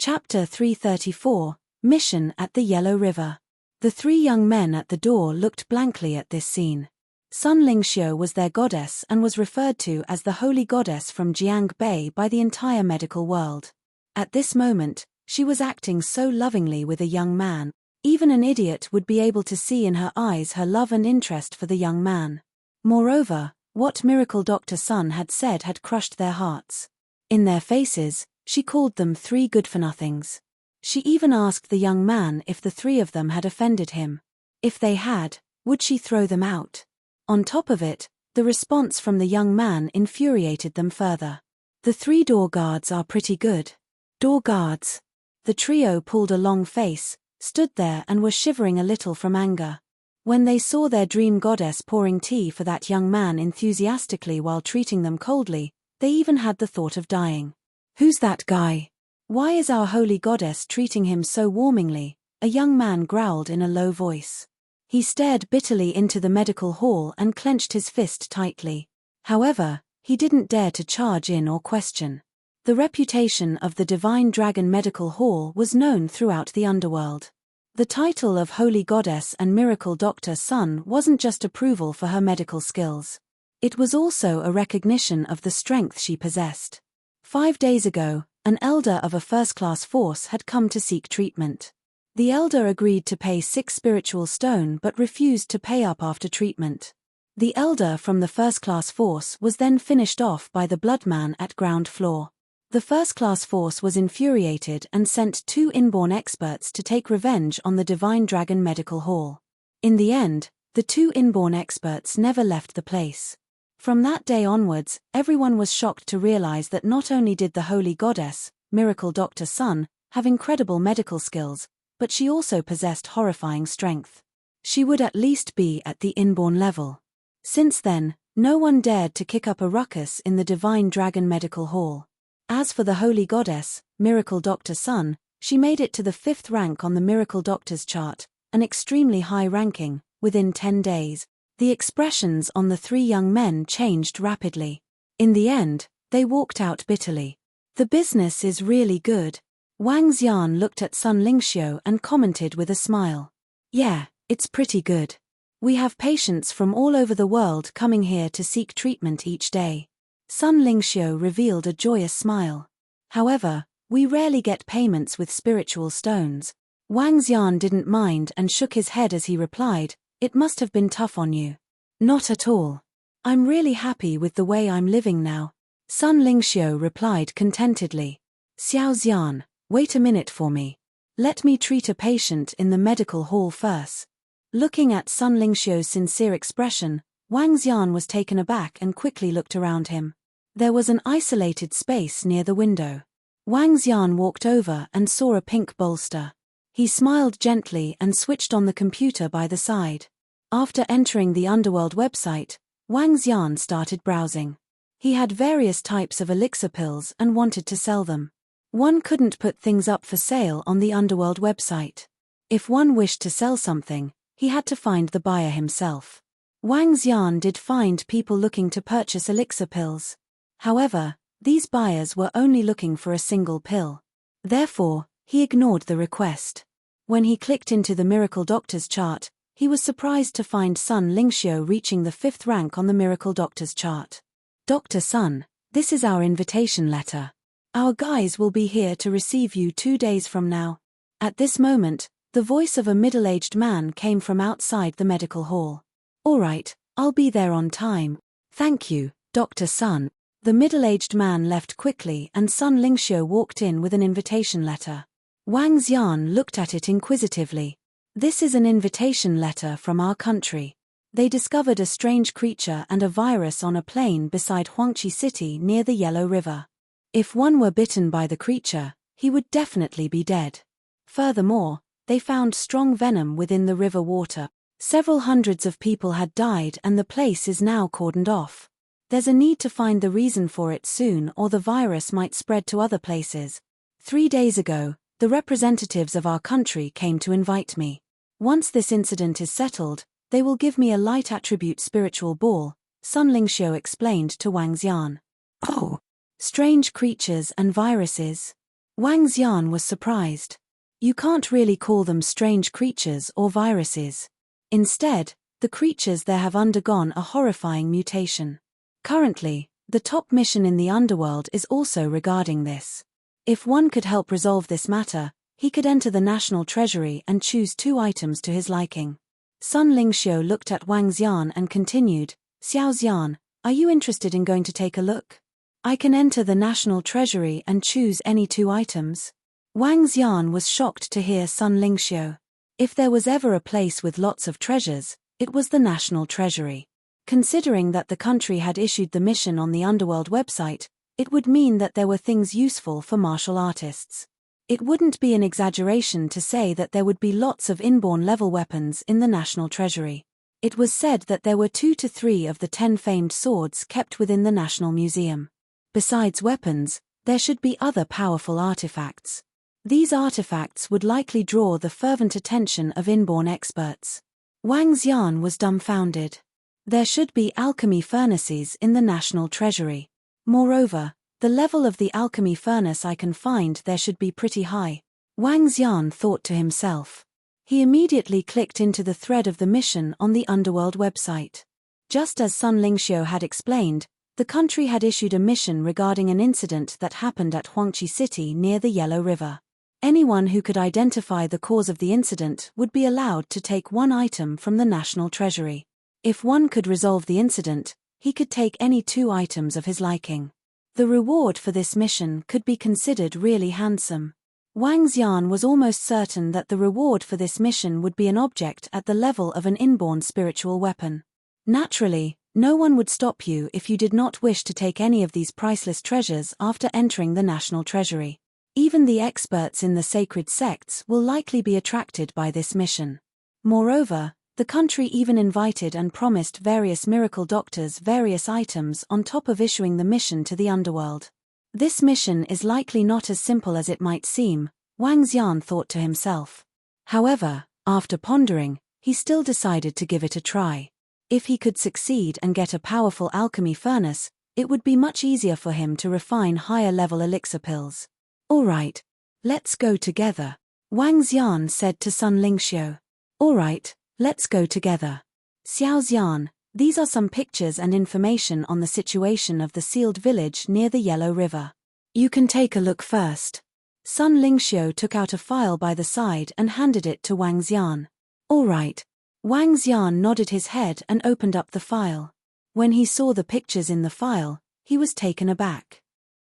Chapter 334, Mission at the Yellow River. The three young men at the door looked blankly at this scene. Sun Lingxiu was their goddess and was referred to as the holy goddess from Jiang Bei by the entire medical world. At this moment, she was acting so lovingly with a young man. Even an idiot would be able to see in her eyes her love and interest for the young man. Moreover, what Miracle Dr. Sun had said had crushed their hearts. In their faces, she called them three good-for-nothings. She even asked the young man if the three of them had offended him. If they had, would she throw them out? On top of it, the response from the young man infuriated them further. The three door guards are pretty good. Door guards. The trio pulled a long face, stood there and were shivering a little from anger. When they saw their dream goddess pouring tea for that young man enthusiastically while treating them coldly, they even had the thought of dying. "Who's that guy? Why is our holy goddess treating him so warmingly?" a young man growled in a low voice. He stared bitterly into the medical hall and clenched his fist tightly. However, he didn't dare to charge in or question. The reputation of the Divine Dragon Medical Hall was known throughout the underworld. The title of Holy Goddess and Miracle Dr. Sun wasn't just approval for her medical skills. It was also a recognition of the strength she possessed. 5 days ago, an elder of a first-class force had come to seek treatment. The elder agreed to pay 6 spiritual stone but refused to pay up after treatment. The elder from the first-class force was then finished off by the bloodman at ground floor. The first-class force was infuriated and sent 2 inborn experts to take revenge on the Divine Dragon Medical Hall. In the end, the 2 inborn experts never left the place. From that day onwards, everyone was shocked to realize that not only did the holy goddess, Miracle Dr. Sun, have incredible medical skills, but she also possessed horrifying strength. She would at least be at the inborn level. Since then, no one dared to kick up a ruckus in the Divine Dragon Medical Hall. As for the holy goddess, Miracle Dr. Sun, she made it to the 5th rank on the Miracle Doctors chart, an extremely high ranking, within 10 days. The expressions on the 3 young men changed rapidly. In the end, they walked out bitterly. "The business is really good." Wang Xian looked at Sun Lingxiu and commented with a smile. "Yeah, it's pretty good. We have patients from all over the world coming here to seek treatment each day." Sun Lingxiu revealed a joyous smile. "However, we rarely get payments with spiritual stones." Wang Xian didn't mind and shook his head as he replied, "It must have been tough on you." "Not at all. I'm really happy with the way I'm living now." Sun Lingxiu replied contentedly. "Xiao Xian, wait a minute for me. Let me treat a patient in the medical hall first." Looking at Sun Lingxiu's sincere expression, Wang Xian was taken aback and quickly looked around him. There was an isolated space near the window. Wang Xian walked over and saw a pink bolster. He smiled gently and switched on the computer by the side. After entering the Underworld website, Wang Xian started browsing. He had various types of elixir pills and wanted to sell them. One couldn't put things up for sale on the Underworld website. If one wished to sell something, he had to find the buyer himself. Wang Xian did find people looking to purchase elixir pills. However, these buyers were only looking for a single pill. Therefore, he ignored the request. When he clicked into the Miracle Doctor's chart, he was surprised to find Sun Lingxiu reaching the 5th rank on the Miracle Doctor's chart. "Dr. Sun, this is our invitation letter. Our guys will be here to receive you 2 days from now." At this moment, the voice of a middle-aged man came from outside the medical hall. "All right, I'll be there on time. Thank you, Dr. Sun." The middle-aged man left quickly and Sun Lingxiu walked in with an invitation letter. Wang Xian looked at it inquisitively. "This is an invitation letter from our country. They discovered a strange creature and a virus on a plain beside Huangqi City near the Yellow River. If one were bitten by the creature, he would definitely be dead. Furthermore, they found strong venom within the river water. Several hundreds of people had died and the place is now cordoned off. There's a need to find the reason for it soon or the virus might spread to other places. 3 days ago, the representatives of our country came to invite me. Once this incident is settled, they will give me a light attribute spiritual ball," Sun Lingxiu explained to Wang Xian. "Oh, strange creatures and viruses. Wang Xian was surprised. You can't really call them strange creatures or viruses. Instead, the creatures there have undergone a horrifying mutation. Currently, the top mission in the underworld is also regarding this. If one could help resolve this matter, he could enter the national treasury and choose 2 items to his liking. Sun Lingxiu looked at Wang Xian and continued, Xiao Xian, are you interested in going to take a look? I can enter the national treasury and choose any 2 items. Wang Xian was shocked to hear Sun Lingxiu. If there was ever a place with lots of treasures, it was the national treasury. Considering that the country had issued the mission on the underworld website, it would mean that there were things useful for martial artists. It wouldn't be an exaggeration to say that there would be lots of inborn level weapons in the national treasury. It was said that there were 2 to 3 of the 10 famed swords kept within the National Museum. Besides weapons, there should be other powerful artifacts. These artifacts would likely draw the fervent attention of inborn experts. Wang Xian was dumbfounded. There should be alchemy furnaces in the national treasury. Moreover, the level of the alchemy furnace I can find there should be pretty high. Wang Xian thought to himself. He immediately clicked into the thread of the mission on the underworld website. Just as Sun Lingxiu had explained, the country had issued a mission regarding an incident that happened at Huangqi City near the Yellow River. Anyone who could identify the cause of the incident would be allowed to take 1 item from the national treasury. If one could resolve the incident, he could take any 2 items of his liking. The reward for this mission could be considered really handsome. Wang Xian was almost certain that the reward for this mission would be an object at the level of an inborn spiritual weapon. Naturally, no one would stop you if you did not wish to take any of these priceless treasures after entering the national treasury. Even the experts in the sacred sects will likely be attracted by this mission. Moreover, the country even invited and promised various miracle doctors various items on top of issuing the mission to the underworld. This mission is likely not as simple as it might seem, Wang Xian thought to himself. However, after pondering, he still decided to give it a try. If he could succeed and get a powerful alchemy furnace, it would be much easier for him to refine higher-level elixir pills. All right, let's go together, Wang Xian said to Sun Lingxiu. All right, let's go together. Xiao Xian, these are some pictures and information on the situation of the sealed village near the Yellow River. You can take a look first. Sun Lingxiu took out a file by the side and handed it to Wang Xian. All right. Wang Xian nodded his head and opened up the file. When he saw the pictures in the file, he was taken aback.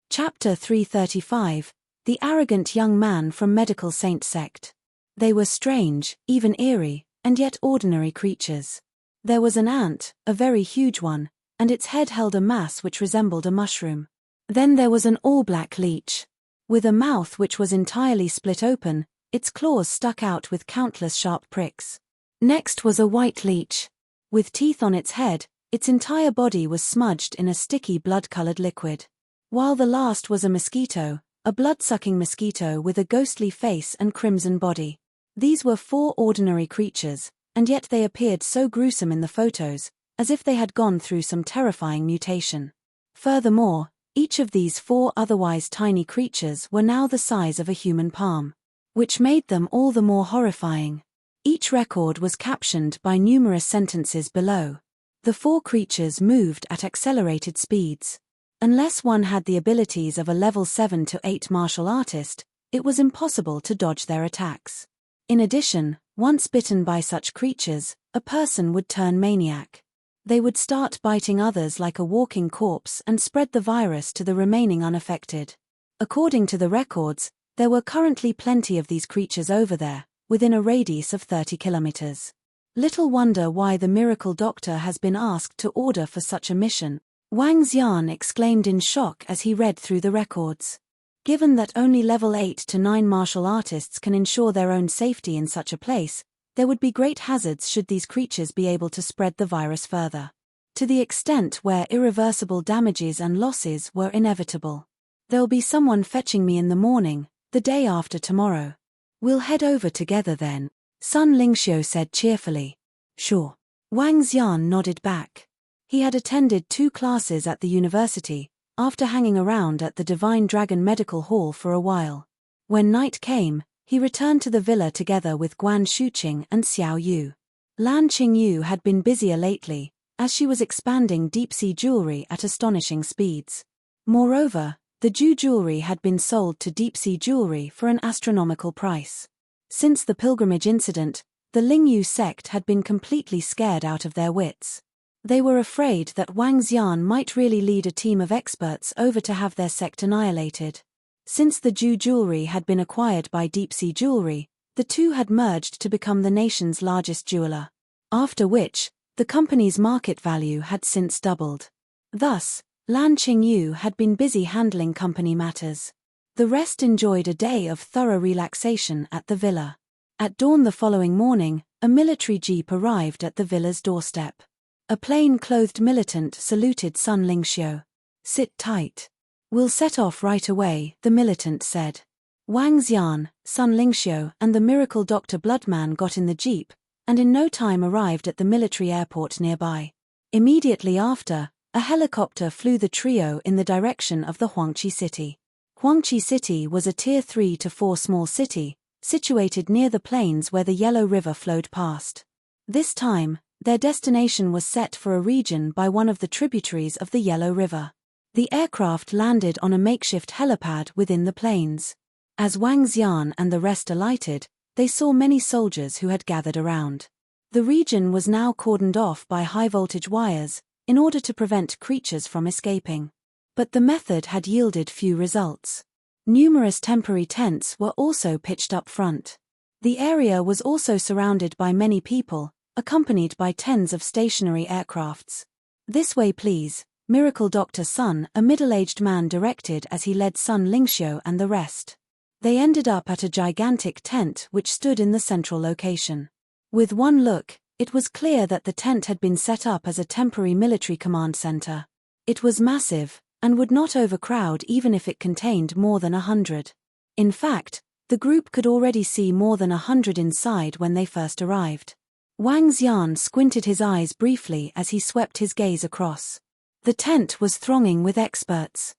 Chapter 335, The Arrogant Young Man from Medical Saint Sect. They were strange, even eerie, and yet ordinary creatures. There was an ant, a very huge one, and its head held a mass which resembled a mushroom. Then there was an all-black leech. With a mouth which was entirely split open, its claws stuck out with countless sharp pricks. Next was a white leech. With teeth on its head, its entire body was smudged in a sticky blood-colored liquid. While the last was a mosquito, a blood-sucking mosquito with a ghostly face and crimson body. These were 4 ordinary creatures, and yet they appeared so gruesome in the photos, as if they had gone through some terrifying mutation. Furthermore, each of these 4 otherwise tiny creatures were now the size of a human palm, which made them all the more horrifying. Each record was captioned by numerous sentences below. The 4 creatures moved at accelerated speeds. Unless one had the abilities of a level 7 to 8 martial artist, it was impossible to dodge their attacks. In addition, once bitten by such creatures, a person would turn maniac. They would start biting others like a walking corpse and spread the virus to the remaining unaffected. According to the records, there were currently plenty of these creatures over there, within a radius of 30 kilometers. Little wonder why the miracle doctor has been asked to order for such a mission, Wang Xian exclaimed in shock as he read through the records. Given that only level 8 to 9 martial artists can ensure their own safety in such a place, there would be great hazards should these creatures be able to spread the virus further. To the extent where irreversible damages and losses were inevitable. There'll be someone fetching me in the morning, the day after tomorrow. We'll head over together then, Sun Lingxiu said cheerfully. Sure. Wang Xian nodded back. He had attended 2 classes at the university, after hanging around at the Divine Dragon Medical Hall for a while. When night came, he returned to the villa together with Guan Shuqing and Xiao Yu. Lan Qingyu had been busier lately, as she was expanding deep-sea jewelry at astonishing speeds. Moreover, the Ju jewelry had been sold to deep-sea jewelry for an astronomical price. Since the pilgrimage incident, the Lingyu sect had been completely scared out of their wits. They were afraid that Wang Xian might really lead a team of experts over to have their sect annihilated. Since the Ju jewelry had been acquired by deep-sea jewelry, the two had merged to become the nation's largest jeweler. After which, the company's market value had since doubled. Thus, Lan Qingyu had been busy handling company matters. The rest enjoyed a day of thorough relaxation at the villa. At dawn the following morning, a military jeep arrived at the villa's doorstep. A plain-clothed militant saluted Sun Lingxiu. "Sit tight. We'll set off right away," the militant said. Wang Xian, Sun Lingxiu, and the miracle Dr. Bloodman got in the jeep, and in no time arrived at the military airport nearby. Immediately after, a helicopter flew the trio in the direction of the Huangqi city. Huangqi City was a Tier 3 to 4 small city, situated near the plains where the Yellow River flowed past. This time, their destination was set for a region by one of the tributaries of the Yellow River. The aircraft landed on a makeshift helipad within the plains. As Wang Xian and the rest alighted, they saw many soldiers who had gathered around. The region was now cordoned off by high-voltage wires, in order to prevent creatures from escaping. But the method had yielded few results. Numerous temporary tents were also pitched up front. The area was also surrounded by many people, accompanied by tens of stationary aircrafts. "This way please," Miracle Dr. Sun, a middle-aged man, directed as he led Sun Lingxiu and the rest. They ended up at a gigantic tent which stood in the central location. With one look, it was clear that the tent had been set up as a temporary military command center. It was massive, and would not overcrowd even if it contained more than 100. In fact, the group could already see more than 100 inside when they first arrived. Wang Xian squinted his eyes briefly as he swept his gaze across. The tent was thronging with experts.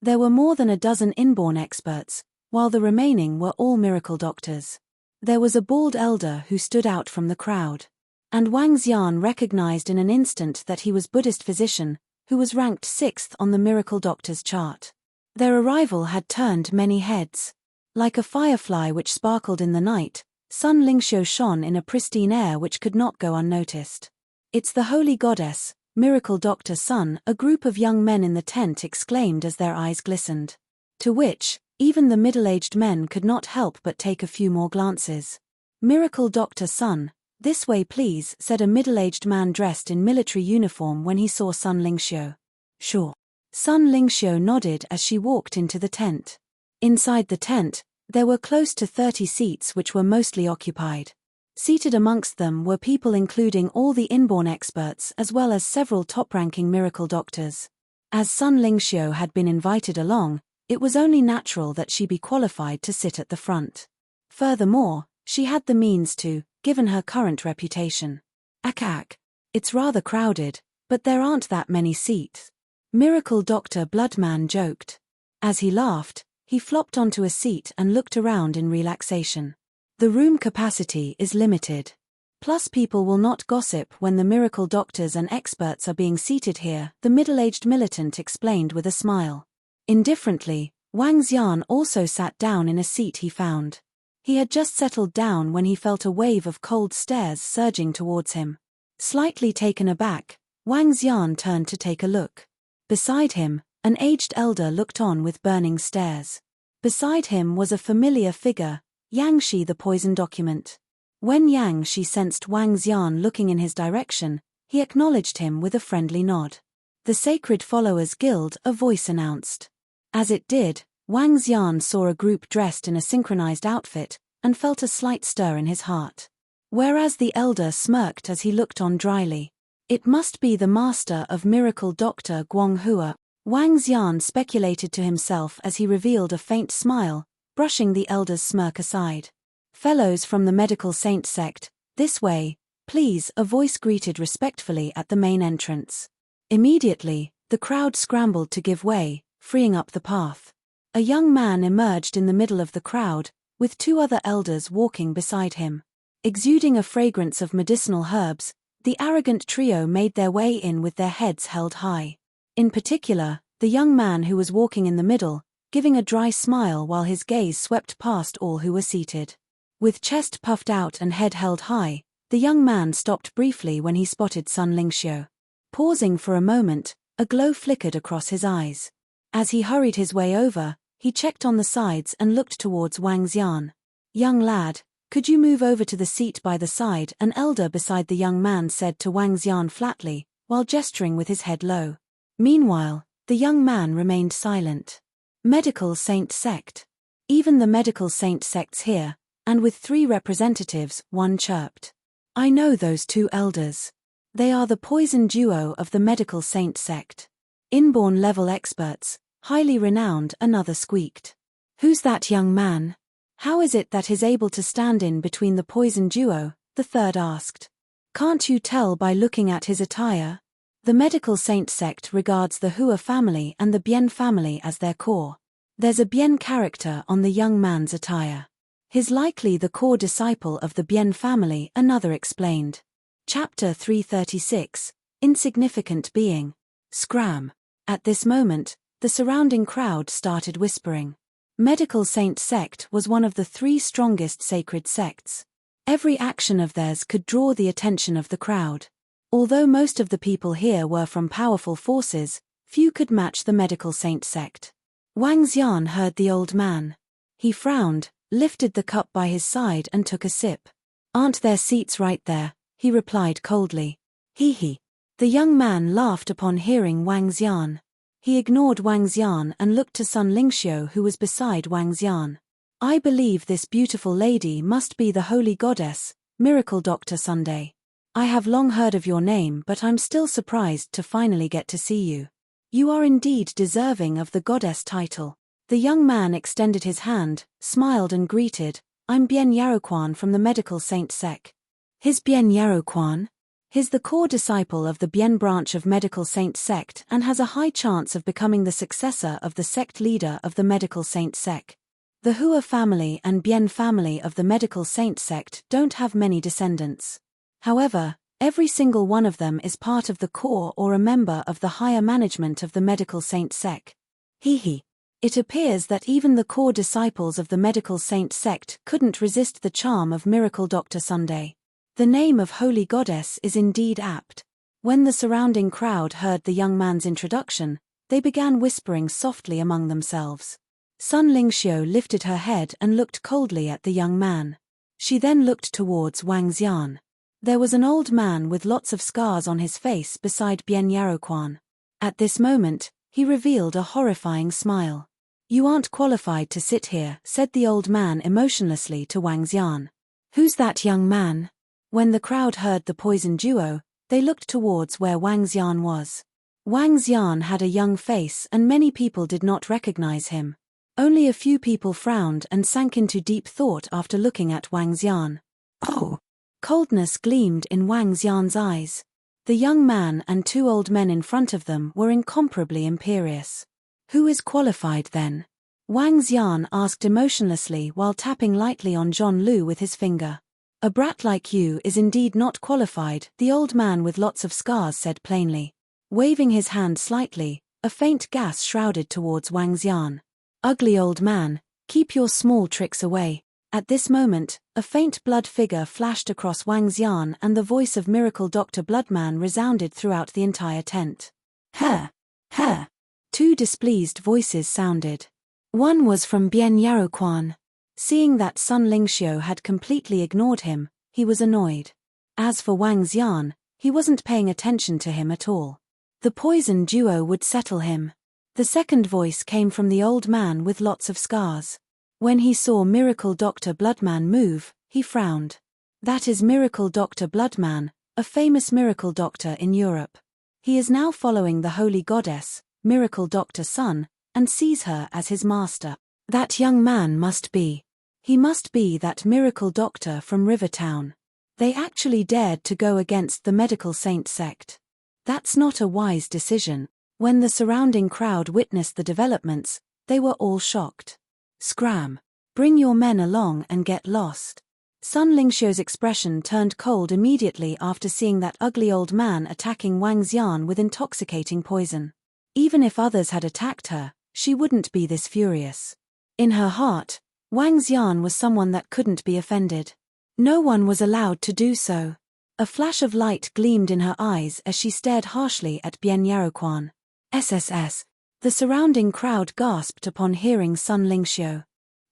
There were more than a dozen inborn experts, while the remaining were all miracle doctors. There was a bald elder who stood out from the crowd. And Wang Xian recognized in an instant that he was Buddhist physician, who was ranked 6th on the miracle doctor's chart. Their arrival had turned many heads. Like a firefly which sparkled in the night, Sun Lingxiu shone in a pristine air which could not go unnoticed. "It's the holy goddess, Miracle Dr. Sun," a group of young men in the tent exclaimed as their eyes glistened. To which, even the middle-aged men could not help but take a few more glances. "Miracle Dr. Sun, this way please," said a middle-aged man dressed in military uniform when he saw Sun Lingxiu. "Sure." Sun Lingxiu nodded as she walked into the tent. Inside the tent, there were close to 30 seats which were mostly occupied. Seated amongst them were people including all the inborn experts as well as several top-ranking miracle doctors. As Sun Lingxiu had been invited along, it was only natural that she be qualified to sit at the front. Furthermore, she had the means to, given her current reputation. "Akak. It's rather crowded, but there aren't that many seats." Miracle Dr. Bloodman joked. As he laughed, he flopped onto a seat and looked around in relaxation. "The room capacity is limited. Plus people will not gossip when the miracle doctors and experts are being seated here," the middle-aged militant explained with a smile. Indifferently, Wang Xian also sat down in a seat he found. He had just settled down when he felt a wave of cold stares surging towards him. Slightly taken aback, Wang Xian turned to take a look. Beside him, an aged elder looked on with burning stares. Beside him was a familiar figure, Yang Shi, the poison document. When Yang Shi sensed Wang Xian looking in his direction, he acknowledged him with a friendly nod. "The Sacred Followers Guild," a voice announced. As it did, Wang Xian saw a group dressed in a synchronized outfit, and felt a slight stir in his heart. Whereas the elder smirked as he looked on dryly. "It must be the master of miracle Dr. Guanghua," Wang Xian speculated to himself as he revealed a faint smile, brushing the elder's smirk aside. "Fellows from the medical saint sect, this way, please," a voice greeted respectfully at the main entrance. Immediately, the crowd scrambled to give way, freeing up the path. A young man emerged in the middle of the crowd, with two other elders walking beside him. Exuding a fragrance of medicinal herbs, the arrogant trio made their way in with their heads held high. In particular, the young man who was walking in the middle, giving a dry smile while his gaze swept past all who were seated. With chest puffed out and head held high, the young man stopped briefly when he spotted Sun Lingxiu. Pausing for a moment, a glow flickered across his eyes. As he hurried his way over, he checked on the sides and looked towards Wang Xian. "Young lad, could you move over to the seat by the side?" an elder beside the young man said to Wang Xian flatly, while gesturing with his head low. Meanwhile, the young man remained silent. Medical Saint Sect. Even the medical saint sects here, and with 3 representatives, one chirped. "I know those 2 elders. They are the poison duo of the medical saint sect. Inborn level experts, highly renowned," another squeaked. "Who's that young man? How is it that he's able to stand in between the poison duo?" the third asked. "Can't you tell by looking at his attire?" The medical saint sect regards the Hua family and the Bian family as their core. There's a Bian character on the young man's attire. He's likely the core disciple of the Bian family, another explained. Chapter 336, Insignificant Being. Scram. At this moment, the surrounding crowd started whispering. Medical Saint Sect was one of the 3 strongest sacred sects. Every action of theirs could draw the attention of the crowd. Although most of the people here were from powerful forces, few could match the Medical Saint Sect. Wang Xian heard the old man. He frowned, lifted the cup by his side and took a sip. "Aren't there seats right there?" he replied coldly. "Hee hee." The young man laughed upon hearing Wang Xian. He ignored Wang Xian and looked to Sun Lingxiu, who was beside Wang Xian. "I believe this beautiful lady must be the holy goddess, Miracle Dr. Sunday. I have long heard of your name, but I'm still surprised to finally get to see you. You are indeed deserving of the goddess title." The young man extended his hand, smiled and greeted, "I'm Bian Yaroquan from the Medical Saint Sect." "His Bian Yaroquan? He's the core disciple of the Bian branch of Medical Saint Sect and has a high chance of becoming the successor of the sect leader of the Medical Saint Sect. The Hua family and Bian family of the Medical Saint Sect don't have many descendants. However, every single one of them is part of the core or a member of the higher management of the Medical Saint Sect. Hee hee. It appears that even the core disciples of the Medical Saint Sect couldn't resist the charm of Miracle Dr. Sunday. The name of Holy Goddess is indeed apt." When the surrounding crowd heard the young man's introduction, they began whispering softly among themselves. Sun Lingxiu lifted her head and looked coldly at the young man. She then looked towards Wang Xian. There was an old man with lots of scars on his face beside Bian Yaroquan. At this moment, he revealed a horrifying smile. "You aren't qualified to sit here," said the old man emotionlessly to Wang Xian. "Who's that young man?" When the crowd heard the poison duo, they looked towards where Wang Xian was. Wang Xian had a young face and many people did not recognize him. Only a few people frowned and sank into deep thought after looking at Wang Xian. "Oh!" Coldness gleamed in Wang Xian's eyes. The young man and 2 old men in front of them were incomparably imperious. "Who is qualified then?" Wang Xian asked emotionlessly while tapping lightly on John Lu with his finger. "A brat like you is indeed not qualified," the old man with lots of scars said plainly. Waving his hand slightly, a faint gas shrouded towards Wang Xian. "Ugly old man, keep your small tricks away." At this moment, a faint blood figure flashed across Wang Xian and the voice of Miracle Dr. Bloodman resounded throughout the entire tent. "Her! Her!" 2 displeased voices sounded. One was from Bian Yaroquan. Seeing that Sun Lingxiu had completely ignored him, he was annoyed. As for Wang Xian, he wasn't paying attention to him at all. The poison duo would settle him. The second voice came from the old man with lots of scars. When he saw Miracle Dr. Bloodman move, he frowned. That is Miracle Dr. Bloodman, a famous miracle doctor in Europe. He is now following the Holy Goddess, Miracle Dr. Sun, and sees her as his master. That young man must be. He must be that miracle doctor from Rivertown. They actually dared to go against the Medical Saint Sect. That's not a wise decision. When the surrounding crowd witnessed the developments, They were all shocked. Scram! Bring your men along and get lost. Sun Lingxiu's expression turned cold immediately after seeing that ugly old man attacking Wang Xian with intoxicating poison. Even if others had attacked her, she wouldn't be this furious. In her heart, Wang Xian was someone that couldn't be offended. No one was allowed to do so. A flash of light gleamed in her eyes as she stared harshly at Bian Yaoquan. SSS. The surrounding crowd gasped upon hearing Sun Lingxiu.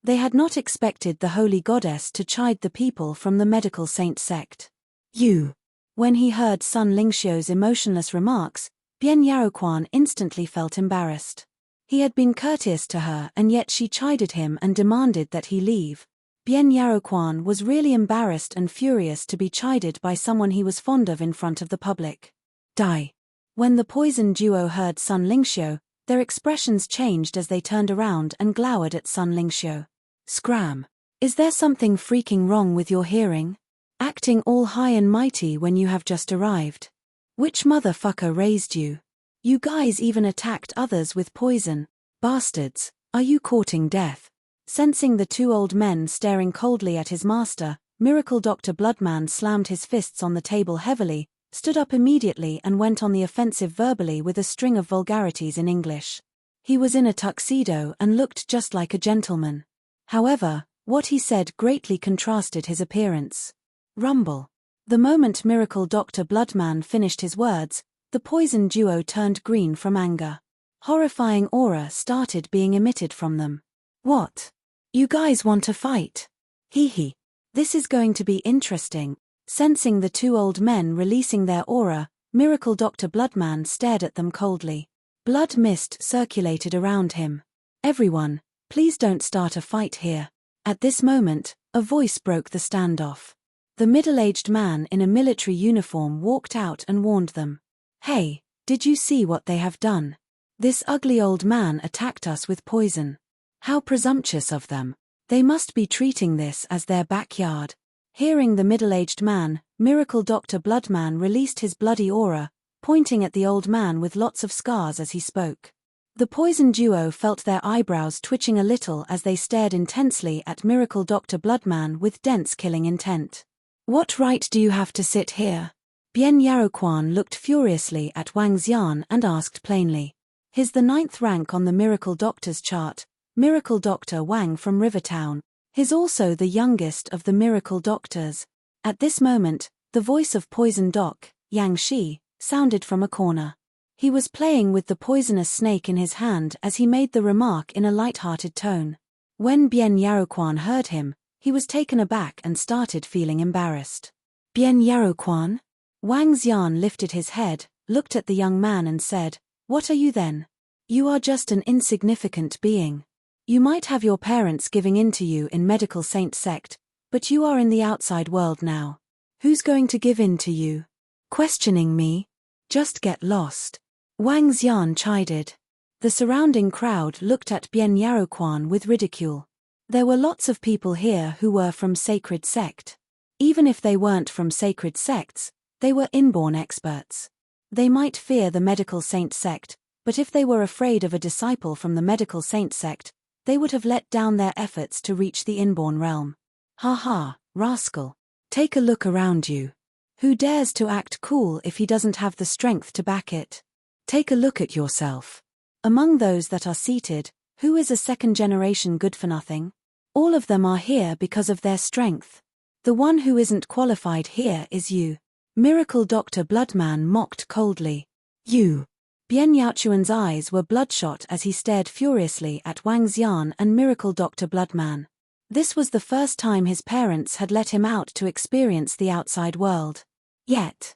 They had not expected the holy goddess to chide the people from the medical saint sect. You. When he heard Sun Lingxiu's emotionless remarks, Bian Yaoquan instantly felt embarrassed. He had been courteous to her and yet she chided him and demanded that he leave. Bian Yaoquan was really embarrassed and furious to be chided by someone he was fond of in front of the public. Die. When the poison duo heard Sun Lingxiu, their expressions changed as they turned around and glowered at Sun Lingxiu. Scram! Is there something freaking wrong with your hearing? Acting all high and mighty when you have just arrived. Which motherfucker raised you? You guys even attacked others with poison. Bastards, are you courting death? Sensing the two old men staring coldly at his master, Miracle Dr. Bloodman slammed his fists on the table heavily, stood up immediately and went on the offensive verbally with a string of vulgarities in English. He was in a tuxedo and looked just like a gentleman. However, what he said greatly contrasted his appearance. Rumble. The moment Miracle Dr. Bloodman finished his words, the poison duo turned green from anger. Horrifying aura started being emitted from them. What? You guys want to fight? Hee hee. This is going to be interesting. Sensing the two old men releasing their aura, Miracle Dr. Bloodman stared at them coldly. Blood mist circulated around him. Everyone, please don't start a fight here. At this moment, a voice broke the standoff. The middle-aged man in a military uniform walked out and warned them. Hey, did you see what they have done? This ugly old man attacked us with poison. How presumptuous of them. They must be treating this as their backyard. Hearing the middle-aged man, Miracle Dr. Bloodman released his bloody aura, pointing at the old man with lots of scars as he spoke. The poison duo felt their eyebrows twitching a little as they stared intensely at Miracle Dr. Bloodman with dense killing intent. What right do you have to sit here? Bian Yaoquan looked furiously at Wang Xian and asked plainly. He's the 9th rank on the Miracle Doctor's chart, Miracle Dr. Wang from Rivertown. He's also the youngest of the Miracle Doctors. At this moment, the voice of Poison Doc, Yang Shi, sounded from a corner. He was playing with the poisonous snake in his hand as he made the remark in a light-hearted tone. When Bian Yaoquan heard him, he was taken aback and started feeling embarrassed. Bian Yaoquan? Wang Xian lifted his head, looked at the young man and said, What are you then? You are just an insignificant being. You might have your parents giving in to you in medical saint sect, but you are in the outside world now. Who's going to give in to you? Questioning me? Just get lost. Wang Xian chided. The surrounding crowd looked at Bian Yaoquan with ridicule. There were lots of people here who were from sacred sect. Even if they weren't from sacred sects, they were inborn experts. They might fear the medical saint sect, but if they were afraid of a disciple from the medical saint sect, they would have let down their efforts to reach the inborn realm. Ha ha, rascal. Take a look around you. Who dares to act cool if he doesn't have the strength to back it? Take a look at yourself. Among those that are seated, who is a second-generation good-for-nothing? All of them are here because of their strength. The one who isn't qualified here is you. Miracle Dr. Bloodman mocked coldly. You. Bian Yaoquan's eyes were bloodshot as he stared furiously at Wang Xian and Miracle Dr. Bloodman. This was the first time his parents had let him out to experience the outside world. Yet.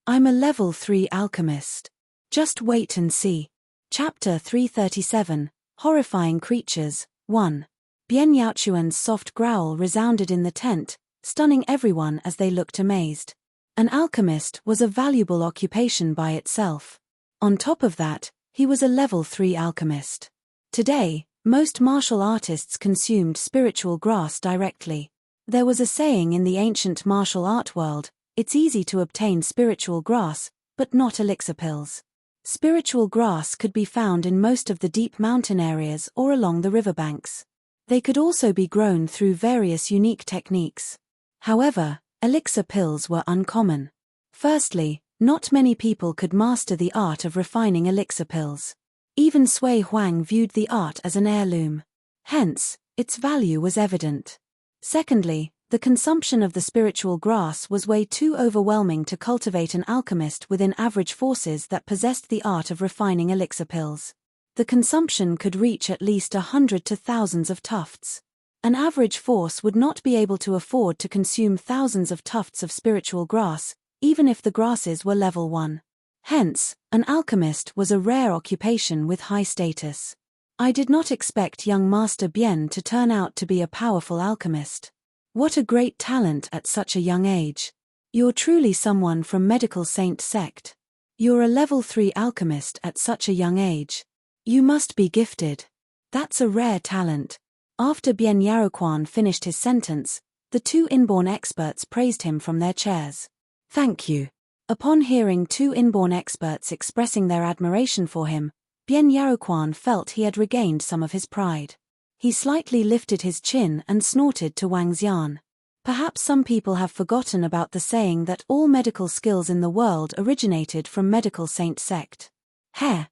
I'm a level 3 alchemist. Just wait and see. Chapter 337, Horrifying Creatures, 1. Bian Yaoquan's soft growl resounded in the tent, stunning everyone as they looked amazed. An alchemist was a valuable occupation by itself. On top of that, he was a level 3 alchemist. Today, most martial artists consumed spiritual grass directly. There was a saying in the ancient martial art world, it's easy to obtain spiritual grass, but not elixir pills. Spiritual grass could be found in most of the deep mountain areas or along the riverbanks. They could also be grown through various unique techniques. However, elixir pills were uncommon. Firstly, not many people could master the art of refining elixir pills. Even Sui Huang viewed the art as an heirloom. Hence, its value was evident. Secondly, the consumption of the spiritual grass was way too overwhelming to cultivate an alchemist within average forces that possessed the art of refining elixir pills. The consumption could reach at least 100 to thousands of tufts. An average force would not be able to afford to consume thousands of tufts of spiritual grass, even if the grasses were level 1. Hence, an alchemist was a rare occupation with high status. I did not expect young Master Bien to turn out to be a powerful alchemist. What a great talent at such a young age. You're truly someone from Medical Saint sect. You're a level 3 alchemist at such a young age. You must be gifted. That's a rare talent. After Bien Yaroquan finished his sentence, the two inborn experts praised him from their chairs. Thank you. Upon hearing two inborn experts expressing their admiration for him, Bien Yaroquan felt he had regained some of his pride. He slightly lifted his chin and snorted to Wang Xian. Perhaps some people have forgotten about the saying that all medical skills in the world originated from Medical Saint sect. Heh.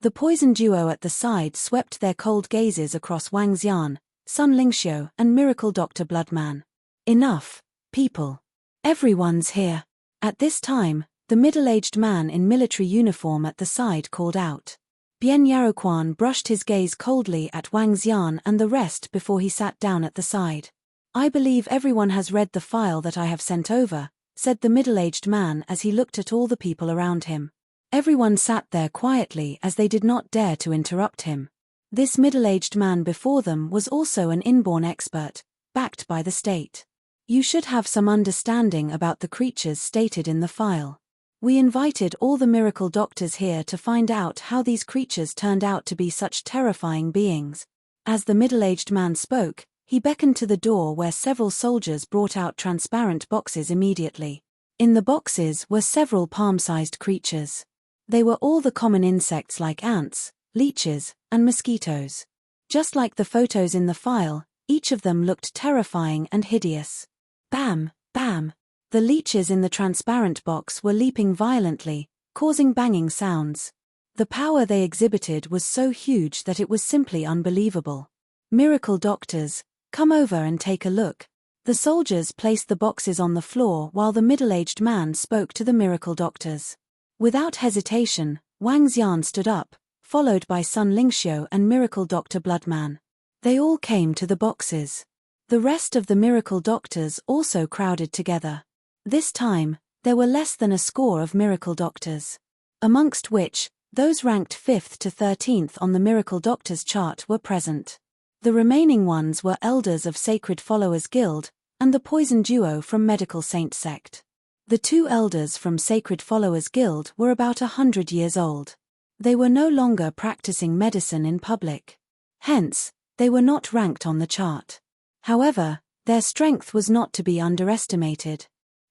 The poison duo at the side swept their cold gazes across Wang Xian, Sun Lingxiu and Miracle Dr. Bloodman. Enough, people. Everyone's here. At this time, the middle-aged man in military uniform at the side called out. Bien Yaroquan brushed his gaze coldly at Wang Xian and the rest before he sat down at the side. I believe everyone has read the file that I have sent over, said the middle-aged man as he looked at all the people around him. Everyone sat there quietly as they did not dare to interrupt him. This middle-aged man before them was also an inborn expert, backed by the state. You should have some understanding about the creatures stated in the file. We invited all the miracle doctors here to find out how these creatures turned out to be such terrifying beings. As the middle-aged man spoke, he beckoned to the door where several soldiers brought out transparent boxes immediately. In the boxes were several palm-sized creatures. They were all the common insects like ants, leeches, and mosquitoes. Just like the photos in the file, each of them looked terrifying and hideous. Bam, bam. The leeches in the transparent box were leaping violently, causing banging sounds. The power they exhibited was so huge that it was simply unbelievable. Miracle doctors, come over and take a look. The soldiers placed the boxes on the floor while the middle-aged man spoke to the miracle doctors. Without hesitation, Wang Xian stood up, followed by Sun Lingxiu and Miracle Dr. Bloodman. They all came to the boxes. The rest of the miracle doctors also crowded together. This time, there were less than a score of miracle doctors. Amongst which, those ranked 5th to 13th on the miracle doctors chart were present. The remaining ones were elders of Sacred Followers Guild, and the poison duo from Medical Saint sect. The two elders from Sacred Followers Guild were about 100 years old. They were no longer practicing medicine in public. Hence, they were not ranked on the chart. However, their strength was not to be underestimated.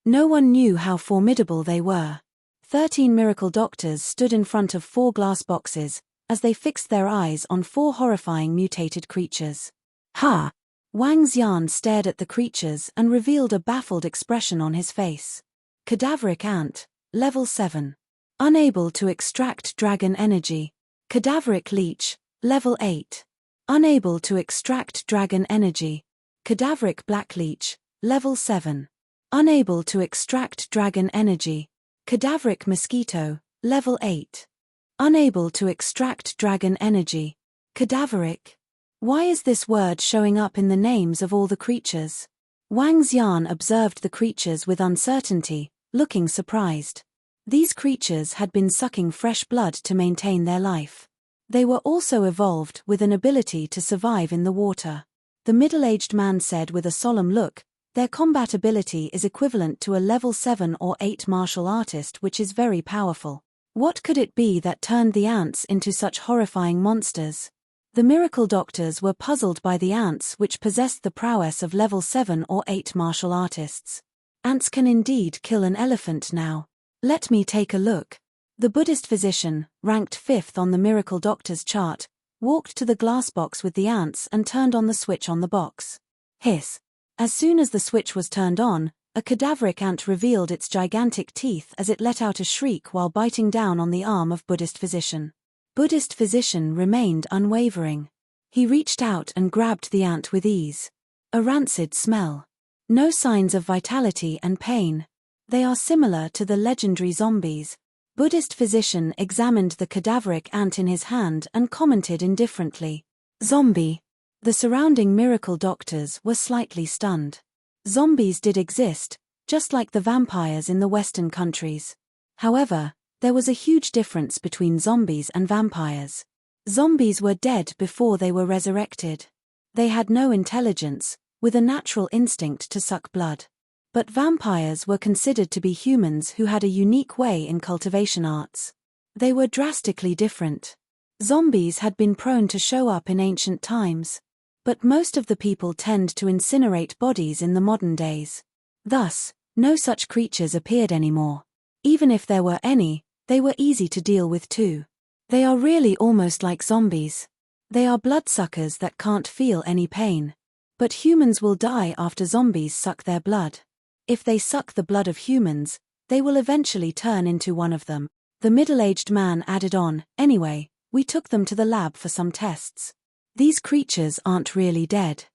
No one knew how formidable they were. 13 miracle doctors stood in front of 4 glass boxes, as they fixed their eyes on 4 horrifying mutated creatures. Ha! Wang Xian stared at the creatures and revealed a baffled expression on his face. Cadaveric ant, level 7. Unable to extract dragon energy. Cadaveric leech, level 8. Unable to extract dragon energy. Cadaveric black leech, level 7. Unable to extract dragon energy. Cadaveric mosquito, level 8. Unable to extract dragon energy. Cadaveric. Why is this word showing up in the names of all the creatures? Wang Xian observed the creatures with uncertainty, looking surprised. These creatures had been sucking fresh blood to maintain their life. They were also evolved with an ability to survive in the water. The middle-aged man said with a solemn look, their combat ability is equivalent to a level 7 or 8 martial artist, which is very powerful. What could it be that turned the ants into such horrifying monsters? The miracle doctors were puzzled by the ants which possessed the prowess of level 7 or 8 martial artists. Ants can indeed kill an elephant now. Let me take a look. The Buddhist physician, ranked 5th on the miracle doctor's chart, walked to the glass box with the ants and turned on the switch on the box. Hiss. As soon as the switch was turned on, a cadaveric ant revealed its gigantic teeth as it let out a shriek while biting down on the arm of Buddhist physician. Buddhist physician remained unwavering. He reached out and grabbed the ant with ease. A rancid smell. No signs of vitality and pain. They are similar to the legendary zombies. Buddhist physician examined the cadaveric ant in his hand and commented indifferently. Zombie. The surrounding miracle doctors were slightly stunned. Zombies did exist, just like the vampires in the Western countries. However, there was a huge difference between zombies and vampires. Zombies were dead before they were resurrected. They had no intelligence, with a natural instinct to suck blood. But vampires were considered to be humans who had a unique way in cultivation arts. They were drastically different. Zombies had been prone to show up in ancient times. But most of the people tend to incinerate bodies in the modern days. Thus, no such creatures appeared anymore. Even if there were any, they were easy to deal with too. They are really almost like zombies. They are bloodsuckers that can't feel any pain. But humans will die after zombies suck their blood. If they suck the blood of humans, they will eventually turn into one of them. The middle-aged man added on, anyway, we took them to the lab for some tests. These creatures aren't really dead.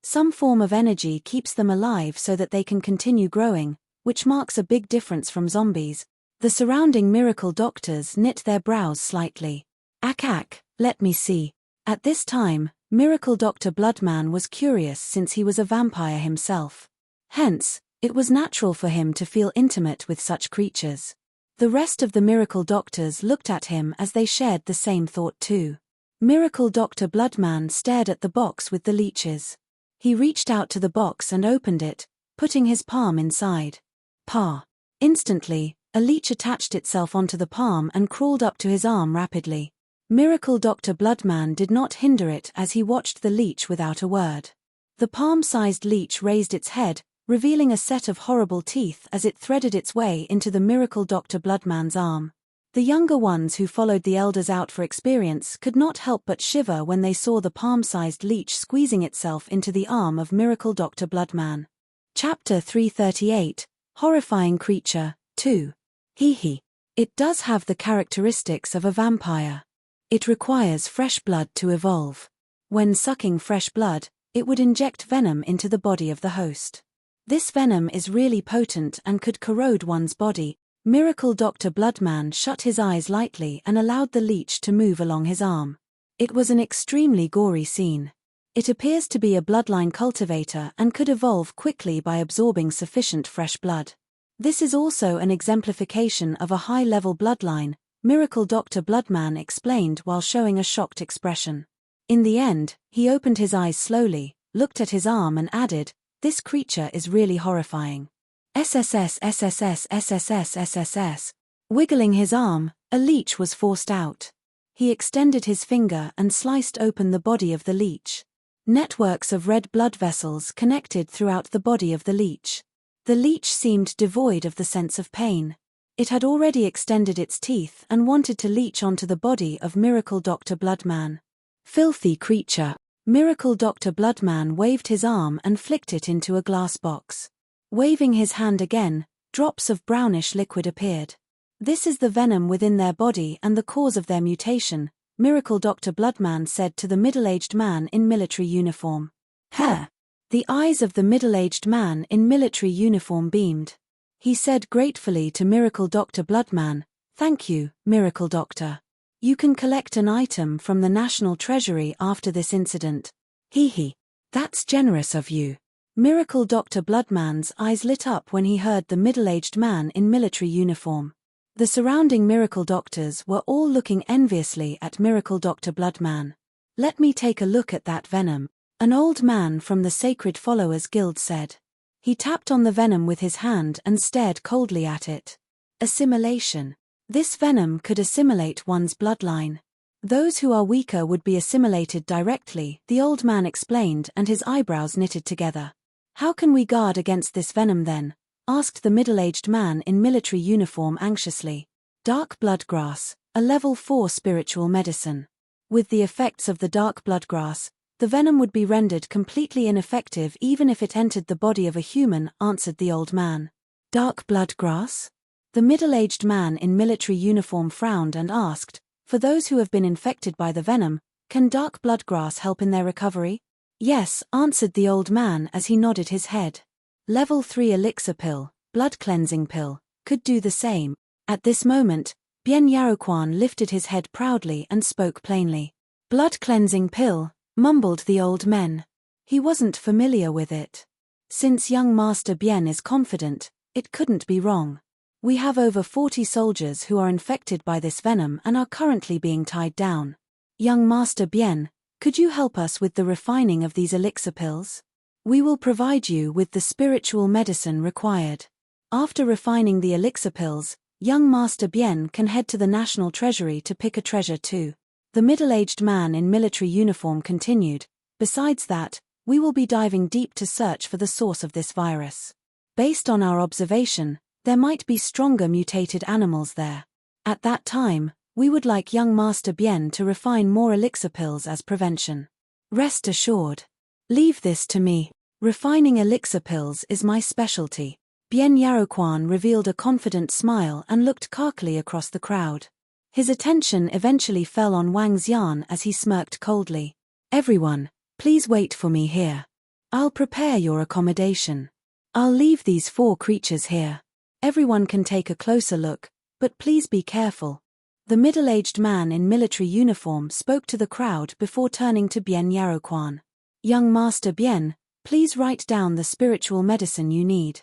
Some form of energy keeps them alive so that they can continue growing, which marks a big difference from zombies. The surrounding miracle doctors knit their brows slightly. Ack, let me see. At this time, Miracle Dr. Bloodman was curious since he was a vampire himself. Hence, it was natural for him to feel intimate with such creatures. The rest of the miracle doctors looked at him as they shared the same thought too. Miracle Dr. Bloodman stared at the box with the leeches. He reached out to the box and opened it, putting his palm inside. Pa. Instantly, a leech attached itself onto the palm and crawled up to his arm rapidly. Miracle Dr. Bloodman did not hinder it as he watched the leech without a word. The palm-sized leech raised its head, revealing a set of horrible teeth as it threaded its way into the Miracle Dr. Bloodman's arm. The younger ones who followed the elders out for experience could not help but shiver when they saw the palm-sized leech squeezing itself into the arm of Miracle Dr. Bloodman. Chapter 338, Horrifying Creature, 2. Hee. It does have the characteristics of a vampire. It requires fresh blood to evolve. When sucking fresh blood, it would inject venom into the body of the host. This venom is really potent and could corrode one's body. Miracle Dr. Bloodman shut his eyes lightly and allowed the leech to move along his arm. It was an extremely gory scene. It appears to be a bloodline cultivator and could evolve quickly by absorbing sufficient fresh blood. This is also an exemplification of a high-level bloodline, Miracle Dr. Bloodman explained while showing a shocked expression. In the end, he opened his eyes slowly, looked at his arm and added, "This creature is really horrifying." SSS. Wiggling his arm, a leech was forced out. He extended his finger and sliced open the body of the leech. Networks of red blood vessels connected throughout the body of the leech. The leech seemed devoid of the sense of pain. It had already extended its teeth and wanted to leech onto the body of Miracle Dr. Bloodman. Filthy creature. Miracle Dr. Bloodman waved his arm and flicked it into a glass box. Waving his hand again, drops of brownish liquid appeared. This is the venom within their body and the cause of their mutation, Miracle Dr. Bloodman said to the middle-aged man in military uniform. Huh! The eyes of the middle-aged man in military uniform beamed. He said gratefully to Miracle Dr. Bloodman, "Thank you, Miracle Doctor. You can collect an item from the National Treasury after this incident." Hee. That's generous of you. Miracle Dr. Bloodman's eyes lit up when he heard the middle-aged man in military uniform. The surrounding miracle doctors were all looking enviously at Miracle Dr. Bloodman. "Let me take a look at that venom," an old man from the Sacred Followers Guild said. He tapped on the venom with his hand and stared coldly at it. Assimilation. This venom could assimilate one's bloodline. Those who are weaker would be assimilated directly, the old man explained, and his eyebrows knitted together. "How can we guard against this venom then?" asked the middle-aged man in military uniform anxiously. Dark bloodgrass, a level 4 spiritual medicine. With the effects of the dark bloodgrass, the venom would be rendered completely ineffective even if it entered the body of a human, answered the old man. Dark bloodgrass? The middle-aged man in military uniform frowned and asked, for those who have been infected by the venom, can dark bloodgrass help in their recovery? Yes, answered the old man as he nodded his head. Level 3 elixir pill, blood cleansing pill, could do the same. At this moment, Bien Yaroquan lifted his head proudly and spoke plainly. Blood cleansing pill, mumbled the old men. He wasn't familiar with it. Since young Master Bien is confident, it couldn't be wrong. We have over 40 soldiers who are infected by this venom and are currently being tied down. Young Master Bien, could you help us with the refining of these elixir pills? We will provide you with the spiritual medicine required. After refining the elixir pills, young Master Bien can head to the National Treasury to pick a treasure too. The middle-aged man in military uniform continued, besides that, we will be diving deep to search for the source of this virus. Based on our observation, there might be stronger mutated animals there. At that time, we would like young Master Bien to refine more elixir pills as prevention. Rest assured. Leave this to me. Refining elixir pills is my specialty. Bien Yaroquan revealed a confident smile and looked carkily across the crowd. His attention eventually fell on Wang Xian as he smirked coldly. Everyone, please wait for me here. I'll prepare your accommodation. I'll leave these 4 creatures here. Everyone can take a closer look, but please be careful. The middle-aged man in military uniform spoke to the crowd before turning to Bien Yaroquan. Young Master Bien, please write down the spiritual medicine you need.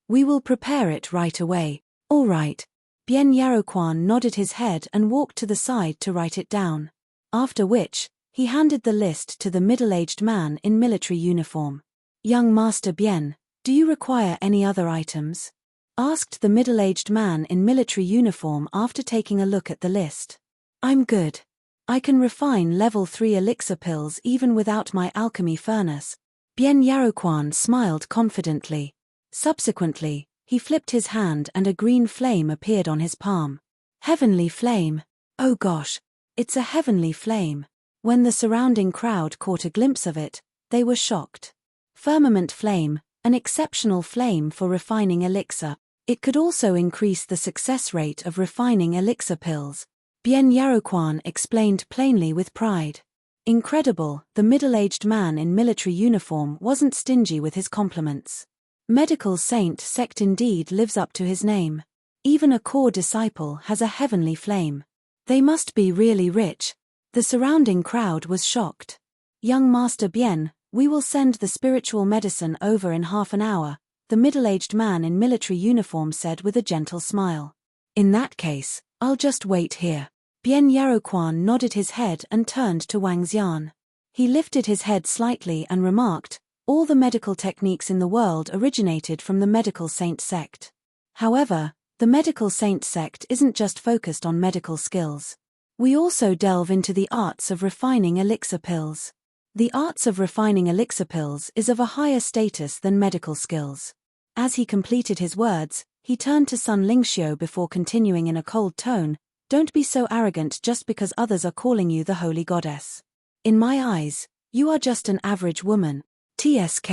We will prepare it right away. All right. Bien Yaroquan nodded his head and walked to the side to write it down. After which, he handed the list to the middle-aged man in military uniform. Young Master Bien, do you require any other items? Asked the middle-aged man in military uniform after taking a look at the list. I'm good. I can refine level 3 elixir pills even without my alchemy furnace. Bien Yaroquan smiled confidently. Subsequently, he flipped his hand and a green flame appeared on his palm. Heavenly flame. Oh gosh, it's a heavenly flame. When the surrounding crowd caught a glimpse of it, they were shocked. Firmament flame, an exceptional flame for refining elixir. It could also increase the success rate of refining elixir pills. Bien Yaroquan explained plainly with pride. Incredible, the middle-aged man in military uniform wasn't stingy with his compliments. Medical saint sect indeed lives up to his name. Even a core disciple has a heavenly flame. They must be really rich. The surrounding crowd was shocked. Young Master Bien, we will send the spiritual medicine over in half an hour, the middle-aged man in military uniform said with a gentle smile. In that case, I'll just wait here. Bien Yaroquan nodded his head and turned to Wang Xian. He lifted his head slightly and remarked, all the medical techniques in the world originated from the medical saint sect. However, the medical saint sect isn't just focused on medical skills. We also delve into the arts of refining elixir pills. The arts of refining elixir pills is of a higher status than medical skills. As he completed his words, he turned to Sun Lingxiu before continuing in a cold tone, don't be so arrogant just because others are calling you the holy goddess. In my eyes, you are just an average woman. TSK.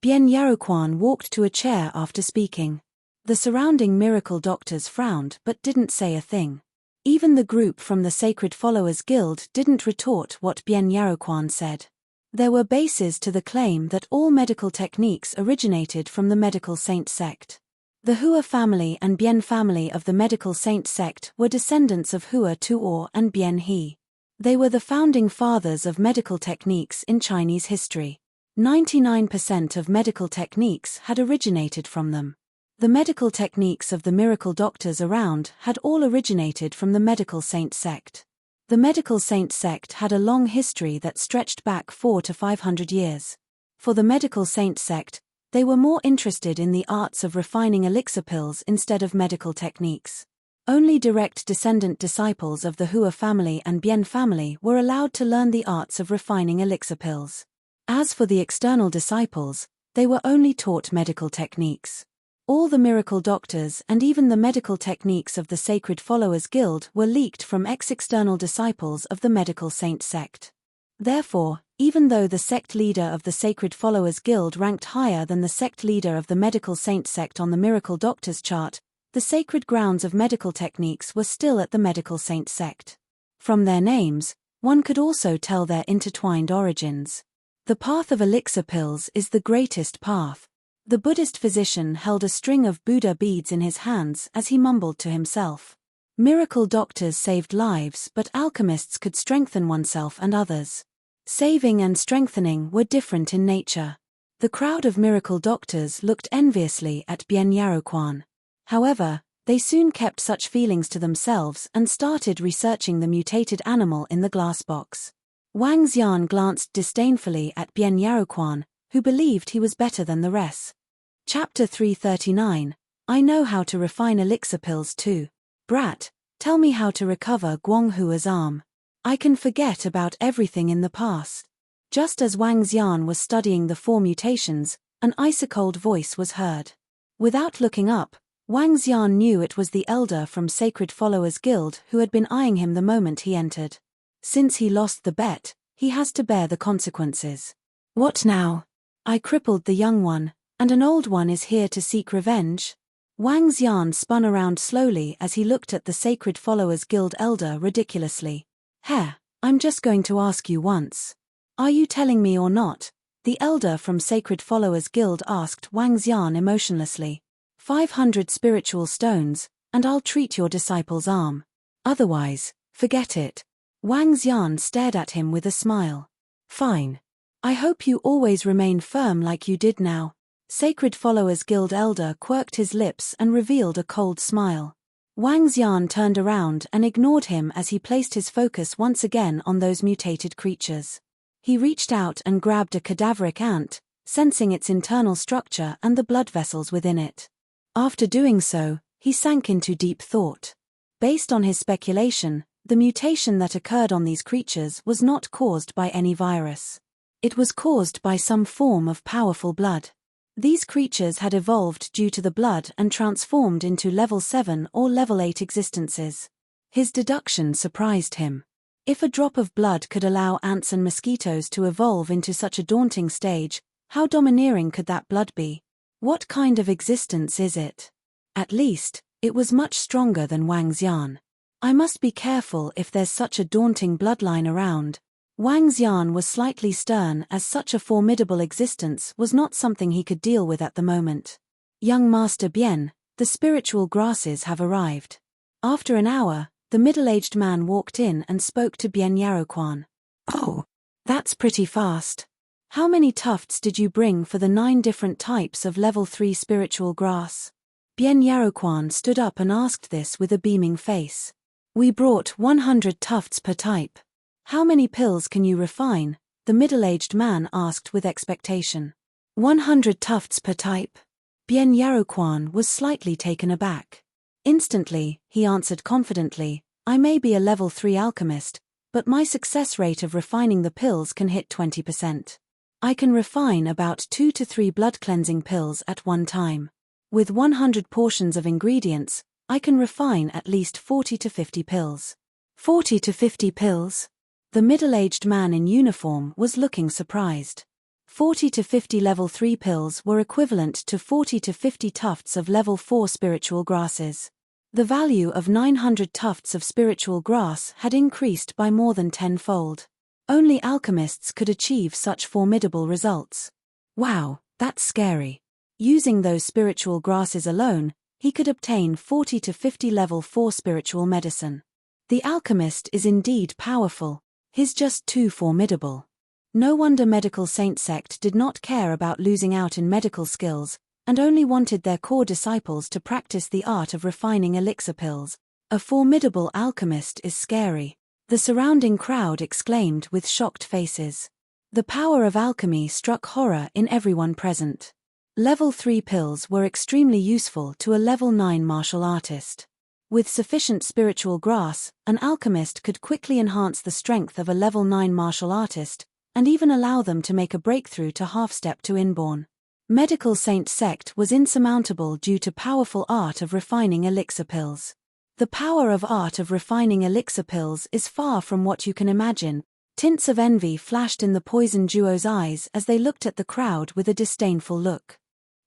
Bien Yaroquan walked to a chair after speaking. The surrounding miracle doctors frowned but didn't say a thing. Even the group from the Sacred Followers Guild didn't retort what Bien Yaroquan said. There were bases to the claim that all medical techniques originated from the medical saint sect. The Hua family and Bien family of the medical saint sect were descendants of Hua Tuor and Bien He. They were the founding fathers of medical techniques in Chinese history. 99% of medical techniques had originated from them. The medical techniques of the miracle doctors around had all originated from the medical saint sect. The medical saint sect had a long history that stretched back 400 to 500 years. For the medical saint sect, they were more interested in the arts of refining elixir pills instead of medical techniques. Only direct descendant disciples of the Hua family and Bien family were allowed to learn the arts of refining elixir pills. As for the external disciples, they were only taught medical techniques. All the miracle doctors and even the medical techniques of the Sacred Followers Guild were leaked from ex-external disciples of the medical saint sect. Therefore, even though the sect leader of the Sacred Followers Guild ranked higher than the sect leader of the medical saint sect on the miracle doctors chart, the sacred grounds of medical techniques were still at the medical saint sect. From their names, one could also tell their intertwined origins. The path of elixir pills is the greatest path. The Buddhist physician held a string of Buddha beads in his hands as he mumbled to himself. Miracle doctors saved lives, but alchemists could strengthen oneself and others. Saving and strengthening were different in nature. The crowd of miracle doctors looked enviously at Bien Yaroquan. However, they soon kept such feelings to themselves and started researching the mutated animal in the glass box. Wang Xian glanced disdainfully at Bien Yaroquan, who believed he was better than the rest. Chapter 339, I know how to refine elixir pills too. Brat, tell me how to recover Guanghua's arm. I can forget about everything in the past. Just as Wang Xian was studying the 4 mutations, an ice-cold voice was heard. Without looking up, Wang Xian knew it was the elder from Sacred Followers Guild who had been eyeing him the moment he entered. Since he lost the bet, he has to bear the consequences. What now? I crippled the young one, and an old one is here to seek revenge? Wang Xian spun around slowly as he looked at the Sacred Followers Guild elder ridiculously. I'm just going to ask you once. Are you telling me or not? The elder from Sacred Followers Guild asked Wang Xian emotionlessly. 500 spiritual stones, and I'll treat your disciple's arm. Otherwise, forget it. Wang Xian stared at him with a smile. Fine. I hope you always remain firm like you did now. Sacred Followers Guild elder quirked his lips and revealed a cold smile. Wang Xian turned around and ignored him as he placed his focus once again on those mutated creatures. He reached out and grabbed a cadaveric ant, sensing its internal structure and the blood vessels within it. After doing so, he sank into deep thought. Based on his speculation, the mutation that occurred on these creatures was not caused by any virus. It was caused by some form of powerful blood. These creatures had evolved due to the blood and transformed into level 7 or level 8 existences. His deduction surprised him. If a drop of blood could allow ants and mosquitoes to evolve into such a daunting stage, how domineering could that blood be? What kind of existence is it? At least, it was much stronger than Wang Xian. I must be careful if there's such a daunting bloodline around. Wang Xian was slightly stern as such a formidable existence was not something he could deal with at the moment. Young Master Bien, the spiritual grasses have arrived. After an hour, the middle-aged man walked in and spoke to Bien Yaroquan. Oh, that's pretty fast. How many tufts did you bring for the 9 different types of level 3 spiritual grass? Bien Yaroquan stood up and asked this with a beaming face. We brought 100 tufts per type. How many pills can you refine? The middle-aged man asked with expectation. 100 tufts per type. Bien Yaroquan was slightly taken aback. Instantly, he answered confidently, I may be a level 3 alchemist, but my success rate of refining the pills can hit 20%. I can refine about 2 to 3 blood cleansing pills at one time. With 100 portions of ingredients, I can refine at least 40 to 50 pills. 40 to 50 pills? The middle-aged man in uniform was looking surprised. 40 to 50 level 3 pills were equivalent to 40 to 50 tufts of level 4 spiritual grasses. The value of 900 tufts of spiritual grass had increased by more than 10-fold. Only alchemists could achieve such formidable results. Wow, that's scary. Using those spiritual grasses alone, he could obtain 40 to 50 level 4 spiritual medicine. The alchemist is indeed powerful. He's just too formidable. No wonder medical saint sect did not care about losing out in medical skills, and only wanted their core disciples to practice the art of refining elixir pills. A formidable alchemist is scary. The surrounding crowd exclaimed with shocked faces. The power of alchemy struck horror in everyone present. Level 3 pills were extremely useful to a level 9 martial artist. With sufficient spiritual grass, an alchemist could quickly enhance the strength of a level 9 martial artist, and even allow them to make a breakthrough to half-step to inborn. Medical saint sect was insurmountable due to powerful art of refining elixir pills. The power of art of refining elixir pills is far from what you can imagine. Tints of envy flashed in the poison duo's eyes as they looked at the crowd with a disdainful look.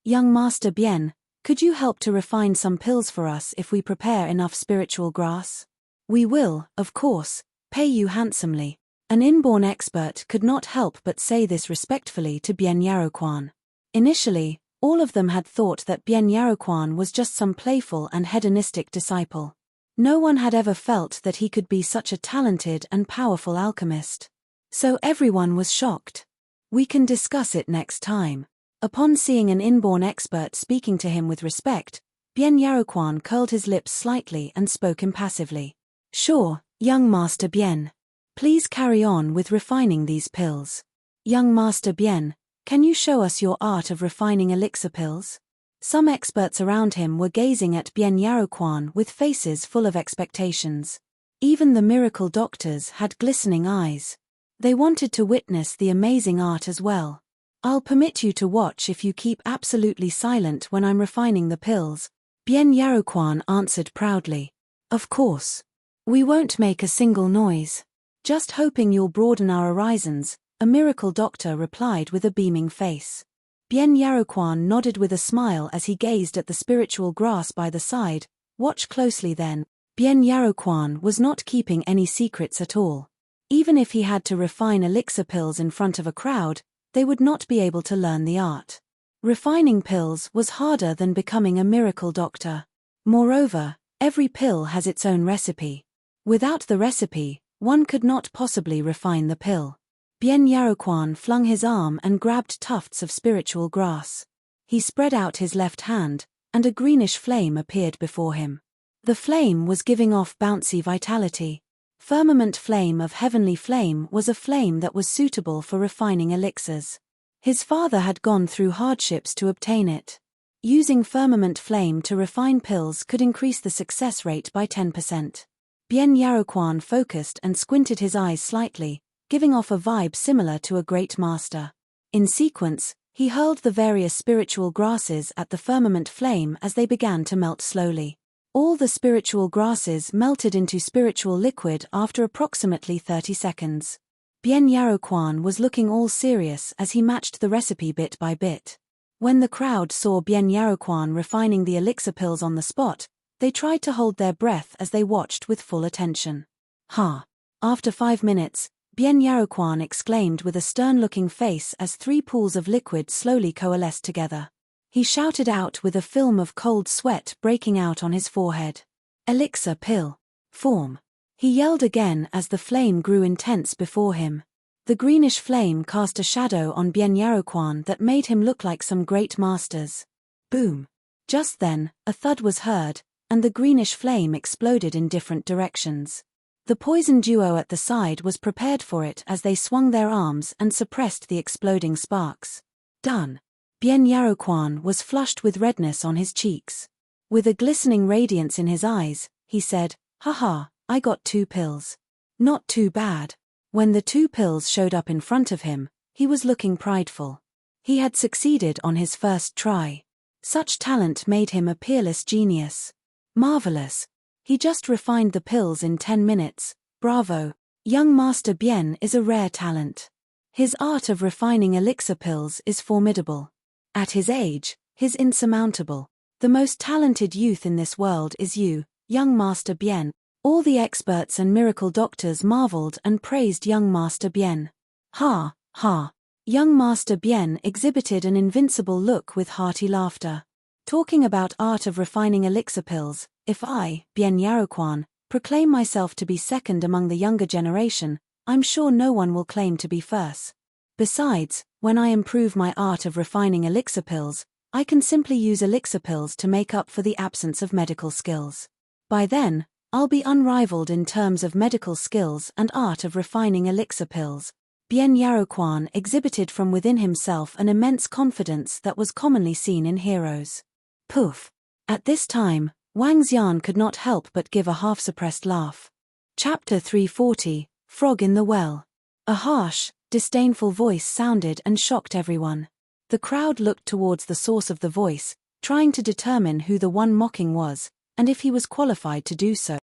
Young Master Bien, could you help to refine some pills for us if we prepare enough spiritual grass? We will, of course, pay you handsomely. An inborn expert could not help but say this respectfully to Bien Yaroquan. Initially, all of them had thought that Bien Yaroquan was just some playful and hedonistic disciple. No one had ever felt that he could be such a talented and powerful alchemist. So everyone was shocked. We can discuss it next time. Upon seeing an inborn expert speaking to him with respect, Bien Yaroquan curled his lips slightly and spoke impassively. Sure, young Master Bien. Please carry on with refining these pills. Young Master Bien, can you show us your art of refining elixir pills? Some experts around him were gazing at Bien Yaroquan with faces full of expectations. Even the miracle doctors had glistening eyes. They wanted to witness the amazing art as well. I'll permit you to watch if you keep absolutely silent when I'm refining the pills, Bien Yaroquan answered proudly. Of course. We won't make a single noise. Just hoping you'll broaden our horizons, a miracle doctor replied with a beaming face. Bien Yaroquan nodded with a smile as he gazed at the spiritual grass by the side. Watch closely then. Bien Yaroquan was not keeping any secrets at all. Even if he had to refine elixir pills in front of a crowd, they would not be able to learn the art. Refining pills was harder than becoming a miracle doctor. Moreover, every pill has its own recipe. Without the recipe, one could not possibly refine the pill. Bien Yaroquan flung his arm and grabbed tufts of spiritual grass. He spread out his left hand, and a greenish flame appeared before him. The flame was giving off bouncy vitality. Firmament flame of heavenly flame was a flame that was suitable for refining elixirs. His father had gone through hardships to obtain it. Using firmament flame to refine pills could increase the success rate by 10%. Bien Yaroquan focused and squinted his eyes slightly, giving off a vibe similar to a great master. In sequence, he hurled the various spiritual grasses at the firmament flame as they began to melt slowly. All the spiritual grasses melted into spiritual liquid after approximately 30 seconds. Bien Yaroquan was looking all serious as he matched the recipe bit by bit. When the crowd saw Bien Yaroquan refining the elixir pills on the spot, they tried to hold their breath as they watched with full attention. Ha! After 5 minutes, Bien Yaroquan exclaimed with a stern-looking face as 3 pools of liquid slowly coalesced together. He shouted out with a film of cold sweat breaking out on his forehead. Elixir pill. Form. He yelled again as the flame grew intense before him. The greenish flame cast a shadow on Bien Yaroquan that made him look like some great masters. Boom. Just then, a thud was heard, and the greenish flame exploded in different directions. The poison duo at the side was prepared for it as they swung their arms and suppressed the exploding sparks. Done. Bien Yaroquan was flushed with redness on his cheeks. With a glistening radiance in his eyes, he said, "Haha, I got 2 pills. Not too bad." When the 2 pills showed up in front of him, he was looking prideful. He had succeeded on his first try. Such talent made him a peerless genius. Marvelous. He just refined the pills in 10 minutes, bravo. Young Master Bien is a rare talent. His art of refining elixir pills is formidable. At his age, he's insurmountable. The most talented youth in this world is you, young Master Bien. All the experts and miracle doctors marveled and praised young Master Bien. Ha, ha. Young Master Bien exhibited an invincible look with hearty laughter. Talking about art of refining elixir pills, if I, Bien Yaroquan, proclaim myself to be second among the younger generation, I'm sure no one will claim to be first. Besides, when I improve my art of refining elixir pills, I can simply use elixir pills to make up for the absence of medical skills. By then, I'll be unrivaled in terms of medical skills and art of refining elixir pills. Bien Yaroquan exhibited from within himself an immense confidence that was commonly seen in heroes. Poof! At this time, Wang Xian could not help but give a half-suppressed laugh. Chapter 340, Frog in the Well. A harsh, disdainful voice sounded and shocked everyone. The crowd looked towards the source of the voice, trying to determine who the one mocking was, and if he was qualified to do so.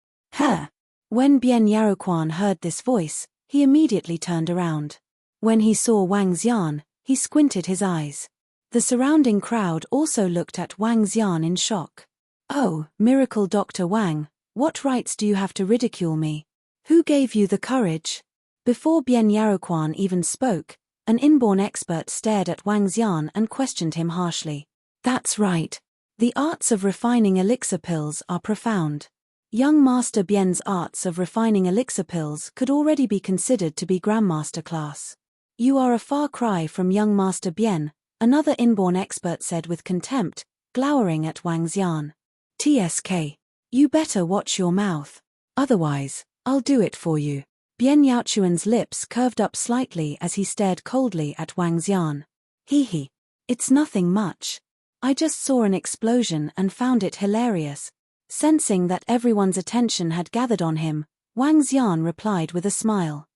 When Bien Yaroquan heard this voice, he immediately turned around. When he saw Wang Xian, he squinted his eyes. The surrounding crowd also looked at Wang Xian in shock. "Oh, miracle Dr. Wang, what rights do you have to ridicule me? Who gave you the courage?" Before Bien Yaroquan even spoke, an inborn expert stared at Wang Xian and questioned him harshly. "That's right. The arts of refining elixir pills are profound. Young Master Bien's arts of refining elixir pills could already be considered to be Grandmaster class. You are a far cry from young Master Bien," another inborn expert said with contempt, glowering at Wang Xian. "TSK. You better watch your mouth. Otherwise, I'll do it for you." Bien Yaochuan's lips curved up slightly as he stared coldly at Wang Xian. Hee. It's nothing much. I just saw an explosion and found it hilarious." Sensing that everyone's attention had gathered on him, Wang Xian replied with a smile.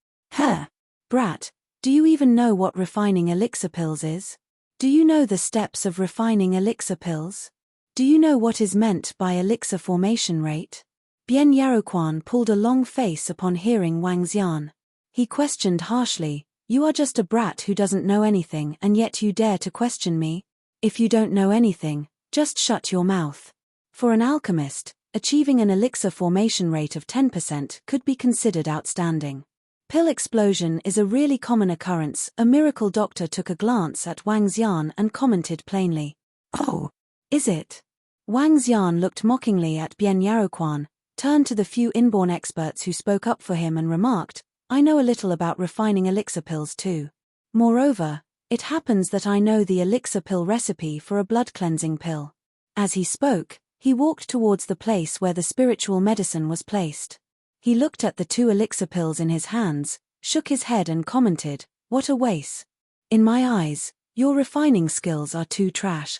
Brat, do you even know what refining elixir pills is? Do you know the steps of refining elixir pills? Do you know what is meant by elixir formation rate?" Bien Yaroquan pulled a long face upon hearing Wang Xian. He questioned harshly, "You are just a brat who doesn't know anything and yet you dare to question me? If you don't know anything, just shut your mouth." For an alchemist, achieving an elixir formation rate of 10% could be considered outstanding. Pill explosion is a really common occurrence. A miracle doctor took a glance at Wang Xian and commented plainly. "Oh, is it?" Wang Xian looked mockingly at Bien Yaroquan, turned to the few inborn experts who spoke up for him and remarked, "I know a little about refining elixir pills too. Moreover, it happens that I know the elixir pill recipe for a blood cleansing pill." As he spoke, he walked towards the place where the spiritual medicine was placed. He looked at the 2 elixir pills in his hands, shook his head and commented, "What a waste. In my eyes, your refining skills are too trash."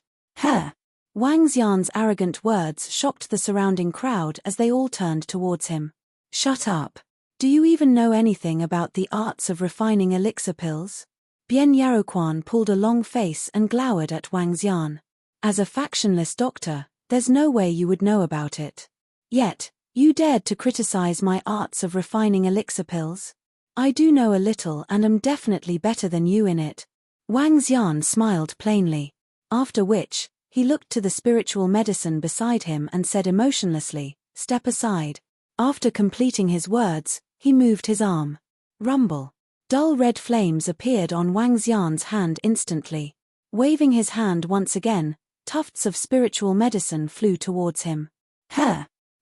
Wang Xian's arrogant words shocked the surrounding crowd as they all turned towards him. "Shut up. Do you even know anything about the arts of refining elixir pills?" Bien Yaroquan pulled a long face and glowered at Wang Xian. "As a factionless doctor, there's no way you would know about it. Yet, you dared to criticize my arts of refining elixir pills? I do know a little and am definitely better than you in it." Wang Xian smiled plainly. After which, he looked to the spiritual medicine beside him and said emotionlessly, "Step aside." After completing his words, he moved his arm. Rumble. Dull red flames appeared on Wang Xian's hand instantly. Waving his hand once again, tufts of spiritual medicine flew towards him.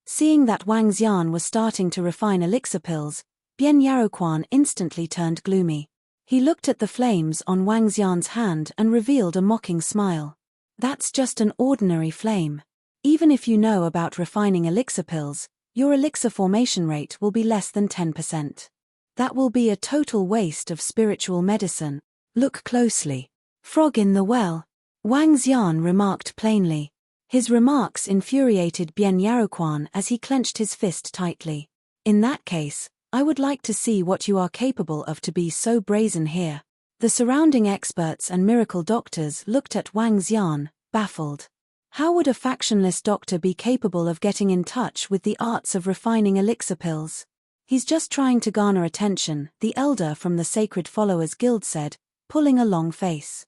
Seeing that Wang Xian was starting to refine elixir pills, Bien Yaroquan instantly turned gloomy. He looked at the flames on Wang Xian's hand and revealed a mocking smile. "That's just an ordinary flame. Even if you know about refining elixir pills, your elixir formation rate will be less than 10%. That will be a total waste of spiritual medicine. Look closely. Frog in the well." Wang Xian remarked plainly. His remarks infuriated Bien Yaroquan as he clenched his fist tightly. "In that case, I would like to see what you are capable of to be so brazen here." The surrounding experts and miracle doctors looked at Wang Xian, baffled. How would a factionless doctor be capable of getting in touch with the arts of refining elixir pills? "He's just trying to garner attention," the elder from the Sacred Followers Guild said, pulling a long face.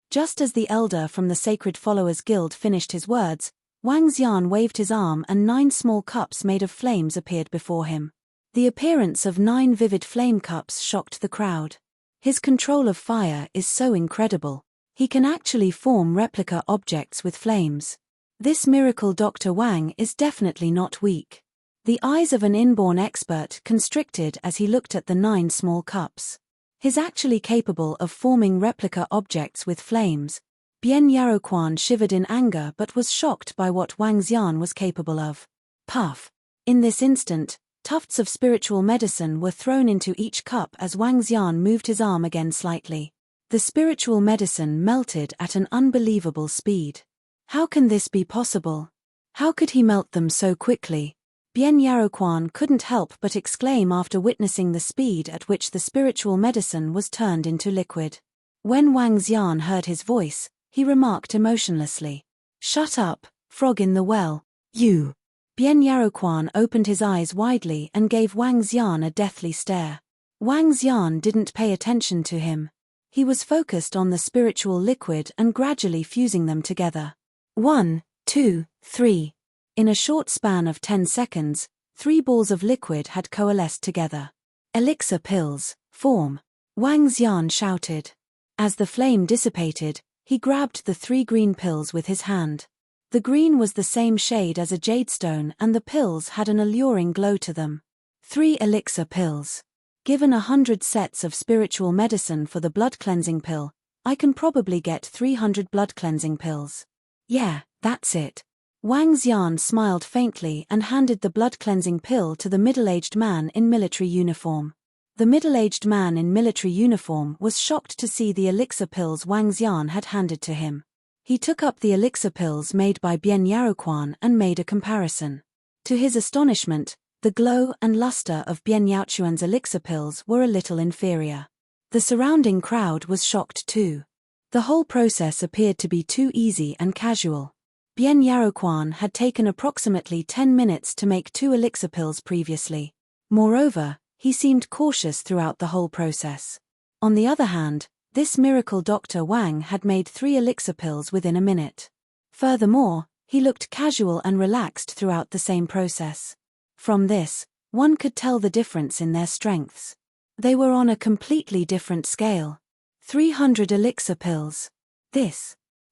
Just as the elder from the Sacred Followers Guild finished his words, Wang Xian waved his arm and 9 small cups made of flames appeared before him. The appearance of 9 vivid flame cups shocked the crowd. His control of fire is so incredible. He can actually form replica objects with flames. This miracle Dr. Wang is definitely not weak. The eyes of an inborn expert constricted as he looked at the 9 small cups. He's actually capable of forming replica objects with flames. Bien Yaroquan shivered in anger but was shocked by what Wang Xian was capable of. Puff. In this instant, tufts of spiritual medicine were thrown into each cup as Wang Xian moved his arm again slightly. The spiritual medicine melted at an unbelievable speed. How can this be possible? How could he melt them so quickly? Bien Yaroquan couldn't help but exclaim after witnessing the speed at which the spiritual medicine was turned into liquid. When Wang Xian heard his voice, he remarked emotionlessly, "Shut up, frog in the well, you." Bian Yaoquan opened his eyes widely and gave Wang Xian a deathly stare. Wang Xian didn't pay attention to him. He was focused on the spiritual liquid and gradually fusing them together. 1, 2, 3. In a short span of 10 seconds, 3 balls of liquid had coalesced together. "Elixir pills, form!" Wang Xian shouted. As the flame dissipated, he grabbed the 3 green pills with his hand. The green was the same shade as a jadestone and the pills had an alluring glow to them. 3 elixir pills. Given 100 sets of spiritual medicine for the blood cleansing pill, I can probably get 300 blood cleansing pills. Yeah, that's it. Wang Xian smiled faintly and handed the blood cleansing pill to the middle-aged man in military uniform. The middle-aged man in military uniform was shocked to see the elixir pills Wang Xian had handed to him. He took up the elixir pills made by Bian Yaoquan and made a comparison. To his astonishment, the glow and luster of Bian Yaoquan's elixir pills were a little inferior. The surrounding crowd was shocked too. The whole process appeared to be too easy and casual. Bian Yaoquan had taken approximately 10 minutes to make 2 elixir pills previously. Moreover, he seemed cautious throughout the whole process. On the other hand, this miracle Dr. Wang had made 3 elixir pills within a minute. Furthermore, he looked casual and relaxed throughout the same process. From this, one could tell the difference in their strengths. They were on a completely different scale. 300 elixir pills.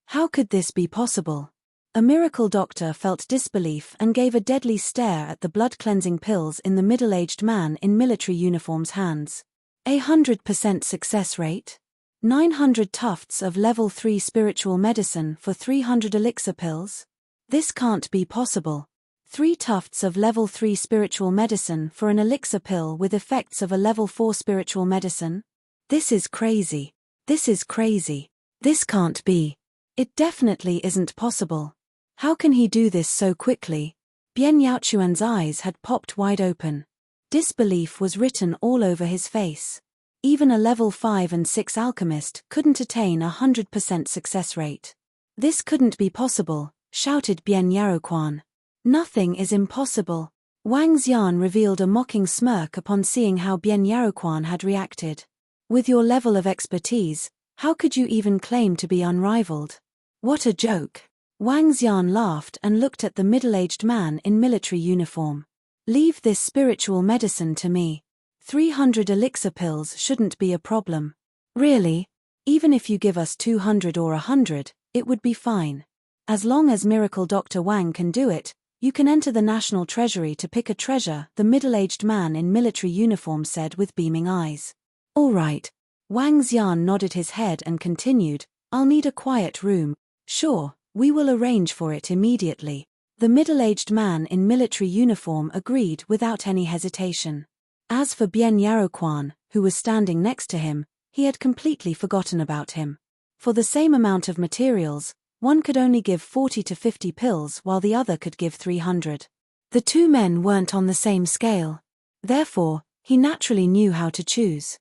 How could this be possible? A miracle doctor felt disbelief and gave a deadly stare at the blood-cleansing pills in the middle-aged man in military uniform's hands. 100% success rate? 900 tufts of level 3 spiritual medicine for 300 elixir pills? This can't be possible. 3 tufts of level 3 spiritual medicine for an elixir pill with effects of a level 4 spiritual medicine? This is crazy. This is crazy. This can't be. It definitely isn't possible. How can he do this so quickly? Bian Yaoquan's eyes had popped wide open. Disbelief was written all over his face. Even a level 5 and 6 alchemist couldn't attain 100% success rate. This couldn't be possible, shouted Bian Yaoquan. Nothing is impossible. Wang Xian revealed a mocking smirk upon seeing how Bian Yaoquan had reacted. With your level of expertise, how could you even claim to be unrivaled? What a joke. Wang Xian laughed and looked at the middle-aged man in military uniform. Leave this spiritual medicine to me. 300 elixir pills shouldn't be a problem. Really? Even if you give us 200 or 100, it would be fine. As long as Miracle Dr. Wang can do it, you can enter the National Treasury to pick a treasure, the middle-aged man in military uniform said with beaming eyes. All right. Wang Xian nodded his head and continued, I'll need a quiet room. Sure, we will arrange for it immediately. The middle-aged man in military uniform agreed without any hesitation. As for Bian Yaoquan, who was standing next to him, he had completely forgotten about him. For the same amount of materials, one could only give 40 to 50 pills while the other could give 300. The 2 men weren't on the same scale. Therefore, he naturally knew how to choose.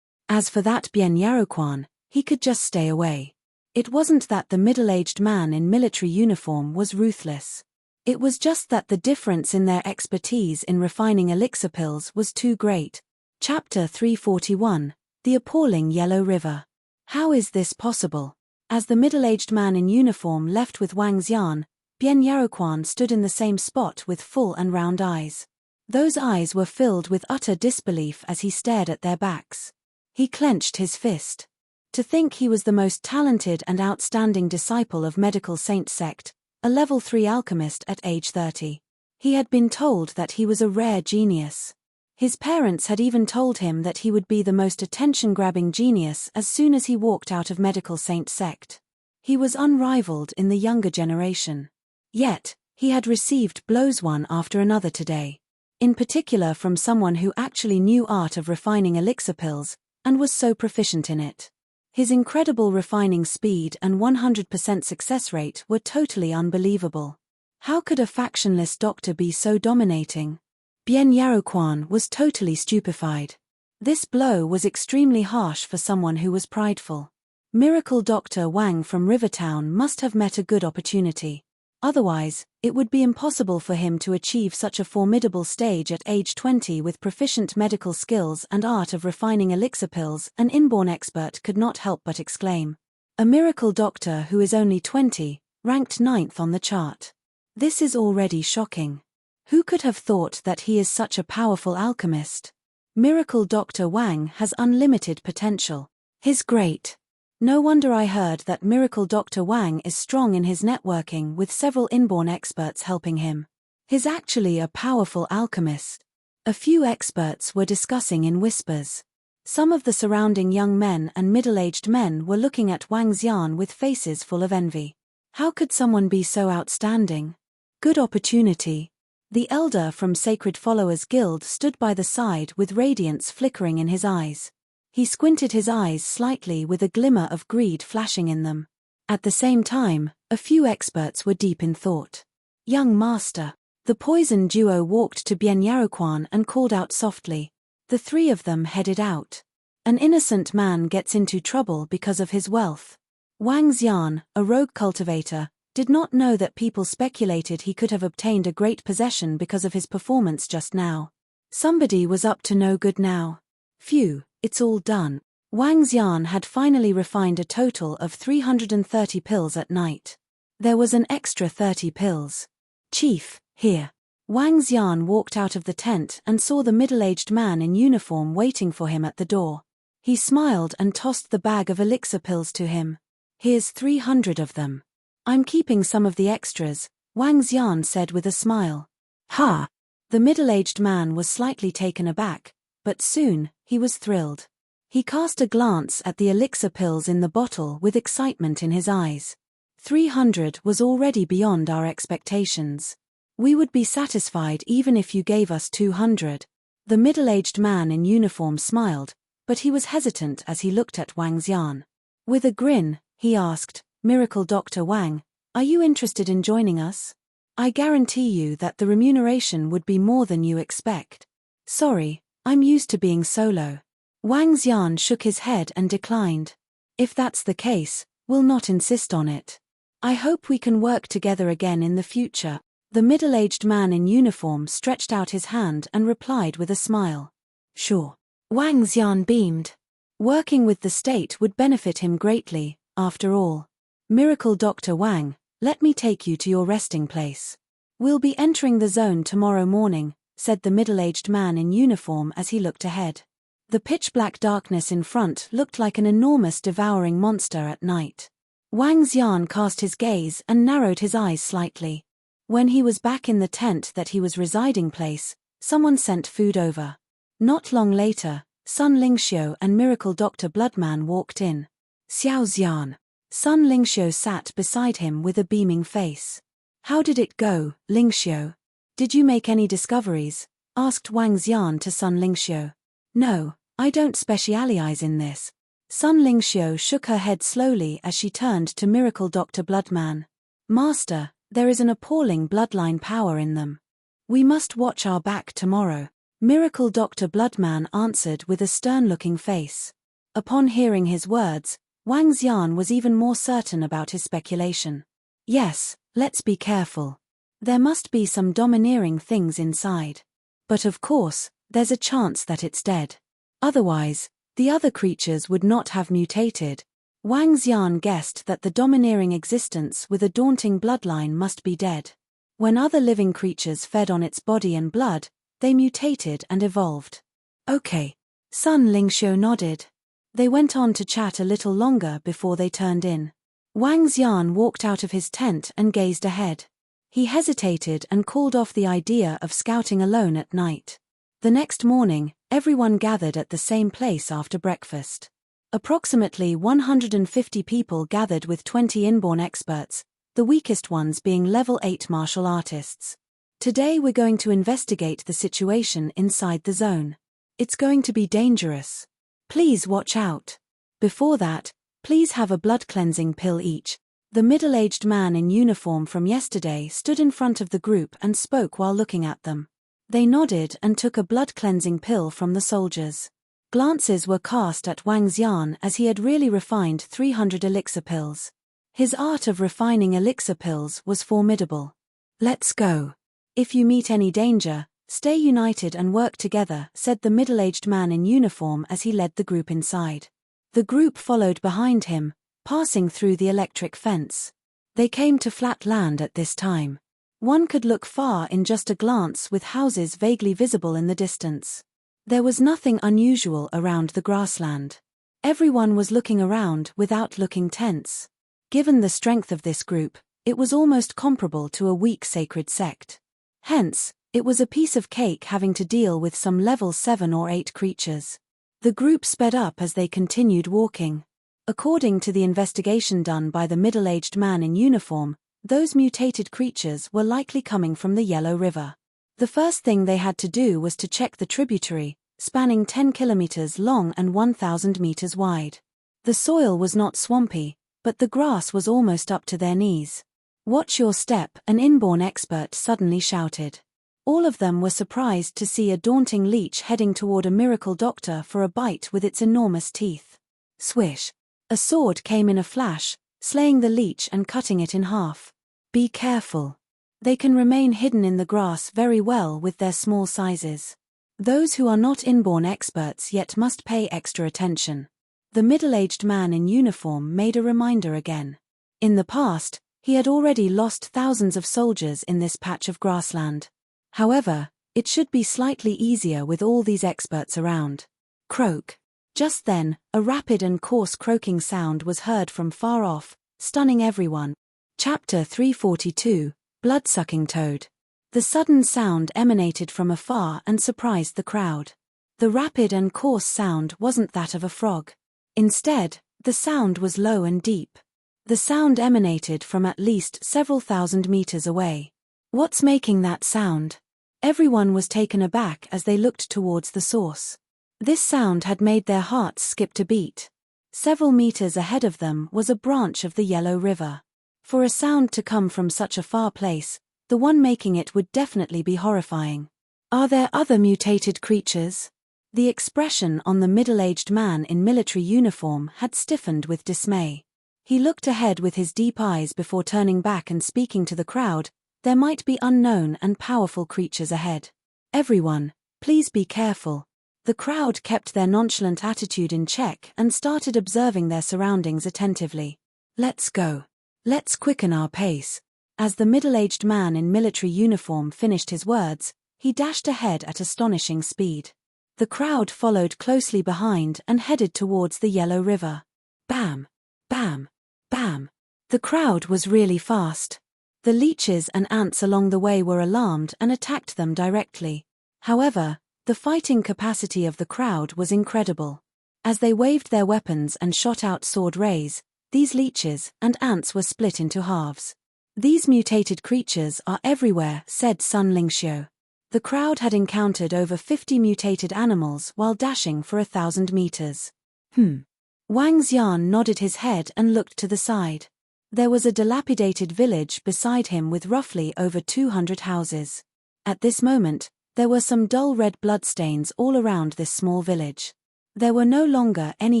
As for that Bian Yaoquan, he could just stay away. It wasn't that the middle-aged man in military uniform was ruthless. It was just that the difference in their expertise in refining elixir pills was too great. Chapter 341, The Appalling Yellow River. How is this possible? As the middle-aged man in uniform left with Wang Xian, Bian Yaoquan stood in the same spot with full and round eyes. Those eyes were filled with utter disbelief as he stared at their backs. He clenched his fist. To think he was the most talented and outstanding disciple of medical saint sect, a level 3 alchemist at age 30. He had been told that he was a rare genius. His parents had even told him that he would be the most attention-grabbing genius as soon as he walked out of medical saint sect. He was unrivaled in the younger generation. Yet, he had received blows one after another today. In particular from someone who actually knew art of refining elixir pills, and was so proficient in it. His incredible refining speed and 100% success rate were totally unbelievable. How could a factionless doctor be so dominating? Bian Yaoquan was totally stupefied. This blow was extremely harsh for someone who was prideful. Miracle Dr. Wang from Rivertown must have met a good opportunity. Otherwise, it would be impossible for him to achieve such a formidable stage at age 20 with proficient medical skills and art of refining elixir pills. An inborn expert could not help but exclaim. A miracle doctor who is only 20, ranked 9th on the chart. This is already shocking. Who could have thought that he is such a powerful alchemist? Miracle Dr. Wang has unlimited potential. He's great. No wonder I heard that Miracle Dr. Wang is strong in his networking with several inborn experts helping him. He's actually a powerful alchemist. A few experts were discussing in whispers. Some of the surrounding young men and middle-aged men were looking at Wang Xian with faces full of envy. How could someone be so outstanding? Good opportunity. The elder from Sacred Followers Guild stood by the side with radiance flickering in his eyes. He squinted his eyes slightly with a glimmer of greed flashing in them. At the same time, a few experts were deep in thought. Young master. The poison duo walked to Bien Yaroquan and called out softly. The three of them headed out. An innocent man gets into trouble because of his wealth. Wang Xian, a rogue cultivator, did not know that people speculated he could have obtained a great possession because of his performance just now. Somebody was up to no good now. Phew. It's all done. Wang Xian had finally refined a total of 330 pills at night. There was an extra 30 pills. Chief, here. Wang Xian walked out of the tent and saw the middle-aged man in uniform waiting for him at the door. He smiled and tossed the bag of elixir pills to him. Here's 300 of them. I'm keeping some of the extras, Wang Xian said with a smile. Ha! The middle-aged man was slightly taken aback, but soon, he was thrilled. He cast a glance at the elixir pills in the bottle with excitement in his eyes. 300 was already beyond our expectations. We would be satisfied even if you gave us 200. The middle-aged man in uniform smiled, but he was hesitant as he looked at Wang Xian. With a grin, he asked, Miracle Dr. Wang, are you interested in joining us? I guarantee you that the remuneration would be more than you expect. Sorry. I'm used to being solo. Wang Xian shook his head and declined. If that's the case, we'll not insist on it. I hope we can work together again in the future. The middle-aged man in uniform stretched out his hand and replied with a smile. Sure. Wang Xian beamed. Working with the state would benefit him greatly, after all. Miracle Dr. Wang, let me take you to your resting place. We'll be entering the zone tomorrow morning, said the middle-aged man in uniform as he looked ahead. The pitch-black darkness in front looked like an enormous devouring monster at night. Wang Xian cast his gaze and narrowed his eyes slightly. When he was back in the tent that he was residing place, someone sent food over. Not long later, Sun Lingxiu and Miracle Dr. Bloodman walked in. Xiao Xian. Sun Lingxiu sat beside him with a beaming face. How did it go, Lingxiu? Did you make any discoveries? Asked Wang Xian to Sun Lingxiu. No, I don't specialize in this. Sun Lingxiu shook her head slowly as she turned to Miracle Dr. Bloodman. Master, there is an appalling bloodline power in them. We must watch our back tomorrow. Miracle Dr. Bloodman answered with a stern-looking face. Upon hearing his words, Wang Xian was even more certain about his speculation. Yes, let's be careful. There must be some domineering things inside. But of course, there's a chance that it's dead. Otherwise, the other creatures would not have mutated. Wang Xian guessed that the domineering existence with a daunting bloodline must be dead. When other living creatures fed on its body and blood, they mutated and evolved. Okay. Sun Lingxiu nodded. They went on to chat a little longer before they turned in. Wang Xian walked out of his tent and gazed ahead. He hesitated and called off the idea of scouting alone at night. The next morning, everyone gathered at the same place after breakfast. Approximately 150 people gathered with 20 inborn experts, the weakest ones being level 8 martial artists. Today we're going to investigate the situation inside the zone. It's going to be dangerous. Please watch out. Before that, please have a blood cleansing pill each. The middle-aged man in uniform from yesterday stood in front of the group and spoke while looking at them. They nodded and took a blood cleansing pill from the soldiers. Glances were cast at Wang Xian as he had really refined 300 elixir pills. His art of refining elixir pills was formidable. "Let's go. If you meet any danger, stay united and work together," said the middle-aged man in uniform as he led the group inside. The group followed behind him, passing through the electric fence. They came to flat land at this time. One could look far in just a glance with houses vaguely visible in the distance. There was nothing unusual around the grassland. Everyone was looking around without looking tense. Given the strength of this group, it was almost comparable to a weak sacred sect. Hence, it was a piece of cake having to deal with some level 7 or 8 creatures. The group sped up as they continued walking. According to the investigation done by the middle-aged man in uniform, those mutated creatures were likely coming from the Yellow River. The first thing they had to do was to check the tributary, spanning 10 kilometers long and 1,000 meters wide. The soil was not swampy, but the grass was almost up to their knees. "Watch your step," an inborn expert suddenly shouted. All of them were surprised to see a daunting leech heading toward a miracle doctor for a bite with its enormous teeth. Swish! A sword came in a flash, slaying the leech and cutting it in half. "Be careful. They can remain hidden in the grass very well with their small sizes. Those who are not inborn experts yet must pay extra attention." The middle-aged man in uniform made a reminder again. In the past, he had already lost thousands of soldiers in this patch of grassland. However, it should be slightly easier with all these experts around. Croak. Just then, a rapid and coarse croaking sound was heard from far off, stunning everyone. Chapter 342, Blood-Sucking Toad. The sudden sound emanated from afar and surprised the crowd. The rapid and coarse sound wasn't that of a frog. Instead, the sound was low and deep. The sound emanated from at least several thousand meters away. "What's making that sound?" Everyone was taken aback as they looked towards the source. This sound had made their hearts skip a beat. Several meters ahead of them was a branch of the Yellow River. For a sound to come from such a far place, the one making it would definitely be horrifying. "Are there other mutated creatures?" The expression on the middle-aged man in military uniform had stiffened with dismay. He looked ahead with his deep eyes before turning back and speaking to the crowd. "There might be unknown and powerful creatures ahead. Everyone, please be careful." The crowd kept their nonchalant attitude in check and started observing their surroundings attentively. "Let's go. Let's quicken our pace." As the middle-aged man in military uniform finished his words, he dashed ahead at astonishing speed. The crowd followed closely behind and headed towards the Yellow River. Bam! Bam! Bam! The crowd was really fast. The leeches and ants along the way were alarmed and attacked them directly. However, the fighting capacity of the crowd was incredible. As they waved their weapons and shot out sword rays, these leeches and ants were split into halves. "These mutated creatures are everywhere," said Sun Lingxiu. The crowd had encountered over 50 mutated animals while dashing for 1,000 meters. Wang Xian nodded his head and looked to the side. There was a dilapidated village beside him with roughly over 200 houses. At this moment, there were some dull red bloodstains all around this small village. There were no longer any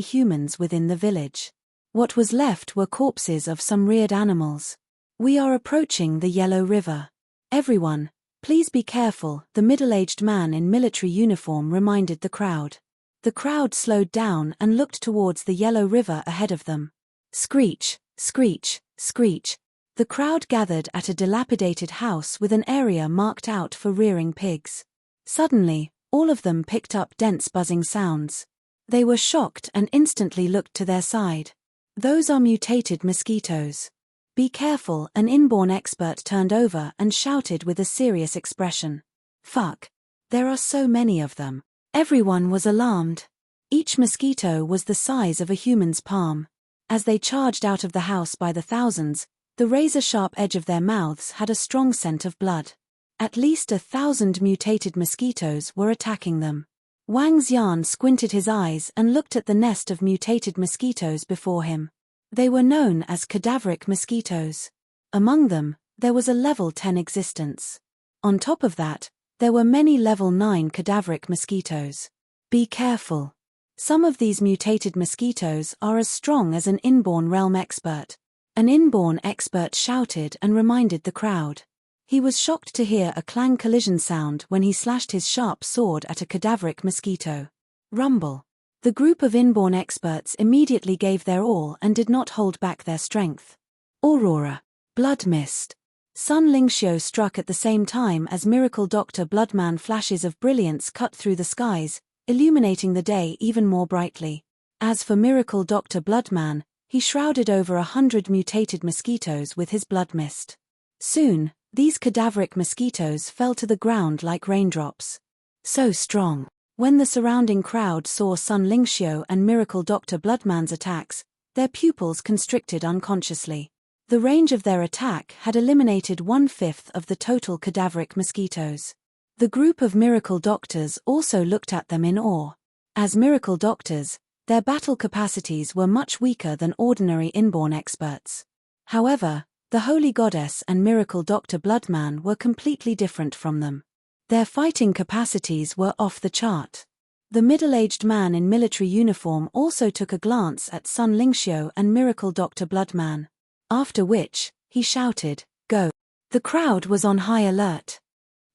humans within the village. What was left were corpses of some reared animals. "We are approaching the Yellow River. Everyone, please be careful," the middle-aged man in military uniform reminded the crowd. The crowd slowed down and looked towards the Yellow River ahead of them. Screech, screech, screech. The crowd gathered at a dilapidated house with an area marked out for rearing pigs. Suddenly, all of them picked up dense buzzing sounds. They were shocked and instantly looked to their side. "Those are mutated mosquitoes. Be careful," an inborn expert turned over and shouted with a serious expression. "Fuck. There are so many of them." Everyone was alarmed. Each mosquito was the size of a human's palm. As they charged out of the house by the thousands, the razor-sharp edge of their mouths had a strong scent of blood. At least 1,000 mutated mosquitoes were attacking them. Wang Xian squinted his eyes and looked at the nest of mutated mosquitoes before him. They were known as cadaveric mosquitoes. Among them, there was a level 10 existence. On top of that, there were many level 9 cadaveric mosquitoes. "Be careful. Some of these mutated mosquitoes are as strong as an inborn realm expert. An inborn expert shouted and reminded the crowd. He was shocked to hear a clang collision sound when he slashed his sharp sword at a cadaveric mosquito. Rumble. The group of inborn experts immediately gave their all and did not hold back their strength. Aurora. Blood mist. Sun Lingxiu struck at the same time as Miracle Dr. Bloodman. Flashes of brilliance cut through the skies, illuminating the day even more brightly. As for Miracle Dr. Bloodman, he shrouded over 100 mutated mosquitoes with his blood mist. Soon, these cadaveric mosquitoes fell to the ground like raindrops. So strong. When the surrounding crowd saw Sun Lingxiu and Miracle Dr. Bloodman's attacks, their pupils constricted unconsciously. The range of their attack had eliminated 1/5 of the total cadaveric mosquitoes. The group of miracle doctors also looked at them in awe. As miracle doctors, their battle capacities were much weaker than ordinary inborn experts. However, the Holy Goddess and Miracle Dr. Bloodman were completely different from them. Their fighting capacities were off the chart. The middle-aged man in military uniform also took a glance at Sun Lingxiu and Miracle Dr. Bloodman. After which, he shouted, "Go!" The crowd was on high alert.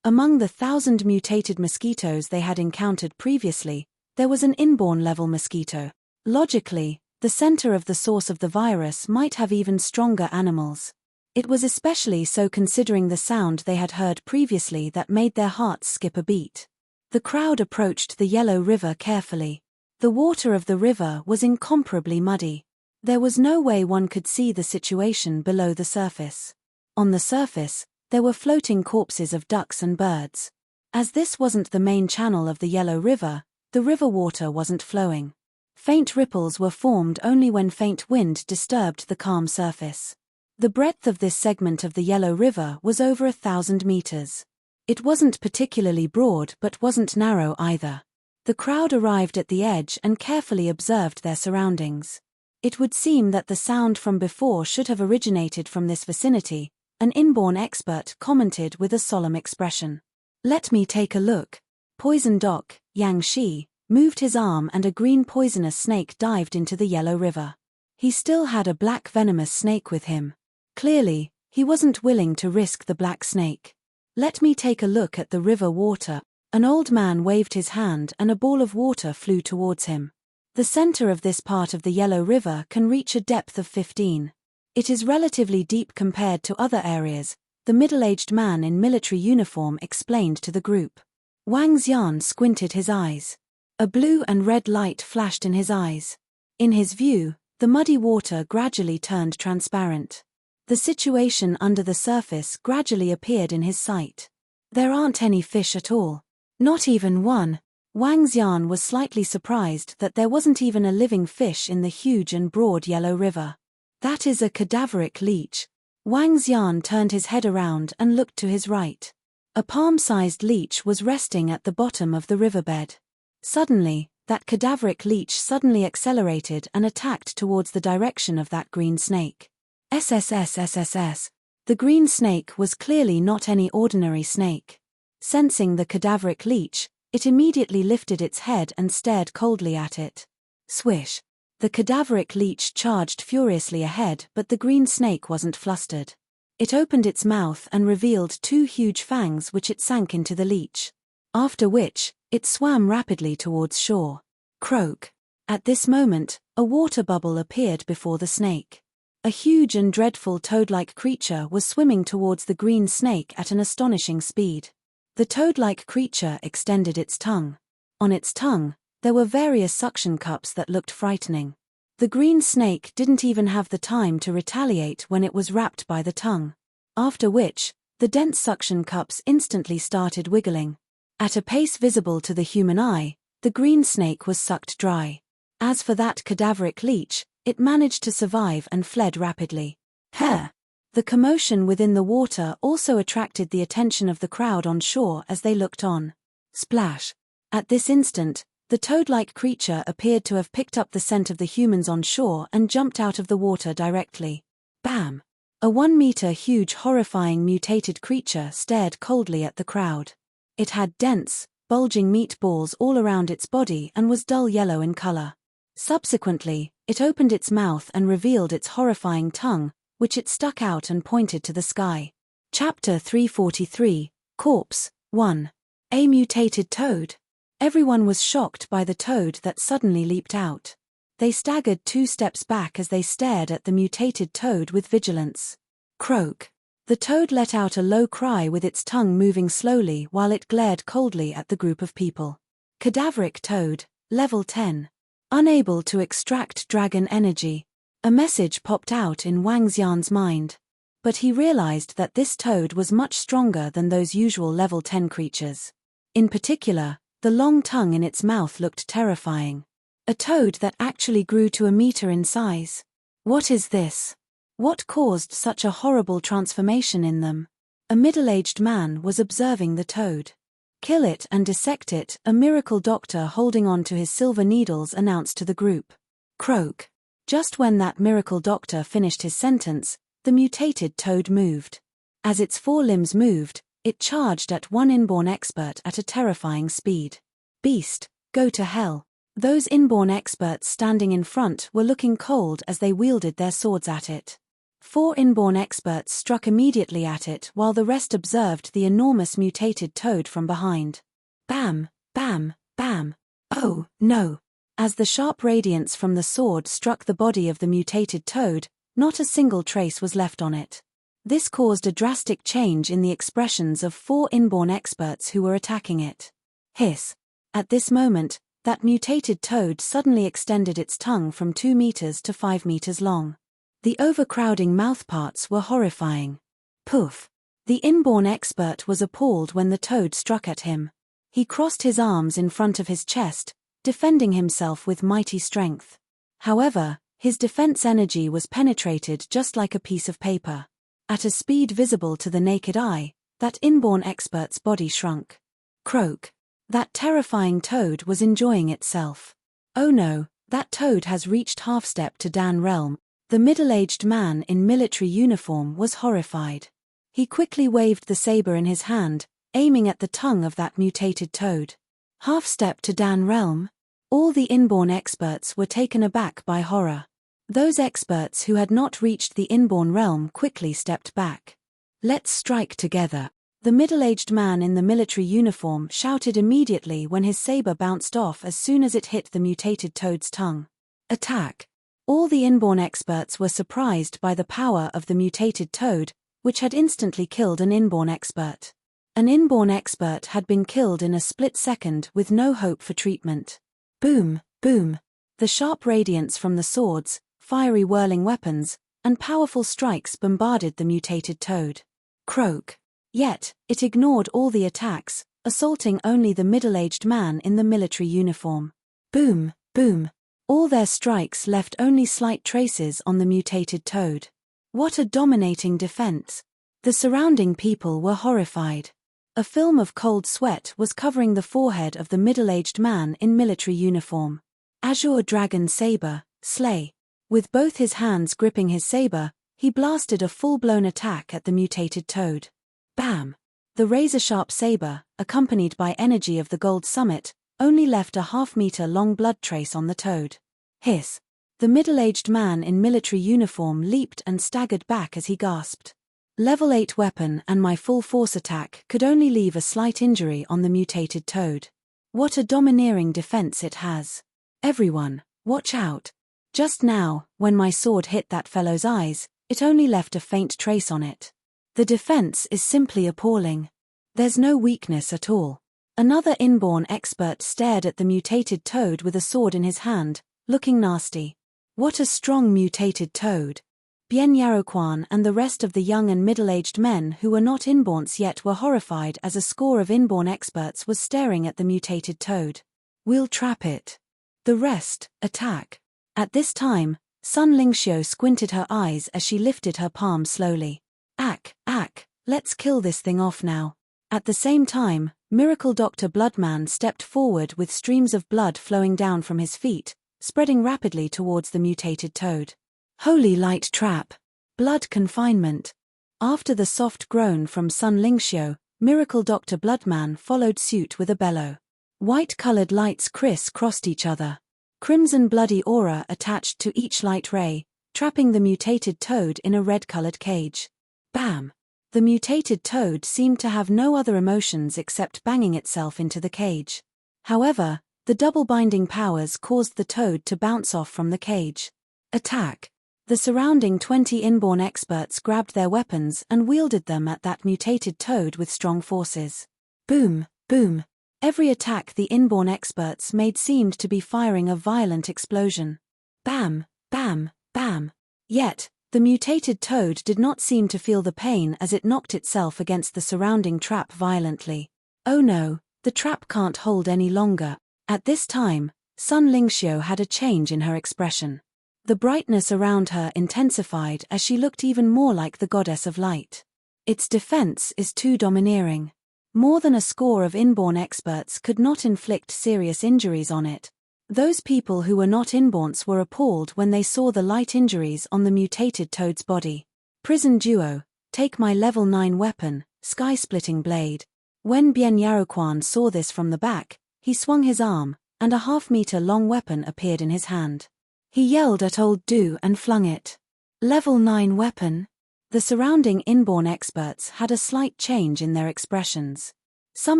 Among the 1,000 mutated mosquitoes they had encountered previously, there was an inborn-level mosquito. Logically, the center of the source of the virus might have even stronger animals. It was especially so considering the sound they had heard previously that made their hearts skip a beat. The crowd approached the Yellow River carefully. The water of the river was incomparably muddy. There was no way one could see the situation below the surface. On the surface, there were floating corpses of ducks and birds. As this wasn't the main channel of the Yellow River, the river water wasn't flowing. Faint ripples were formed only when faint wind disturbed the calm surface. The breadth of this segment of the Yellow River was over 1,000 meters. It wasn't particularly broad but wasn't narrow either. The crowd arrived at the edge and carefully observed their surroundings. It would seem that the sound from before should have originated from this vicinity, an inborn expert commented with a solemn expression. "Let me take a look." Poison Doc, Yang Shi, moved his arm and a green poisonous snake dived into the Yellow River. He still had a black venomous snake with him. Clearly, he wasn't willing to risk the black snake. "Let me take a look at the river water." An old man waved his hand and a ball of water flew towards him. The center of this part of the Yellow River can reach a depth of 15. It is relatively deep compared to other areas, the middle-aged man in military uniform explained to the group. Wang Xian squinted his eyes. A blue and red light flashed in his eyes. In his view, the muddy water gradually turned transparent. The situation under the surface gradually appeared in his sight. There aren't any fish at all. Not even one. Wang Xian was slightly surprised that there wasn't even a living fish in the huge and broad Yellow River. That is a cadaveric leech. Wang Xian turned his head around and looked to his right. A palm-sized leech was resting at the bottom of the riverbed. Suddenly, that cadaveric leech suddenly accelerated and attacked towards the direction of that green snake. SSSSSS. The green snake was clearly not any ordinary snake. Sensing the cadaveric leech, it immediately lifted its head and stared coldly at it. Swish. The cadaveric leech charged furiously ahead, but the green snake wasn't flustered. It opened its mouth and revealed 2 huge fangs which it sank into the leech. After which, it swam rapidly towards shore. Croak. At this moment, a water bubble appeared before the snake. A huge and dreadful toad-like creature was swimming towards the green snake at an astonishing speed. The toad-like creature extended its tongue. On its tongue, there were various suction cups that looked frightening. The green snake didn't even have the time to retaliate when it was wrapped by the tongue. After which, the dense suction cups instantly started wiggling. At a pace visible to the human eye, the green snake was sucked dry. As for that cadaveric leech, it managed to survive and fled rapidly. Heh! The commotion within the water also attracted the attention of the crowd on shore as they looked on. Splash! At this instant, the toad-like creature appeared to have picked up the scent of the humans on shore and jumped out of the water directly. Bam! A 1-meter huge horrifying mutated creature stared coldly at the crowd. It had dense, bulging meatballs all around its body and was dull yellow in color. Subsequently, it opened its mouth and revealed its horrifying tongue, which it stuck out and pointed to the sky. Chapter 343, Corpse 1. A mutated toad. Everyone was shocked by the toad that suddenly leaped out. They staggered 2 steps back as they stared at the mutated toad with vigilance. Croak. The toad let out a low cry with its tongue moving slowly while it glared coldly at the group of people. Cadaveric toad, level 10. Unable to extract dragon energy. A message popped out in Wang Xian's mind. But he realized that this toad was much stronger than those usual level 10 creatures. In particular, the long tongue in its mouth looked terrifying. A toad that actually grew to a meter in size. What is this? What caused such a horrible transformation in them? A middle-aged man was observing the toad. Kill it and dissect it, a miracle doctor holding on to his silver needles announced to the group. Croak. Just when that miracle doctor finished his sentence, the mutated toad moved. As its 4 limbs moved, it charged at one inborn expert at a terrifying speed. Beast, go to hell. Those inborn experts standing in front were looking cold as they wielded their swords at it. 4 inborn experts struck immediately at it while the rest observed the enormous mutated toad from behind. Bam, bam, bam. Oh, no. As the sharp radiance from the sword struck the body of the mutated toad, not a single trace was left on it. This caused a drastic change in the expressions of 4 inborn experts who were attacking it. Hiss. At this moment, that mutated toad suddenly extended its tongue from 2 meters to 5 meters long. The overcrowding mouthparts were horrifying. Poof. The inborn expert was appalled when the toad struck at him. He crossed his arms in front of his chest, defending himself with mighty strength. However, his defense energy was penetrated just like a piece of paper. At a speed visible to the naked eye, that inborn expert's body shrunk. Croak. That terrifying toad was enjoying itself. Oh no, that toad has reached half-step to Dan realm. The middle-aged man in military uniform was horrified. He quickly waved the saber in his hand, aiming at the tongue of that mutated toad. Half-step to Dan realm? All the inborn experts were taken aback by horror. Those experts who had not reached the inborn realm quickly stepped back. Let's strike together. The middle-aged man in the military uniform shouted immediately when his saber bounced off as soon as it hit the mutated toad's tongue. Attack! All the inborn experts were surprised by the power of the mutated toad, which had instantly killed an inborn expert. An inborn expert had been killed in a split second with no hope for treatment. Boom, boom. The sharp radiance from the swords, fiery whirling weapons, and powerful strikes bombarded the mutated toad. Croak. Yet, it ignored all the attacks, assaulting only the middle-aged man in the military uniform. Boom, boom. All their strikes left only slight traces on the mutated toad. What a dominating defense. The surrounding people were horrified. A film of cold sweat was covering the forehead of the middle-aged man in military uniform. Azure Dragon Saber, Slay. With both his hands gripping his saber, he blasted a full-blown attack at the mutated toad. Bam! The razor-sharp saber, accompanied by energy of the Gold Summit, only left a half-meter-long blood trace on the toad. Hiss! The middle-aged man in military uniform leaped and staggered back as he gasped. Level 8 weapon and my full-force attack could only leave a slight injury on the mutated toad. What a domineering defense it has. Everyone, watch out. Just now, when my sword hit that fellow's eyes, it only left a faint trace on it. The defense is simply appalling. There's no weakness at all. Another inborn expert stared at the mutated toad with a sword in his hand, looking nasty. What a strong mutated toad. Bien Yaroquan and the rest of the young and middle-aged men who were not inborns yet were horrified as a score of inborn experts was staring at the mutated toad. We'll trap it. The rest, attack. At this time, Sun Lingxiu squinted her eyes as she lifted her palm slowly. Ack, let's kill this thing off now. At the same time, Miracle Dr. Bloodman stepped forward with streams of blood flowing down from his feet, spreading rapidly towards the mutated toad. Holy light trap! Blood confinement! After the soft groan from Sun Lingxiu, Miracle Dr. Bloodman followed suit with a bellow. White-colored lights criss-crossed each other. Crimson bloody aura attached to each light ray, trapping the mutated toad in a red-colored cage. Bam! The mutated toad seemed to have no other emotions except banging itself into the cage. However, the double-binding powers caused the toad to bounce off from the cage. Attack! The surrounding 20 inborn experts grabbed their weapons and wielded them at that mutated toad with strong forces. Boom, boom. Every attack the inborn experts made seemed to be firing a violent explosion. Bam, bam, bam. Yet, the mutated toad did not seem to feel the pain as it knocked itself against the surrounding trap violently. Oh no, the trap can't hold any longer. At this time, Sun Lingxiu had a change in her expression. The brightness around her intensified as she looked even more like the goddess of light. Its defense is too domineering. More than a score of inborn experts could not inflict serious injuries on it. Those people who were not inborns were appalled when they saw the light injuries on the mutated toad's body. Prison duo, take my level 9 weapon, sky-splitting blade. When Bian Yaroquan saw this from the back, he swung his arm, and a half-meter-long weapon appeared in his hand. He yelled at Old Du and flung it. Level 9 weapon? The surrounding inborn experts had a slight change in their expressions. Some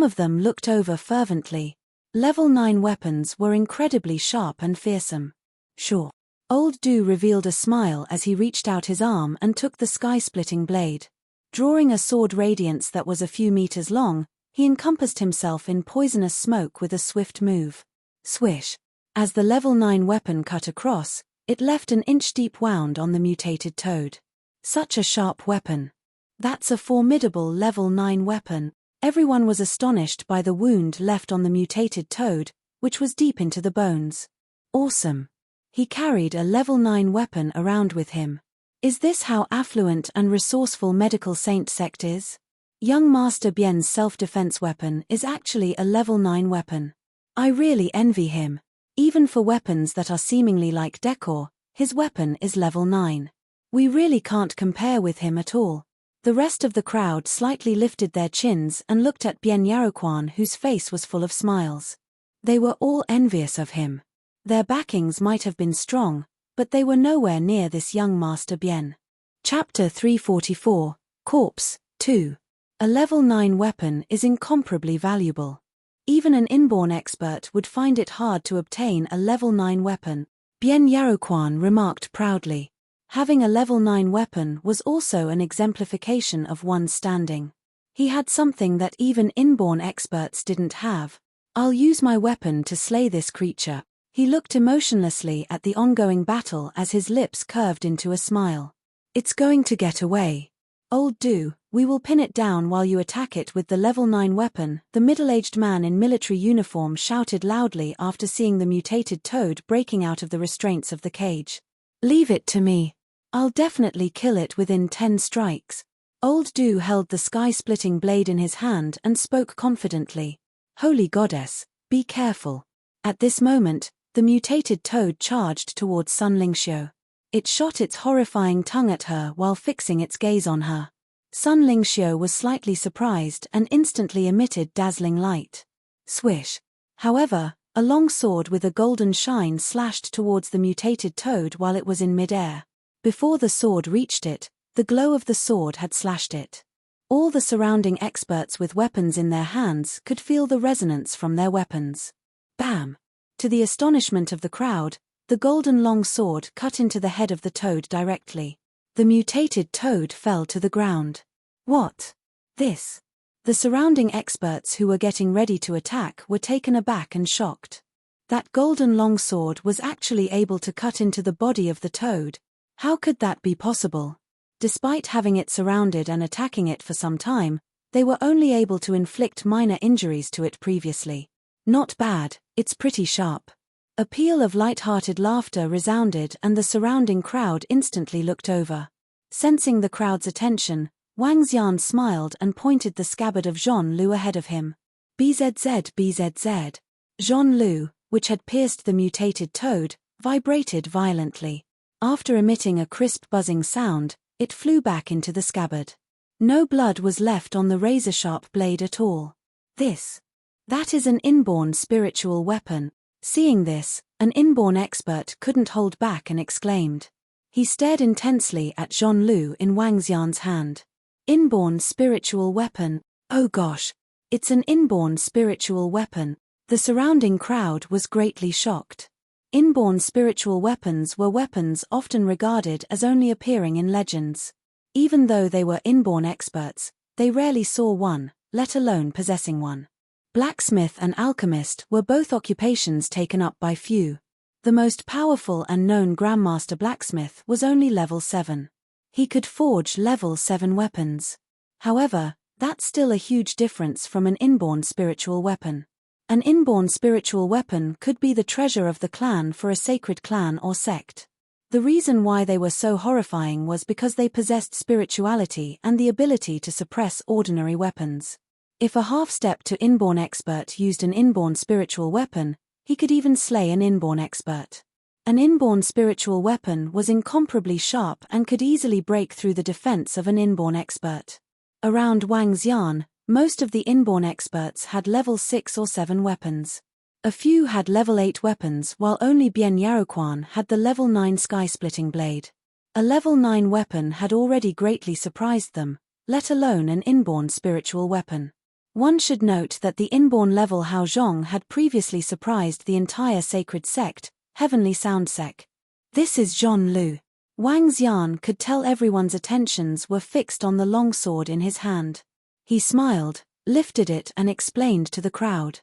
of them looked over fervently. Level 9 weapons were incredibly sharp and fearsome. Sure. Old Du revealed a smile as he reached out his arm and took the sky-splitting blade. Drawing a sword radiance that was a few meters long, he encompassed himself in poisonous smoke with a swift move. Swish. As the level 9 weapon cut across, it left an inch-deep wound on the mutated toad. Such a sharp weapon. That's a formidable level 9 weapon. Everyone was astonished by the wound left on the mutated toad, which was deep into the bones. Awesome. He carried a level 9 weapon around with him. Is this how affluent and resourceful medical saint sect is? Young Master Bien's self-defense weapon is actually a level 9 weapon. I really envy him. Even for weapons that are seemingly like decor, his weapon is level 9. We really can't compare with him at all. The rest of the crowd slightly lifted their chins and looked at Bian Yaroquan, whose face was full of smiles. They were all envious of him. Their backings might have been strong, but they were nowhere near this young Master Bian. Chapter 344, Corpse 2. A level 9 weapon is incomparably valuable. Even an inborn expert would find it hard to obtain a level 9 weapon, Bian Yaroquan remarked proudly. Having a level 9 weapon was also an exemplification of one's standing. He had something that even inborn experts didn't have. I'll use my weapon to slay this creature. He looked emotionlessly at the ongoing battle as his lips curved into a smile. It's going to get away. Old Du, we will pin it down while you attack it with the level 9 weapon, the middle-aged man in military uniform shouted loudly after seeing the mutated toad breaking out of the restraints of the cage. Leave it to me. I'll definitely kill it within 10 strikes. Old Du held the sky-splitting blade in his hand and spoke confidently. Holy goddess, be careful. At this moment, the mutated toad charged towards Sun Lingxiu. It shot its horrifying tongue at her while fixing its gaze on her. Sun Lingxiu was slightly surprised and instantly emitted dazzling light. Swish. However, a long sword with a golden shine slashed towards the mutated toad while it was in midair. Before the sword reached it, the glow of the sword had slashed it. All the surrounding experts with weapons in their hands could feel the resonance from their weapons. Bam! To the astonishment of the crowd, the golden long sword cut into the head of the toad directly. The mutated toad fell to the ground. What? This? The surrounding experts who were getting ready to attack were taken aback and shocked. That golden long sword was actually able to cut into the body of the toad. How could that be possible? Despite having it surrounded and attacking it for some time, they were only able to inflict minor injuries to it previously. Not bad, it's pretty sharp. A peal of light-hearted laughter resounded and the surrounding crowd instantly looked over. Sensing the crowd's attention, Wang Xian smiled and pointed the scabbard of Zhon Lu ahead of him. BZZ BZZ. Zhon Lu, which had pierced the mutated toad, vibrated violently. After emitting a crisp buzzing sound, it flew back into the scabbard. No blood was left on the razor-sharp blade at all. This That is an inborn spiritual weapon. Seeing this, an inborn expert couldn't hold back and exclaimed. He stared intensely at Zhonlu in Wang Xian's hand. Inborn spiritual weapon. Oh gosh. It's an inborn spiritual weapon. The surrounding crowd was greatly shocked. Inborn spiritual weapons were weapons often regarded as only appearing in legends. Even though they were inborn experts, they rarely saw one, let alone possessing one. Blacksmith and alchemist were both occupations taken up by few. The most powerful and known Grandmaster Blacksmith was only level 7. He could forge level 7 weapons. However, that's still a huge difference from an inborn spiritual weapon. An inborn spiritual weapon could be the treasure of the clan for a sacred clan or sect. The reason why they were so horrifying was because they possessed spirituality and the ability to suppress ordinary weapons. If a half-step to inborn expert used an inborn spiritual weapon, he could even slay an inborn expert. An inborn spiritual weapon was incomparably sharp and could easily break through the defense of an inborn expert. Around Wang Xian, most of the inborn experts had level 6 or 7 weapons. A few had level 8 weapons while only Bian Yaoquan had the level 9 sky-splitting blade. A level 9 weapon had already greatly surprised them, let alone an inborn spiritual weapon. One should note that the inborn level Hao Zhong had previously surprised the entire sacred sect, Heavenly Sound Sec. This is Zhonlu. Wang Xian could tell everyone's attentions were fixed on the long sword in his hand. He smiled, lifted it and explained to the crowd.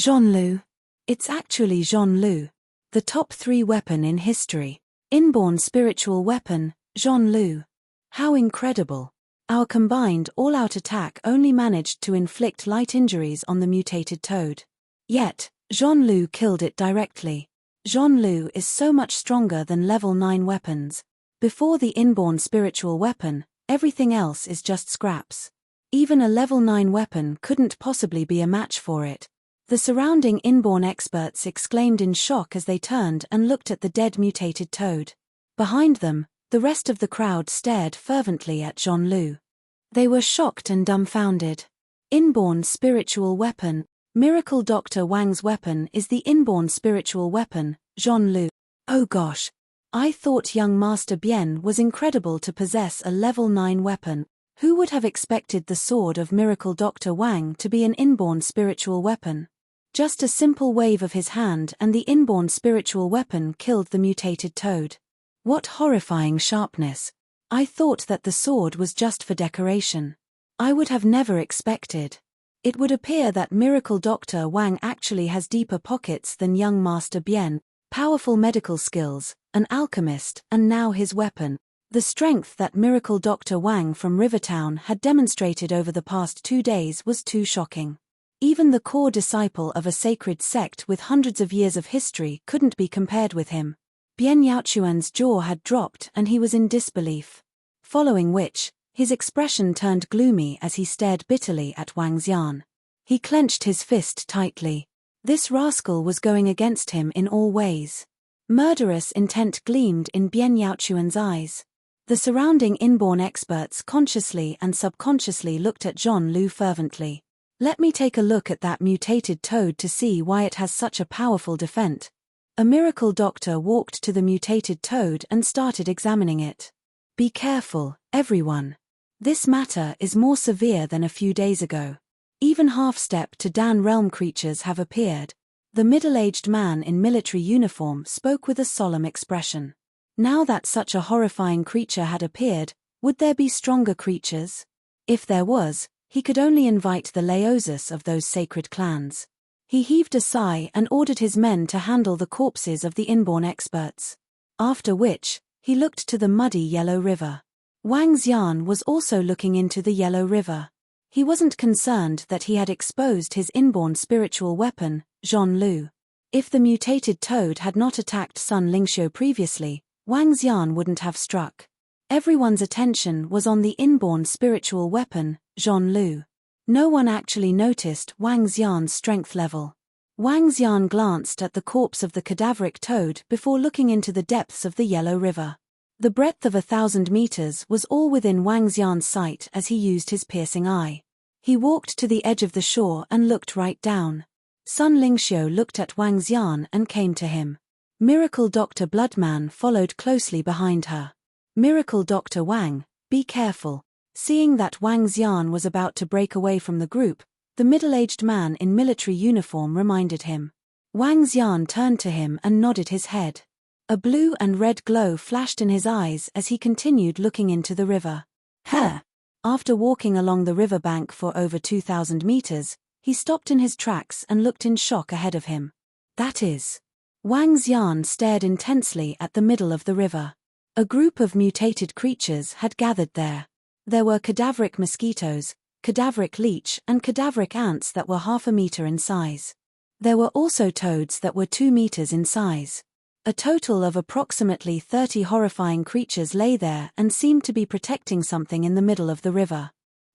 Zhonlu. It's actually Zhonlu. The top 3 weapon in history. Inborn spiritual weapon, Zhonlu. How incredible. Our combined all-out attack only managed to inflict light injuries on the mutated toad. Yet, Zhonlu killed it directly. Zhonlu is so much stronger than level 9 weapons. Before the inborn spiritual weapon, everything else is just scraps. Even a level 9 weapon couldn't possibly be a match for it. The surrounding inborn experts exclaimed in shock as they turned and looked at the dead mutated toad. Behind them, the rest of the crowd stared fervently at Zhonlu. They were shocked and dumbfounded. Inborn spiritual weapon. Miracle Dr. Wang's weapon is the inborn spiritual weapon, Zhonlu. Oh gosh. I thought young Master Bian was incredible to possess a level 9 weapon. Who would have expected the sword of Miracle Dr. Wang to be an inborn spiritual weapon? Just a simple wave of his hand and the inborn spiritual weapon killed the mutated toad. What horrifying sharpness. I thought that the sword was just for decoration. I would have never expected. It would appear that Miracle Dr. Wang actually has deeper pockets than young Master Bian, powerful medical skills, an alchemist, and now his weapon. The strength that Miracle Dr. Wang from Rivertown had demonstrated over the past 2 days was too shocking. Even the core disciple of a sacred sect with hundreds of years of history couldn't be compared with him. Bian Yaoquan's jaw had dropped and he was in disbelief. Following which, his expression turned gloomy as he stared bitterly at Wang Xian. He clenched his fist tightly. This rascal was going against him in all ways. Murderous intent gleamed in Bian Yaoquan's eyes. The surrounding inborn experts consciously and subconsciously looked at Zhonlu fervently. Let me take a look at that mutated toad to see why it has such a powerful defense. A miracle doctor walked to the mutated toad and started examining it. Be careful, everyone. This matter is more severe than a few days ago. Even half-step to Dan realm creatures have appeared. The middle-aged man in military uniform spoke with a solemn expression. Now that such a horrifying creature had appeared, would there be stronger creatures? If there was, he could only invite the Laosis of those sacred clans. He heaved a sigh and ordered his men to handle the corpses of the inborn experts. After which, he looked to the muddy yellow river. Wang Xian was also looking into the yellow river. He wasn't concerned that he had exposed his inborn spiritual weapon, Zhonlu. If the mutated toad had not attacked Sun Lingxiu previously, Wang Xian wouldn't have struck. Everyone's attention was on the inborn spiritual weapon, Zhonlu. No one actually noticed Wang Xian's strength level. Wang Xian glanced at the corpse of the cadaveric toad before looking into the depths of the yellow river. The breadth of 1,000 meters was all within Wang Xian's sight as he used his piercing eye. He walked to the edge of the shore and looked right down. Sun Lingxiu looked at Wang Xian and came to him. Miracle Dr. Bloodman followed closely behind her. Miracle Dr. Wang, be careful. Seeing that Wang Xian was about to break away from the group, the middle-aged man in military uniform reminded him. Wang Xian turned to him and nodded his head. A blue and red glow flashed in his eyes as he continued looking into the river. After walking along the river bank for over 2,000 meters, he stopped in his tracks and looked in shock ahead of him. That is. Wang Xian stared intensely at the middle of the river. A group of mutated creatures had gathered there. There were cadaveric mosquitoes, cadaveric leech and cadaveric ants that were half a meter in size. There were also toads that were 2 meters in size. A total of approximately 30 horrifying creatures lay there and seemed to be protecting something in the middle of the river.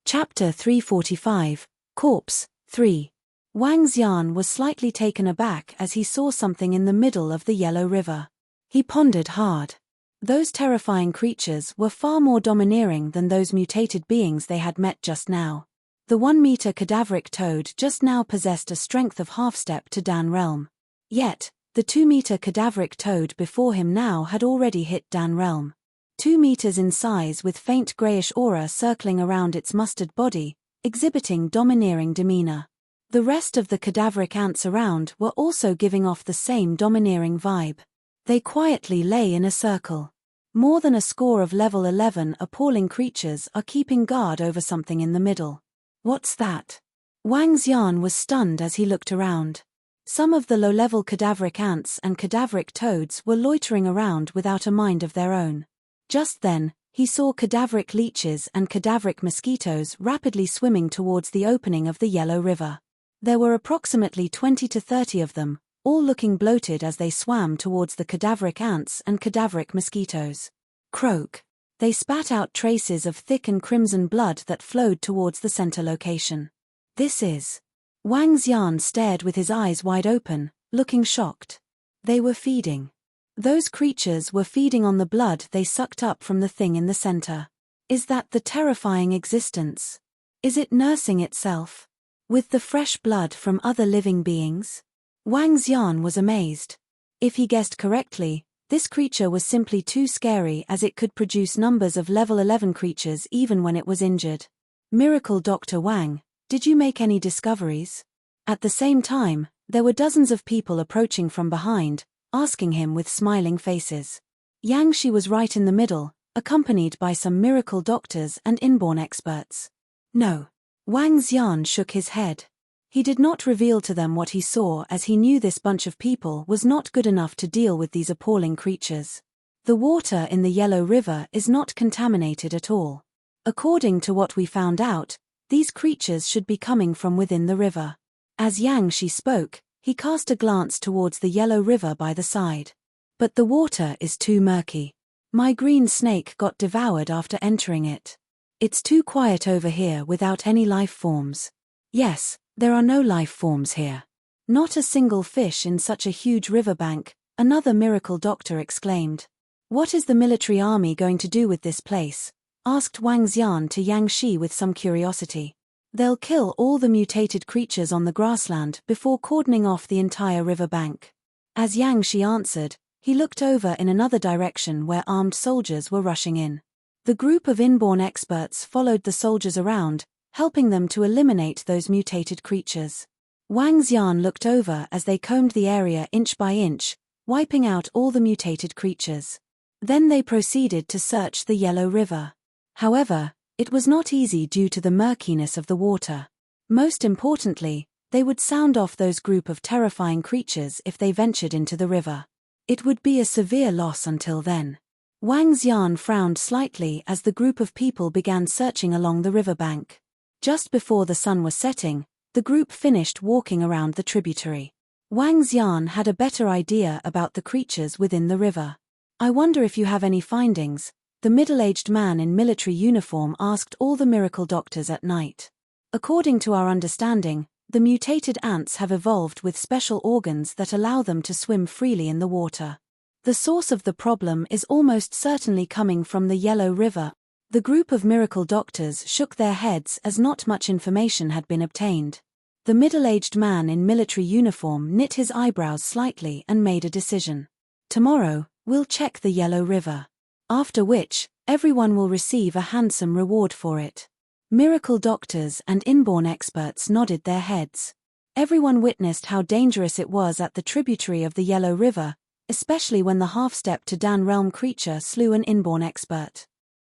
Chapter 345, Corpse, 3. Wang Xian was slightly taken aback as he saw something in the middle of the Yellow River. He pondered hard. Those terrifying creatures were far more domineering than those mutated beings they had met just now. The 1-meter cadaveric toad just now possessed a strength of half-step to Dan realm. Yet, the 2-meter cadaveric toad before him now had already hit Dan realm. 2 meters in size with faint grayish aura circling around its mustard body, exhibiting domineering demeanor. The rest of the cadaveric ants around were also giving off the same domineering vibe. They quietly lay in a circle. More than a score of level 11 appalling creatures are keeping guard over something in the middle. What's that? Wang Xian was stunned as he looked around. Some of the low-level cadaveric ants and cadaveric toads were loitering around without a mind of their own. Just then, he saw cadaveric leeches and cadaveric mosquitoes rapidly swimming towards the opening of the Yellow River. There were approximately 20 to 30 of them, all looking bloated as they swam towards the cadaveric ants and cadaveric mosquitoes. Croak. They spat out traces of thick and crimson blood that flowed towards the center location. This is. Wang Xian stared with his eyes wide open, looking shocked. They were feeding. Those creatures were feeding on the blood they sucked up from the thing in the center. Is that the terrifying existence? Is it nursing itself? With the fresh blood from other living beings? Wang Xian was amazed. If he guessed correctly, this creature was simply too scary as it could produce numbers of level 11 creatures even when it was injured. Miracle Dr. Wang, did you make any discoveries? At the same time, there were dozens of people approaching from behind, asking him with smiling faces. Yang Shi was right in the middle, accompanied by some miracle doctors and inborn experts. No. Wang Xian shook his head. He did not reveal to them what he saw as he knew this bunch of people was not good enough to deal with these appalling creatures. The water in the Yellow River is not contaminated at all. According to what we found out, these creatures should be coming from within the river. As Yang Shi spoke, he cast a glance towards the Yellow River by the side. But the water is too murky. My green snake got devoured after entering it. It's too quiet over here without any life forms. Yes, there are no life forms here. Not a single fish in such a huge riverbank, another miracle doctor exclaimed. What is the military army going to do with this place? Asked Wang Xian to Yang Shi with some curiosity. They'll kill all the mutated creatures on the grassland before cordoning off the entire riverbank. As Yang Shi answered, he looked over in another direction where armed soldiers were rushing in. The group of inborn experts followed the soldiers around, helping them to eliminate those mutated creatures. Wang Xian looked over as they combed the area inch by inch, wiping out all the mutated creatures. Then they proceeded to search the Yellow River. However, it was not easy due to the murkiness of the water. Most importantly, they would sound off those group of terrifying creatures if they ventured into the river. It would be a severe loss until then. Wang Xian frowned slightly as the group of people began searching along the riverbank. Just before the sun was setting, the group finished walking around the tributary. Wang Xian had a better idea about the creatures within the river. I wonder if you have any findings, the middle-aged man in military uniform asked all the miracle doctors at night. According to our understanding, the mutated ants have evolved with special organs that allow them to swim freely in the water. The source of the problem is almost certainly coming from the Yellow River. The group of miracle doctors shook their heads as not much information had been obtained. The middle-aged man in military uniform knit his eyebrows slightly and made a decision. Tomorrow, we'll check the Yellow River. After which, everyone will receive a handsome reward for it. Miracle doctors and inborn experts nodded their heads. Everyone witnessed how dangerous it was at the tributary of the Yellow River, especially when the half-step to Dan realm creature slew an inborn expert.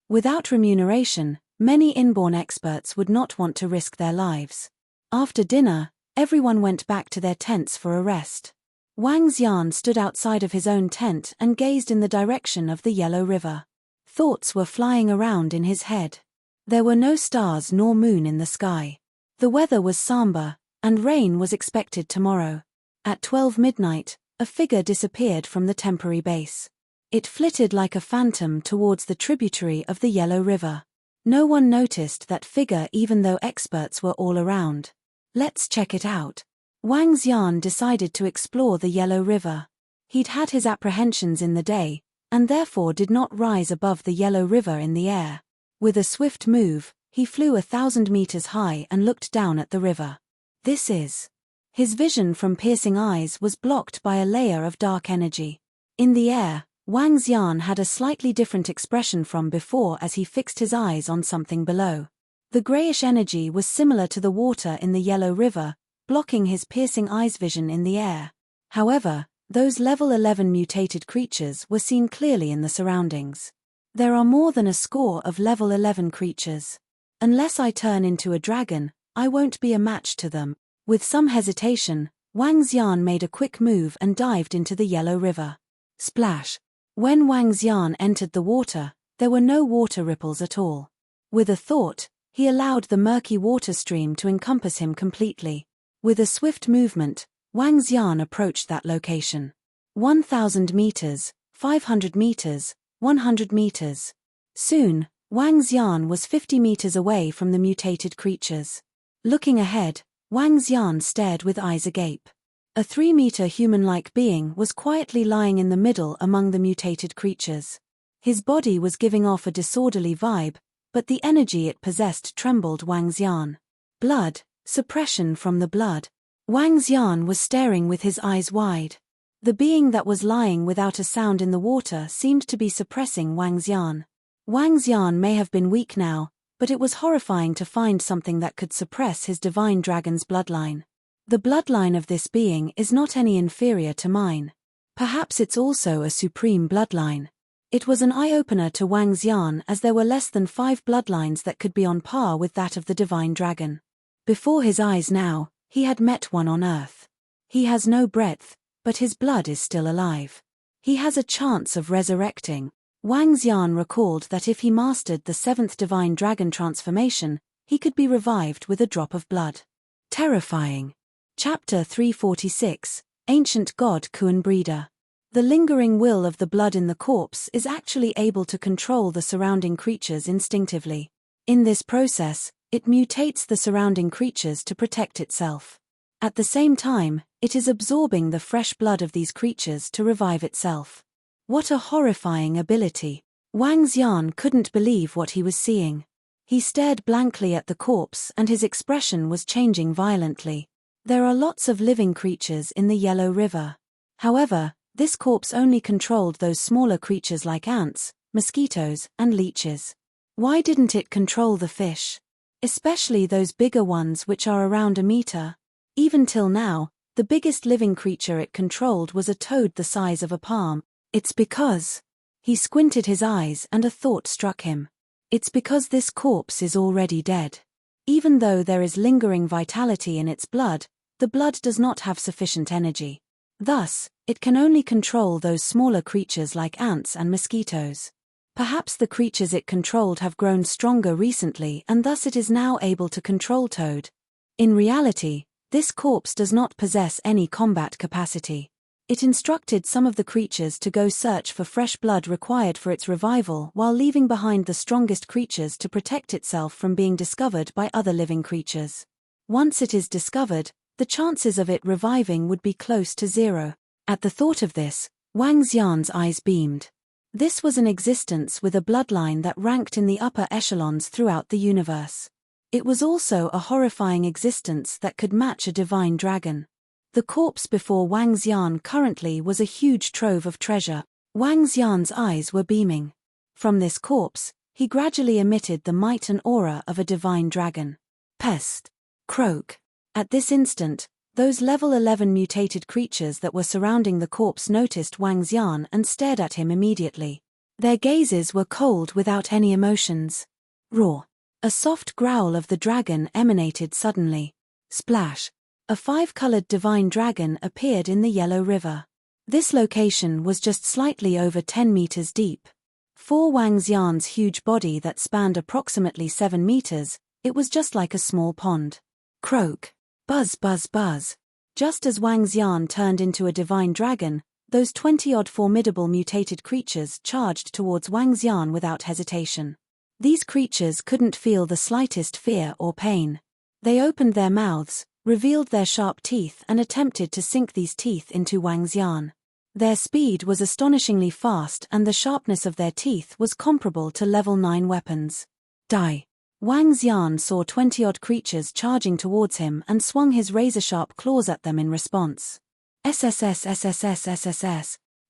Without remuneration, many inborn experts would not want to risk their lives. After dinner, everyone went back to their tents for a rest. Wang Xian stood outside of his own tent and gazed in the direction of the Yellow River. Thoughts were flying around in his head. There were no stars nor moon in the sky. The weather was somber, and rain was expected tomorrow. At 12 midnight, a figure disappeared from the temporary base. It flitted like a phantom towards the tributary of the Yellow River. No one noticed that figure even though experts were all around. Let's check it out. Wang Xian decided to explore the Yellow River. He'd had his apprehensions in the day, and therefore did not rise above the Yellow River in the air. With a swift move, he flew 1,000 meters high and looked down at the river. This is. His vision from piercing eyes was blocked by a layer of dark energy. In the air, Wang Xian had a slightly different expression from before as he fixed his eyes on something below. The grayish energy was similar to the water in the Yellow River, blocking his piercing eyes vision in the air. However, those level 11 mutated creatures were seen clearly in the surroundings. There are more than a score of level 11 creatures. Unless I turn into a dragon, I won't be a match to them. With some hesitation, Wang Xian made a quick move and dived into the Yellow River. Splash! When Wang Xian entered the water, there were no water ripples at all. With a thought, he allowed the murky water stream to encompass him completely. With a swift movement, Wang Xian approached that location. 1,000 meters, 500 meters, 100 meters. Soon, Wang Xian was 50 meters away from the mutated creatures. Looking ahead, Wang Xian stared with eyes agape. A 3-meter human-like being was quietly lying in the middle among the mutated creatures. His body was giving off a disorderly vibe, but the energy it possessed trembled Wang Xian. Blood, suppression from the blood. Wang Xian was staring with his eyes wide. The being that was lying without a sound in the water seemed to be suppressing Wang Xian. Wang Xian may have been weak now, but it was horrifying to find something that could suppress his divine dragon's bloodline. The bloodline of this being is not any inferior to mine. Perhaps it's also a supreme bloodline. It was an eye-opener to Wang Xian as there were less than 5 bloodlines that could be on par with that of the divine dragon. Before his eyes now, he had met one on Earth. He has no breadth, but his blood is still alive. He has a chance of resurrecting. Wang Xian recalled that if he mastered the 7th divine dragon transformation, he could be revived with a drop of blood. Terrifying. Chapter 346, Ancient God Kuan Breeder. The lingering will of the blood in the corpse is actually able to control the surrounding creatures instinctively. In this process, it mutates the surrounding creatures to protect itself. At the same time, it is absorbing the fresh blood of these creatures to revive itself. What a horrifying ability! Wang Xian couldn't believe what he was seeing. He stared blankly at the corpse and his expression was changing violently. There are lots of living creatures in the Yellow River. However, this corpse only controlled those smaller creatures like ants, mosquitoes, and leeches. Why didn't it control the fish? Especially those bigger ones which are around a meter. Even till now, the biggest living creature it controlled was a toad the size of a palm. It's because... He squinted his eyes and a thought struck him. It's because this corpse is already dead. Even though there is lingering vitality in its blood, the blood does not have sufficient energy. Thus, it can only control those smaller creatures like ants and mosquitoes. Perhaps the creatures it controlled have grown stronger recently and thus it is now able to control Toad. In reality, this corpse does not possess any combat capacity. It instructed some of the creatures to go search for fresh blood required for its revival while leaving behind the strongest creatures to protect itself from being discovered by other living creatures. Once it is discovered, the chances of it reviving would be close to 0. At the thought of this, Wang Xian's eyes beamed. This was an existence with a bloodline that ranked in the upper echelons throughout the universe. It was also a horrifying existence that could match a divine dragon. The corpse before Wang Xian currently was a huge trove of treasure. Wang Xian's eyes were beaming. From this corpse, he gradually emitted the might and aura of a divine dragon. Pest! Croak! At this instant, those level 11 mutated creatures that were surrounding the corpse noticed Wang Xian and stared at him immediately. Their gazes were cold without any emotions. Roar! A soft growl of the dragon emanated suddenly. Splash! A 5-colored divine dragon appeared in the Yellow River. This location was just slightly over 10 meters deep. For Wang Xian's huge body that spanned approximately 7 meters, it was just like a small pond. Croak! Buzz buzz buzz! Just as Wang Xian turned into a divine dragon, those 20-odd formidable mutated creatures charged towards Wang Xian without hesitation. These creatures couldn't feel the slightest fear or pain. They opened their mouths, revealed their sharp teeth and attempted to sink these teeth into Wang Xian. Their speed was astonishingly fast and the sharpness of their teeth was comparable to level 9 weapons. Die! Wang Xian saw 20-odd creatures charging towards him and swung his razor-sharp claws at them in response. SSS.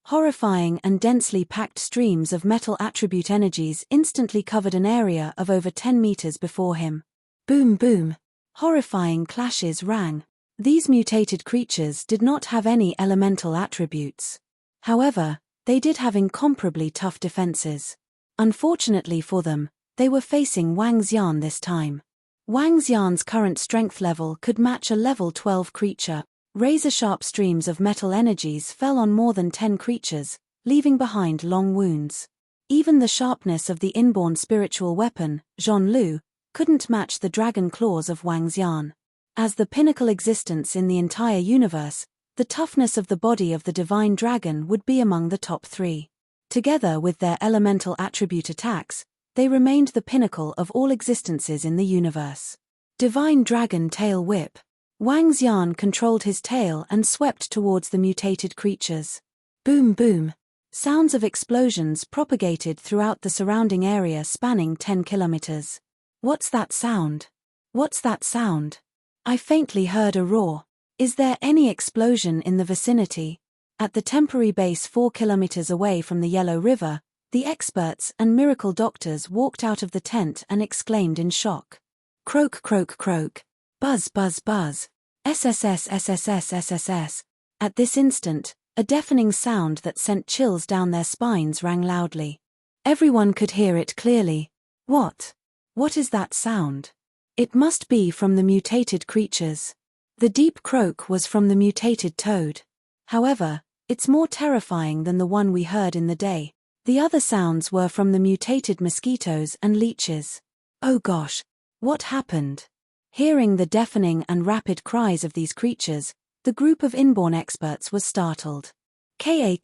Horrifying and densely packed streams of metal attribute energies instantly covered an area of over 10 meters before him. Boom boom! Horrifying clashes rang. These mutated creatures did not have any elemental attributes. However, they did have incomparably tough defenses. Unfortunately for them, they were facing Wang Xian this time. Wang Xian's current strength level could match a level 12 creature. Razor-sharp streams of metal energies fell on more than 10 creatures, leaving behind long wounds. Even the sharpness of the inborn spiritual weapon, Zhonlu, couldn't match the dragon claws of Wang Xian. As the pinnacle existence in the entire universe, the toughness of the body of the divine dragon would be among the top 3. Together with their elemental attribute attacks, they remained the pinnacle of all existences in the universe. Divine Dragon Tail Whip. Wang Xian controlled his tail and swept towards the mutated creatures. Boom boom. Sounds of explosions propagated throughout the surrounding area spanning 10 kilometers. What's that sound? What's that sound? I faintly heard a roar. Is there any explosion in the vicinity? At the temporary base 4 kilometers away from the Yellow River, the experts and miracle doctors walked out of the tent and exclaimed in shock. Croak croak croak. Buzz buzz buzz. SSS. At this instant, a deafening sound that sent chills down their spines rang loudly. Everyone could hear it clearly. What? What is that sound? It must be from the mutated creatures. The deep croak was from the mutated toad. However, it's more terrifying than the one we heard in the day. The other sounds were from the mutated mosquitoes and leeches. Oh gosh, what happened? Hearing the deafening and rapid cries of these creatures, the group of inborn experts was startled. Ka.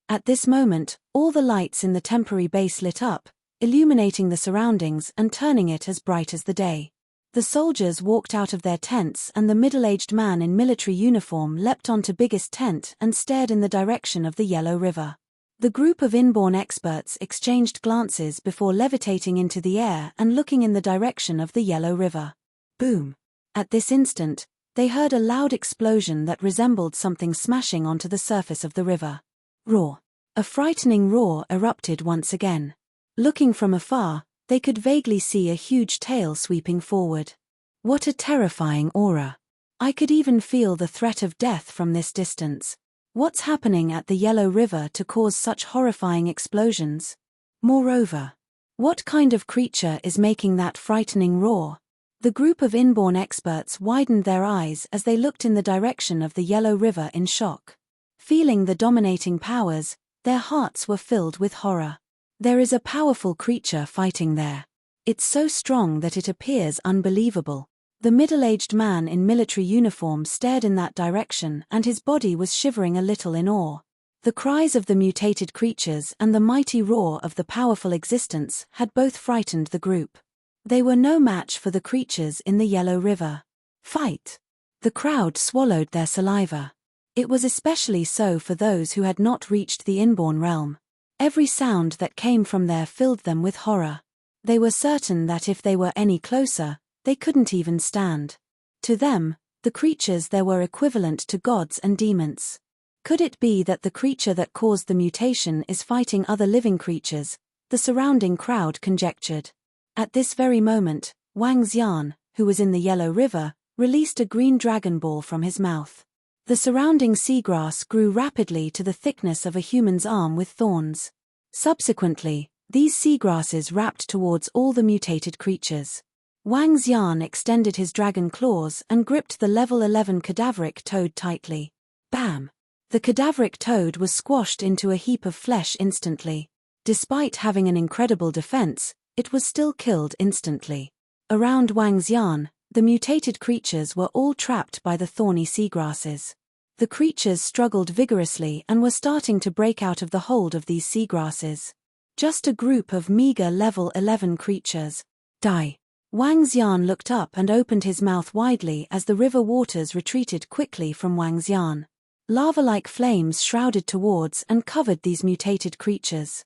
At this moment, all the lights in the temporary base lit up, illuminating the surroundings and turning it as bright as the day. The soldiers walked out of their tents and the middle-aged man in military uniform leapt onto biggest tent and stared in the direction of the Yellow River. The group of inborn experts exchanged glances before levitating into the air and looking in the direction of the Yellow River. Boom! At this instant, they heard a loud explosion that resembled something smashing onto the surface of the river. Roar! A frightening roar erupted once again. Looking from afar, they could vaguely see a huge tail sweeping forward. What a terrifying aura! I could even feel the threat of death from this distance. What's happening at the Yellow River to cause such horrifying explosions? Moreover, what kind of creature is making that frightening roar? The group of inborn experts widened their eyes as they looked in the direction of the Yellow River in shock. Feeling the dominating powers, their hearts were filled with horror. There is a powerful creature fighting there. It's so strong that it appears unbelievable. The middle-aged man in military uniform stared in that direction and his body was shivering a little in awe. The cries of the mutated creatures and the mighty roar of the powerful existence had both frightened the group. They were no match for the creatures in the Yellow River. Fight! The crowd swallowed their saliva. It was especially so for those who had not reached the inborn realm. Every sound that came from there filled them with horror. They were certain that if they were any closer, they couldn't even stand. To them, the creatures there were equivalent to gods and demons. Could it be that the creature that caused the mutation is fighting other living creatures? The surrounding crowd conjectured. At this very moment, Wang Xian, who was in the Yellow River, released a green dragon ball from his mouth. The surrounding seagrass grew rapidly to the thickness of a human's arm with thorns. Subsequently, these seagrasses wrapped towards all the mutated creatures. Wang Xian extended his dragon claws and gripped the level 11 cadaveric toad tightly. Bam! The cadaveric toad was squashed into a heap of flesh instantly. Despite having an incredible defense, it was still killed instantly. Around Wang Xian, the mutated creatures were all trapped by the thorny seagrasses. The creatures struggled vigorously and were starting to break out of the hold of these seagrasses. Just a group of meager level 11 creatures. Die. Wang Xian looked up and opened his mouth widely as the river waters retreated quickly from Wang Xian. Lava-like flames shrouded towards and covered these mutated creatures.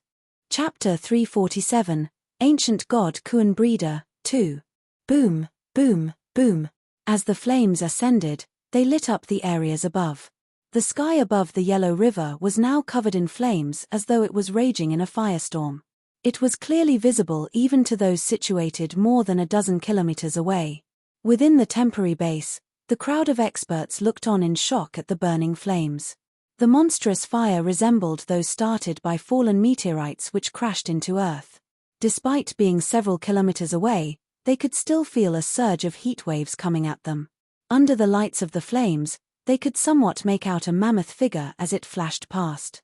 Chapter 347, Ancient God Kuan Breeder, 2. Boom, boom, boom. As the flames ascended, they lit up the areas above. The sky above the Yellow River was now covered in flames as though it was raging in a firestorm. It was clearly visible even to those situated more than a dozen kilometers away. Within the temporary base, the crowd of experts looked on in shock at the burning flames. The monstrous fire resembled those started by fallen meteorites which crashed into Earth. Despite being several kilometers away, they could still feel a surge of heat waves coming at them. Under the lights of the flames, they could somewhat make out a mammoth figure as it flashed past.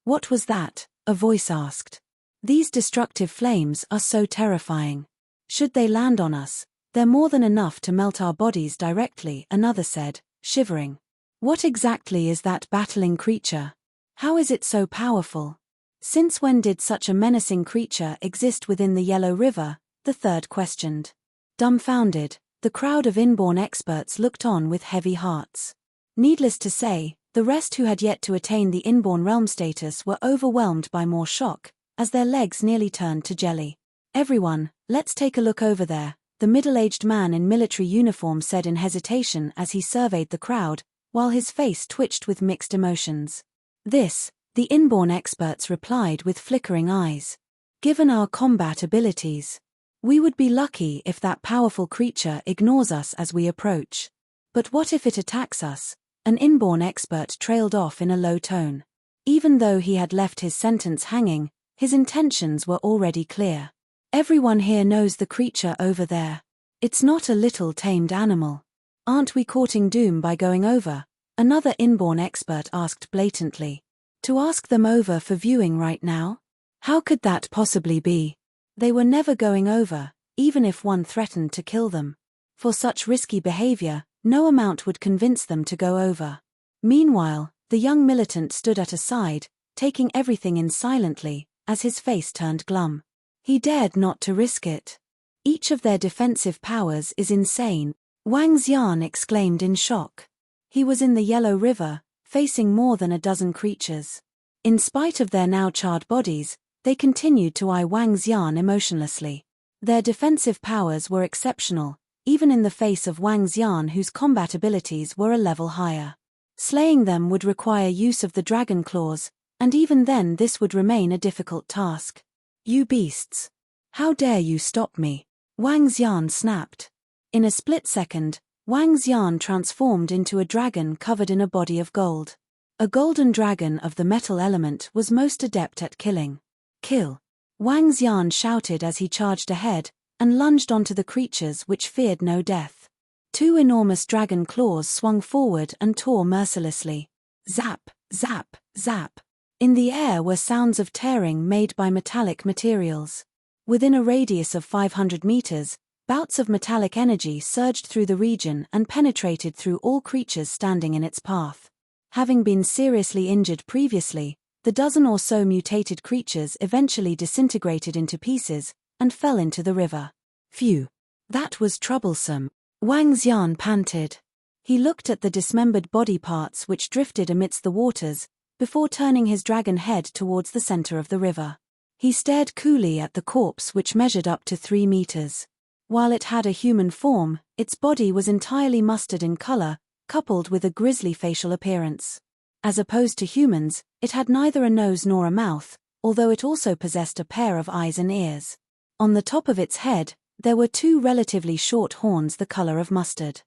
What was that? A voice asked. These destructive flames are so terrifying. Should they land on us, they're more than enough to melt our bodies directly, another said, shivering. What exactly is that battling creature? How is it so powerful? Since when did such a menacing creature exist within the Yellow River? The third questioned. Dumbfounded, the crowd of inborn experts looked on with heavy hearts. Needless to say, the rest who had yet to attain the inborn realm status were overwhelmed by more shock, as their legs nearly turned to jelly. Everyone, let's take a look over there, the middle-aged man in military uniform said in hesitation as he surveyed the crowd, while his face twitched with mixed emotions. This, the inborn experts replied with flickering eyes. Given our combat abilities, we would be lucky if that powerful creature ignores us as we approach. But what if it attacks us? An inborn expert trailed off in a low tone. Even though he had left his sentence hanging, his intentions were already clear. Everyone here knows the creature over there. It's not a little tamed animal. Aren't we courting doom by going over? Another inborn expert asked blatantly. To ask them over for viewing right now? How could that possibly be? They were never going over, even if one threatened to kill them. For such risky behavior, no amount would convince them to go over. Meanwhile, the young militant stood at a side, taking everything in silently, as his face turned glum. He dared not to risk it. Each of their defensive powers is insane, Wang Xian exclaimed in shock. He was in the Yellow River, facing more than a dozen creatures. In spite of their now charred bodies, they continued to eye Wang Xian emotionlessly. Their defensive powers were exceptional, even in the face of Wang Xian whose combat abilities were a level higher. Slaying them would require use of the dragon claws, and even then this would remain a difficult task. You beasts! How dare you stop me? Wang Xian snapped. In a split second, Wang Xian transformed into a dragon covered in a body of gold. A golden dragon of the metal element was most adept at killing. Kill! Wang Xian shouted as he charged ahead, and lunged onto the creatures which feared no death. Two enormous dragon claws swung forward and tore mercilessly. Zap, zap, zap. In the air were sounds of tearing made by metallic materials. Within a radius of 500 meters, bouts of metallic energy surged through the region and penetrated through all creatures standing in its path. Having been seriously injured previously, the dozen or so mutated creatures eventually disintegrated into pieces and fell into the river. Phew! That was troublesome, Wang Xian panted. He looked at the dismembered body parts which drifted amidst the waters, before turning his dragon head towards the center of the river. He stared coolly at the corpse, which measured up to 3 meters. While it had a human form, its body was entirely mustard in color, coupled with a grisly facial appearance. As opposed to humans, it had neither a nose nor a mouth, although it also possessed a pair of eyes and ears. On the top of its head, there were 2 relatively short horns the color of mustard.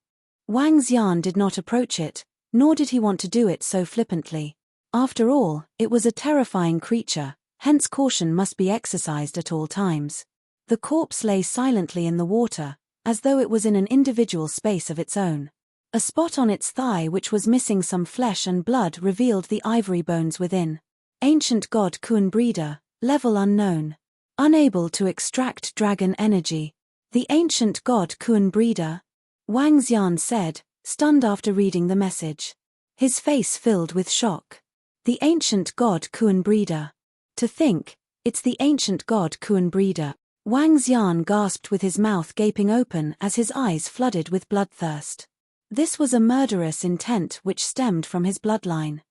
Wang Xian did not approach it, nor did he want to do it so flippantly. After all, it was a terrifying creature, hence caution must be exercised at all times. The corpse lay silently in the water, as though it was in an individual space of its own. A spot on its thigh which was missing some flesh and blood revealed the ivory bones within. Ancient god Kuan breeder, level unknown. Unable to extract dragon energy. The ancient god Kuan breeder? Wang Xian said, stunned after reading the message. His face filled with shock. The ancient god Kuan breeder. To think, it's the ancient god Kuan breeder. Wang Xian gasped with his mouth gaping open as his eyes flooded with bloodthirst. This was a murderous intent which stemmed from his bloodline.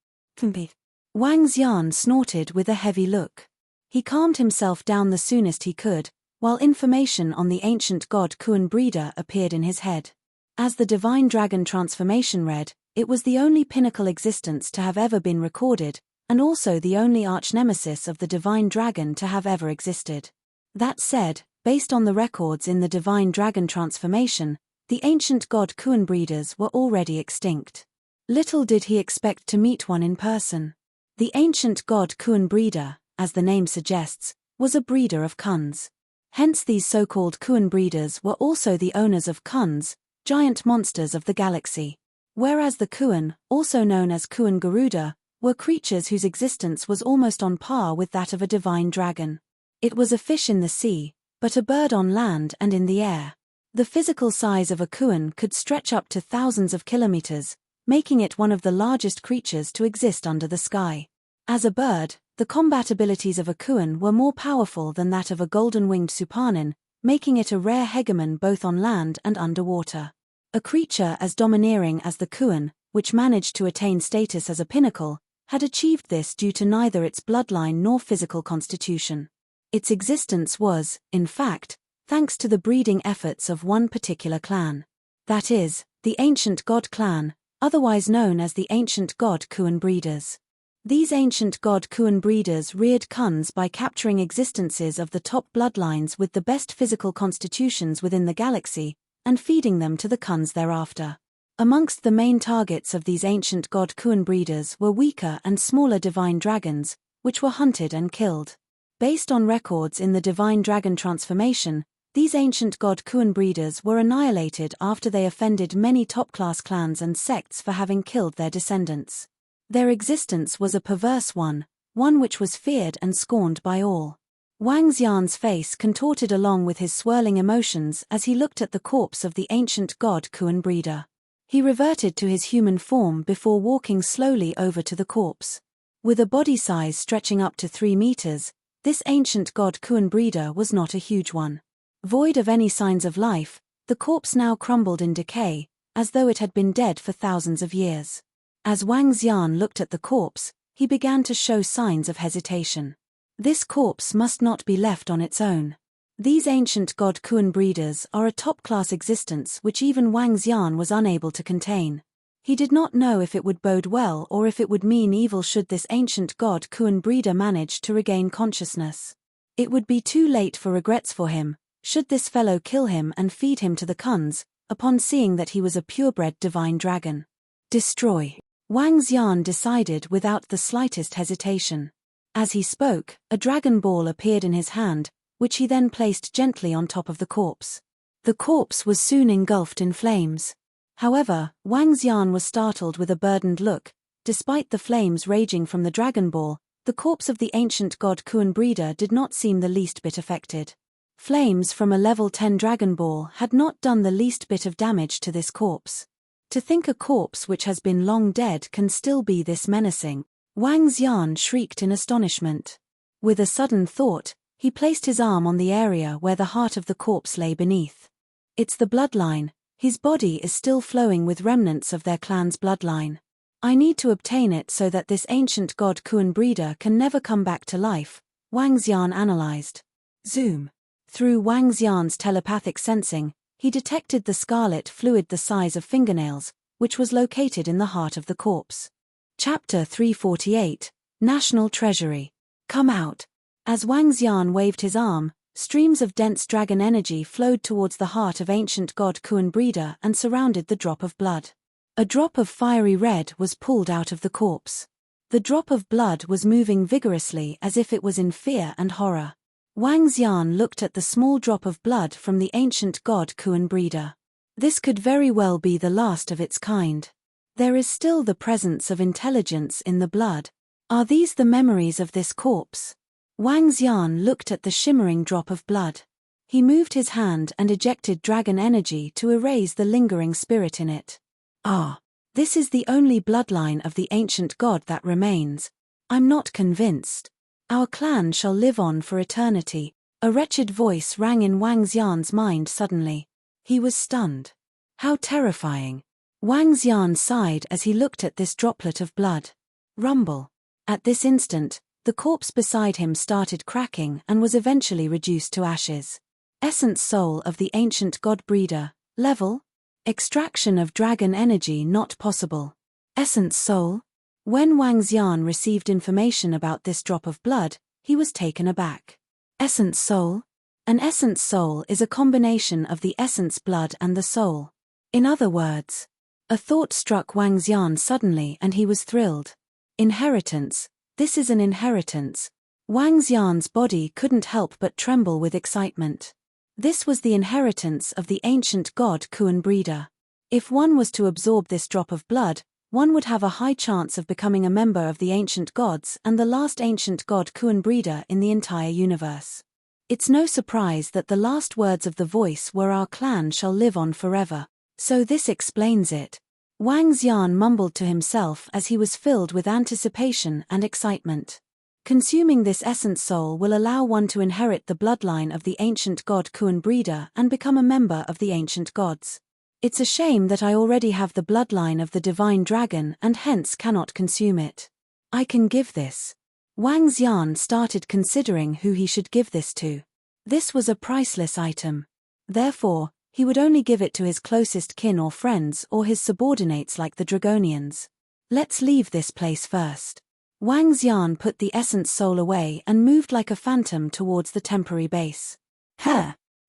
Wang Xian snorted with a heavy look. He calmed himself down the soonest he could, while information on the ancient god Kuan breeder appeared in his head. As the divine dragon transformation read, it was the only pinnacle existence to have ever been recorded, and also the only arch-nemesis of the divine dragon to have ever existed. That said, based on the records in the divine dragon transformation, the ancient god Kuan breeders were already extinct. Little did he expect to meet one in person. The ancient god Kuan breeder, as the name suggests, was a breeder of Kuns. Hence these so-called Kuan breeders were also the owners of Kuns, giant monsters of the galaxy. Whereas the Kuan, also known as Kuan Garuda, were creatures whose existence was almost on par with that of a divine dragon. It was a fish in the sea, but a bird on land and in the air. The physical size of a Kuan could stretch up to thousands of kilometers, making it one of the largest creatures to exist under the sky. As a bird, the combat abilities of a Kuan were more powerful than that of a golden-winged Supanin, making it a rare hegemon both on land and underwater. A creature as domineering as the Kuan, which managed to attain status as a pinnacle, had achieved this due to neither its bloodline nor physical constitution. Its existence was, in fact, thanks to the breeding efforts of one particular clan. That is, the ancient god clan, otherwise known as the ancient god Kuan breeders. These ancient god Kuan breeders reared Kuns by capturing existences of the top bloodlines with the best physical constitutions within the galaxy, and feeding them to the Kuns thereafter. Amongst the main targets of these ancient god Kuan breeders were weaker and smaller divine dragons, which were hunted and killed. Based on records in the divine dragon transformation, these ancient god Kuan breeders were annihilated after they offended many top-class clans and sects for having killed their descendants. Their existence was a perverse one which was feared and scorned by all. Wang Xian's face contorted along with his swirling emotions as he looked at the corpse of the ancient god Kuan breeder. He reverted to his human form before walking slowly over to the corpse. With a body size stretching up to 3 meters, this ancient god Kuan breeder was not a huge one. Void of any signs of life, the corpse now crumbled in decay, as though it had been dead for thousands of years. As Wang Xian looked at the corpse, he began to show signs of hesitation. This corpse must not be left on its own. These ancient god Kuan breeders are a top-class existence which even Wang Xian was unable to contain. He did not know if it would bode well or if it would mean evil should this ancient god Kuan breeder manage to regain consciousness. It would be too late for regrets for him, should this fellow kill him and feed him to the Kuns, upon seeing that he was a purebred divine dragon. Destroy. Wang Xian decided without the slightest hesitation. As he spoke, a dragon ball appeared in his hand, which he then placed gently on top of the corpse. The corpse was soon engulfed in flames. However, Wang Xian was startled with a burdened look. Despite the flames raging from the dragon ball, the corpse of the ancient god Kuan breeder did not seem the least bit affected. Flames from a level 10 Dragon Ball had not done the least bit of damage to this corpse. To think a corpse which has been long dead can still be this menacing, Wang Xian shrieked in astonishment. With a sudden thought, he placed his arm on the area where the heart of the corpse lay beneath. It's the bloodline, his body is still flowing with remnants of their clan's bloodline. I need to obtain it so that this ancient god Kuan breeder can never come back to life, Wang Xian analyzed. Zoom. Through Wang Xian's telepathic sensing, he detected the scarlet fluid the size of fingernails, which was located in the heart of the corpse. Chapter 348, National Treasury. Come out. As Wang Xian waved his arm, streams of dense dragon energy flowed towards the heart of ancient god Kuan breeder and surrounded the drop of blood. A drop of fiery red was pulled out of the corpse. The drop of blood was moving vigorously as if it was in fear and horror. Wang Xian looked at the small drop of blood from the ancient god Kuan breeder. This could very well be the last of its kind. There is still the presence of intelligence in the blood. Are these the memories of this corpse? Wang Xian looked at the shimmering drop of blood. He moved his hand and ejected dragon energy to erase the lingering spirit in it. Ah, this is the only bloodline of the ancient god that remains. I'm not convinced. Our clan shall live on for eternity. A wretched voice rang in Wang Xian's mind suddenly. He was stunned. How terrifying. Wang Xian sighed as he looked at this droplet of blood. Rumble. At this instant, the corpse beside him started cracking and was eventually reduced to ashes. Essence soul of the ancient god breeder. Level? Extraction of dragon energy not possible. Essence soul? When Wang Xian received information about this drop of blood, he was taken aback. Essence soul? An essence soul is a combination of the essence blood and the soul. In other words, a thought struck Wang Xian suddenly and he was thrilled. Inheritance. This is an inheritance. Wang Xian's body couldn't help but tremble with excitement. This was the inheritance of the ancient god Kuan breeder. If one was to absorb this drop of blood, one would have a high chance of becoming a member of the ancient gods and the last ancient god Kuan breeder in the entire universe. It's no surprise that the last words of the voice were "Our clan shall live on forever." So this explains it. Wang Xian mumbled to himself as he was filled with anticipation and excitement. Consuming this essence soul will allow one to inherit the bloodline of the ancient god Kuan breeder and become a member of the ancient gods. It's a shame that I already have the bloodline of the divine dragon and hence cannot consume it. I can give this. Wang Xian started considering who he should give this to. This was a priceless item. Therefore, he would only give it to his closest kin or friends or his subordinates like the Dragonians. Let's leave this place first. Wang Xian put the essence soul away and moved like a phantom towards the temporary base.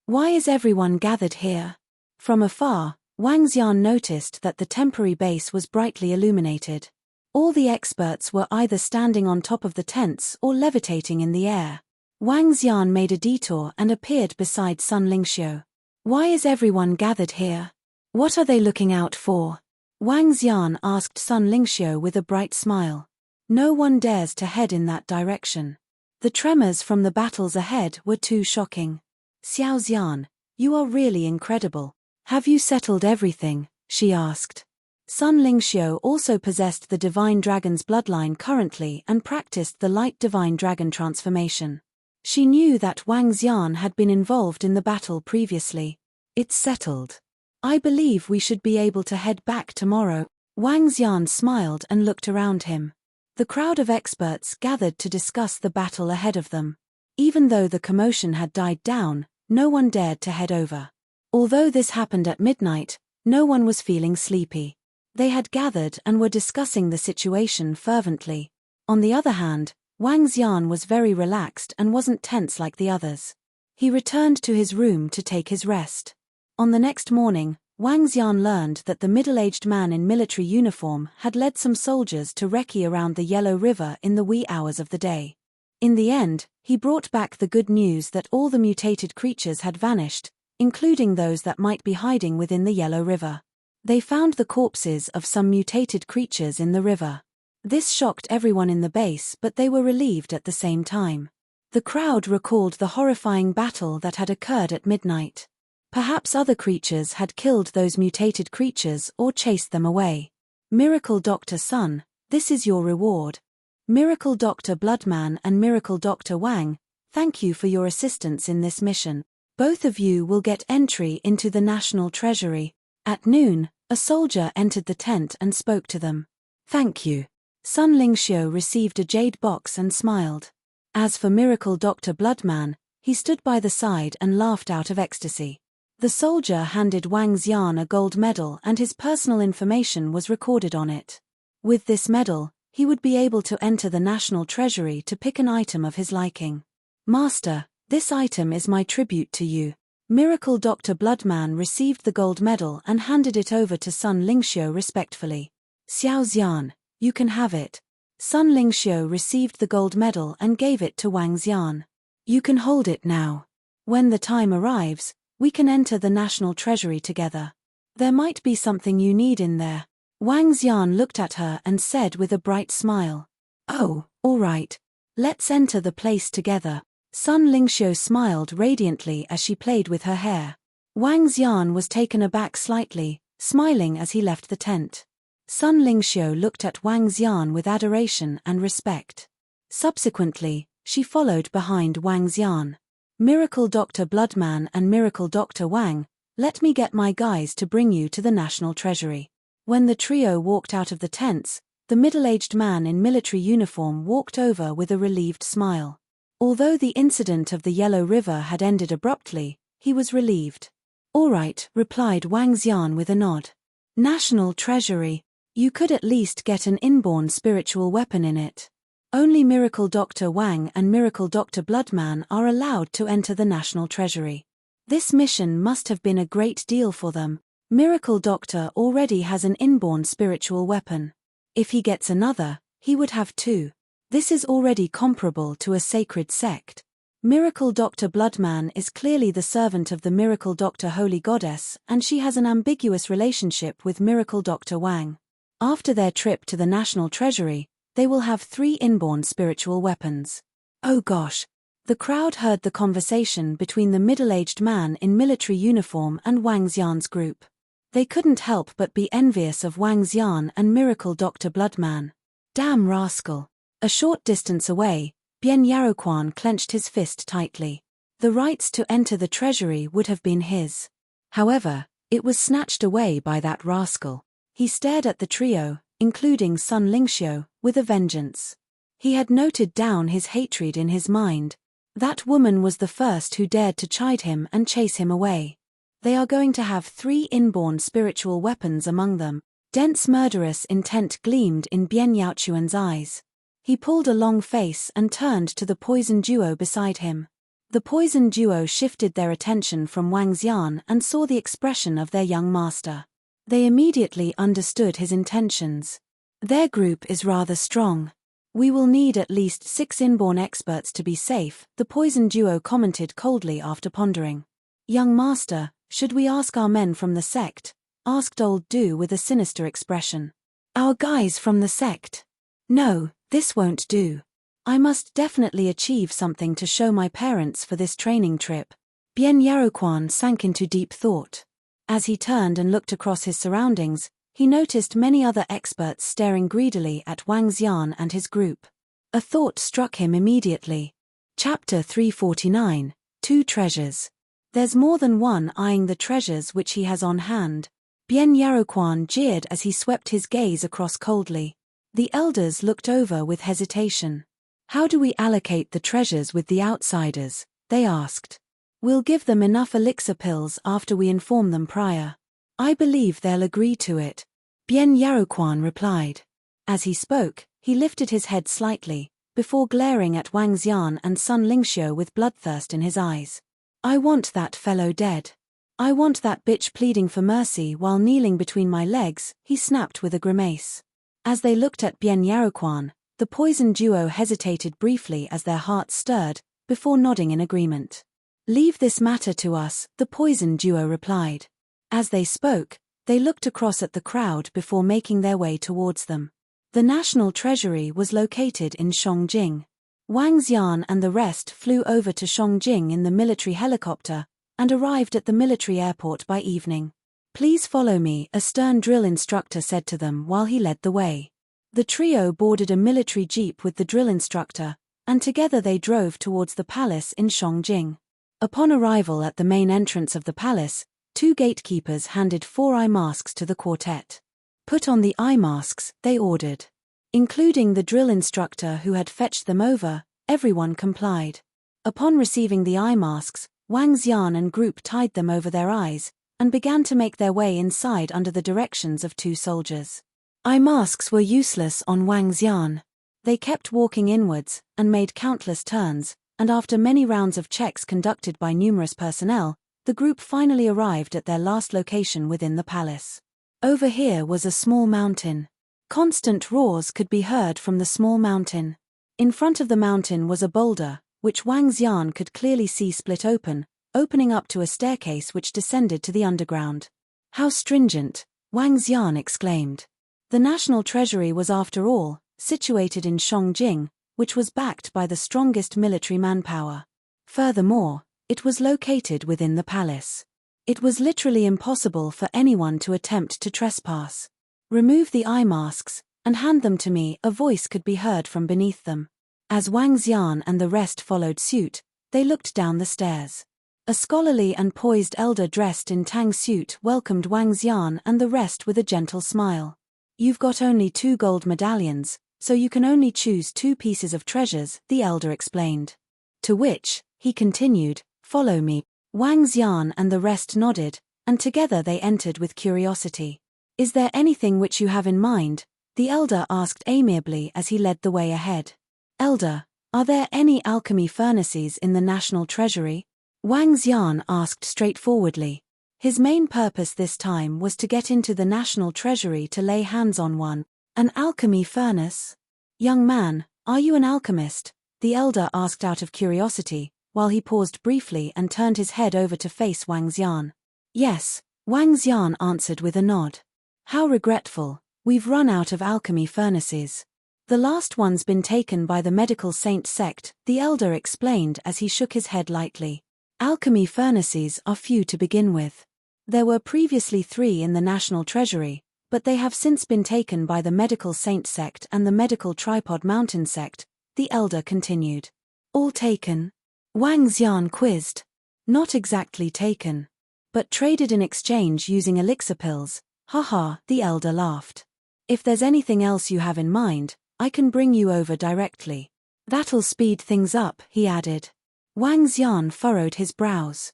Why is everyone gathered here? From afar, Wang Xian noticed that the temporary base was brightly illuminated. All the experts were either standing on top of the tents or levitating in the air. Wang Xian made a detour and appeared beside Sun Lingxiu. Why is everyone gathered here? What are they looking out for? Wang Xian asked Sun Lingxiu with a bright smile. No one dares to head in that direction. The tremors from the battles ahead were too shocking. Xiao Xian, you are really incredible. Have you settled everything? She asked. Sun Lingxiu also possessed the divine dragon's bloodline currently and practiced the light divine dragon transformation. She knew that Wang Xian had been involved in the battle previously. It's settled. I believe we should be able to head back tomorrow. Wang Xian smiled and looked around him. The crowd of experts gathered to discuss the battle ahead of them. Even though the commotion had died down, no one dared to head over. Although this happened at midnight, no one was feeling sleepy. They had gathered and were discussing the situation fervently. On the other hand, Wang Xian was very relaxed and wasn't tense like the others. He returned to his room to take his rest. On the next morning, Wang Xian learned that the middle-aged man in military uniform had led some soldiers to recce around the Yellow River in the wee hours of the day. In the end, he brought back the good news that all the mutated creatures had vanished, including those that might be hiding within the Yellow River. They found the corpses of some mutated creatures in the river. This shocked everyone in the base, but they were relieved at the same time. The crowd recalled the horrifying battle that had occurred at midnight. Perhaps other creatures had killed those mutated creatures or chased them away. Miracle Dr. Sun, this is your reward. Miracle Dr. Bloodman and Miracle Dr. Wang, thank you for your assistance in this mission. Both of you will get entry into the National Treasury. At noon, a soldier entered the tent and spoke to them. Thank you. Sun Lingxiu received a jade box and smiled. As for Miracle Dr. Bloodman, he stood by the side and laughed out of ecstasy. The soldier handed Wang Xian a gold medal and his personal information was recorded on it. With this medal, he would be able to enter the National Treasury to pick an item of his liking. Master, this item is my tribute to you. Miracle Dr. Bloodman received the gold medal and handed it over to Sun Lingxiu respectfully. Xiao Xian, you can have it. Sun Lingxiu received the gold medal and gave it to Wang Xian. You can hold it now. When the time arrives, we can enter the National Treasury together. There might be something you need in there. Wang Xian looked at her and said with a bright smile. Oh, all right. Let's enter the place together. Sun Lingxiu smiled radiantly as she played with her hair. Wang Xian was taken aback slightly, smiling as he left the tent. Sun Lingxiu looked at Wang Xian with adoration and respect. Subsequently, she followed behind Wang Xian. Miracle Dr. Bloodman and Miracle Dr. Wang, let me get my guys to bring you to the National Treasury. When the trio walked out of the tents, the middle-aged man in military uniform walked over with a relieved smile. Although the incident of the Yellow River had ended abruptly, he was relieved. All right, replied Wang Xian with a nod. National Treasury. You could at least get an inborn spiritual weapon in it. Only Miracle Dr. Wang and Miracle Dr. Bloodman are allowed to enter the National Treasury. This mission must have been a great deal for them. Miracle Doctor already has an inborn spiritual weapon. If he gets another, he would have two. This is already comparable to a sacred sect. Miracle Dr. Bloodman is clearly the servant of the Miracle Dr. Holy Goddess, and she has an ambiguous relationship with Miracle Dr. Wang. After their trip to the National Treasury, they will have 3 inborn spiritual weapons. Oh gosh! The crowd heard the conversation between the middle-aged man in military uniform and Wang Xian's group. They couldn't help but be envious of Wang Xian and Miracle Dr. Bloodman. Damn rascal! A short distance away, Bian Yaroquan clenched his fist tightly. The rights to enter the treasury would have been his. However, it was snatched away by that rascal. He stared at the trio, including Sun Lingxiu, with a vengeance. He had noted down his hatred in his mind. That woman was the first who dared to chide him and chase him away. They are going to have 3 inborn spiritual weapons among them. Dense murderous intent gleamed in Bian Yaochuan's eyes. He pulled a long face and turned to the poison duo beside him. The poison duo shifted their attention from Wang Xian and saw the expression of their young master. They immediately understood his intentions. Their group is rather strong. We will need at least 6 inborn experts to be safe, the poison duo commented coldly after pondering. Young master, should we ask our men from the sect? Asked old Du with a sinister expression. Our guys from the sect? No, this won't do. I must definitely achieve something to show my parents for this training trip. Bian Yaroquan sank into deep thought. As he turned and looked across his surroundings, he noticed many other experts staring greedily at Wang Xian and his group. A thought struck him immediately. Chapter 349, 2 Treasures. There's more than one eyeing the treasures which he has on hand. Bian Yaroquan jeered as he swept his gaze across coldly. The elders looked over with hesitation. How do we allocate the treasures with the outsiders? They asked. We'll give them enough elixir pills after we inform them prior. I believe they'll agree to it. Bian Yaroquan replied. As he spoke, he lifted his head slightly, before glaring at Wang Xian and Sun Lingxiu with bloodthirst in his eyes. I want that fellow dead. I want that bitch pleading for mercy while kneeling between my legs, he snapped with a grimace. As they looked at Bian Yaroquan, the poison duo hesitated briefly as their hearts stirred, before nodding in agreement. Leave this matter to us, the poison duo replied. As they spoke, they looked across at the crowd before making their way towards them. The National Treasury was located in Shangjing. Wang Xian and the rest flew over to Shangjing in the military helicopter, and arrived at the military airport by evening. Please follow me, a stern drill instructor said to them while he led the way. The trio boarded a military jeep with the drill instructor, and together they drove towards the palace in Shangjing. Upon arrival at the main entrance of the palace, 2 gatekeepers handed 4 eye masks to the quartet. Put on the eye masks, they ordered. Including the drill instructor who had fetched them over, everyone complied. Upon receiving the eye masks, Wang Xian and group tied them over their eyes, and began to make their way inside under the directions of 2 soldiers. Eye masks were useless on Wang Xian. They kept walking inwards, and made countless turns, and after many rounds of checks conducted by numerous personnel, the group finally arrived at their last location within the palace. Over here was a small mountain. Constant roars could be heard from the small mountain. In front of the mountain was a boulder, which Wang Xian could clearly see split open, opening up to a staircase which descended to the underground. How stringent, Wang Xian exclaimed. The national treasury was, after all, situated in Shangjing, which was backed by the strongest military manpower. Furthermore, it was located within the palace. It was literally impossible for anyone to attempt to trespass. Remove the eye masks, and hand them to me, a voice could be heard from beneath them. As Wang Xian and the rest followed suit, they looked down the stairs. A scholarly and poised elder dressed in tang suit welcomed Wang Xian and the rest with a gentle smile. You've got only 2 gold medallions, so you can only choose 2 pieces of treasures, the elder explained. To which, he continued, follow me. Wang Xian and the rest nodded, and together they entered with curiosity. Is there anything which you have in mind? The elder asked amiably as he led the way ahead. Elder, are there any alchemy furnaces in the national treasury? Wang Xian asked straightforwardly. His main purpose this time was to get into the national treasury to lay hands on one. An alchemy furnace? Young man, are you an alchemist? The elder asked out of curiosity, while he paused briefly and turned his head over to face Wang Xian. Yes, Wang Xian answered with a nod. How regretful, we've run out of alchemy furnaces. The last one's been taken by the medical saint sect, the elder explained as he shook his head lightly. Alchemy furnaces are few to begin with. There were previously 3 in the national treasury, but they have since been taken by the medical saint sect and the medical tripod mountain sect, the elder continued. All taken? Wang Xian quizzed. Not exactly taken. But traded in exchange using elixir pills, haha, the elder laughed. If there's anything else you have in mind, I can bring you over directly. That'll speed things up, he added. Wang Xian furrowed his brows.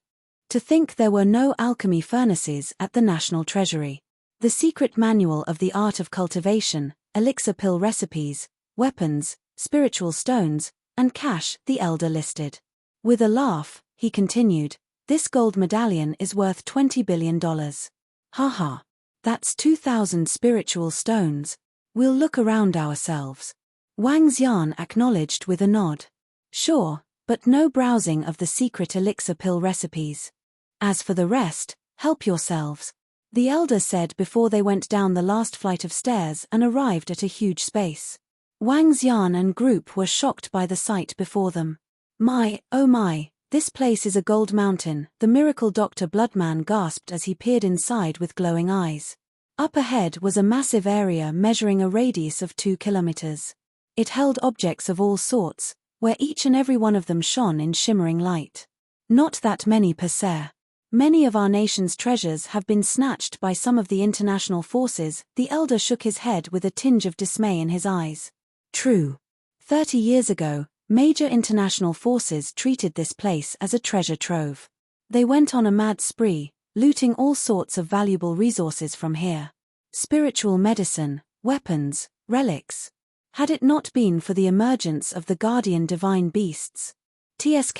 To think there were no alchemy furnaces at the national treasury. The secret manual of the art of cultivation, elixir pill recipes, weapons, spiritual stones, and cash, the elder listed. With a laugh, he continued, this gold medallion is worth $20 billion. Haha. That's 2,000 spiritual stones. We'll look around ourselves. Wang Xian acknowledged with a nod. Sure, but no browsing of the secret elixir pill recipes. As for the rest, help yourselves. The elder said before they went down the last flight of stairs and arrived at a huge space. Wang Xian and group were shocked by the sight before them. My, oh my, this place is a gold mountain, the miracle Dr. Bloodman gasped as he peered inside with glowing eyes. Up ahead was a massive area measuring a radius of 2 kilometers. It held objects of all sorts, where each and every one of them shone in shimmering light. Not that many per se. Many of our nation's treasures have been snatched by some of the international forces, the elder shook his head with a tinge of dismay in his eyes. True. 30 years ago, major international forces treated this place as a treasure trove. They went on a mad spree, looting all sorts of valuable resources from here. Spiritual medicine, weapons, relics. Had it not been for the emergence of the guardian divine beasts. TSK,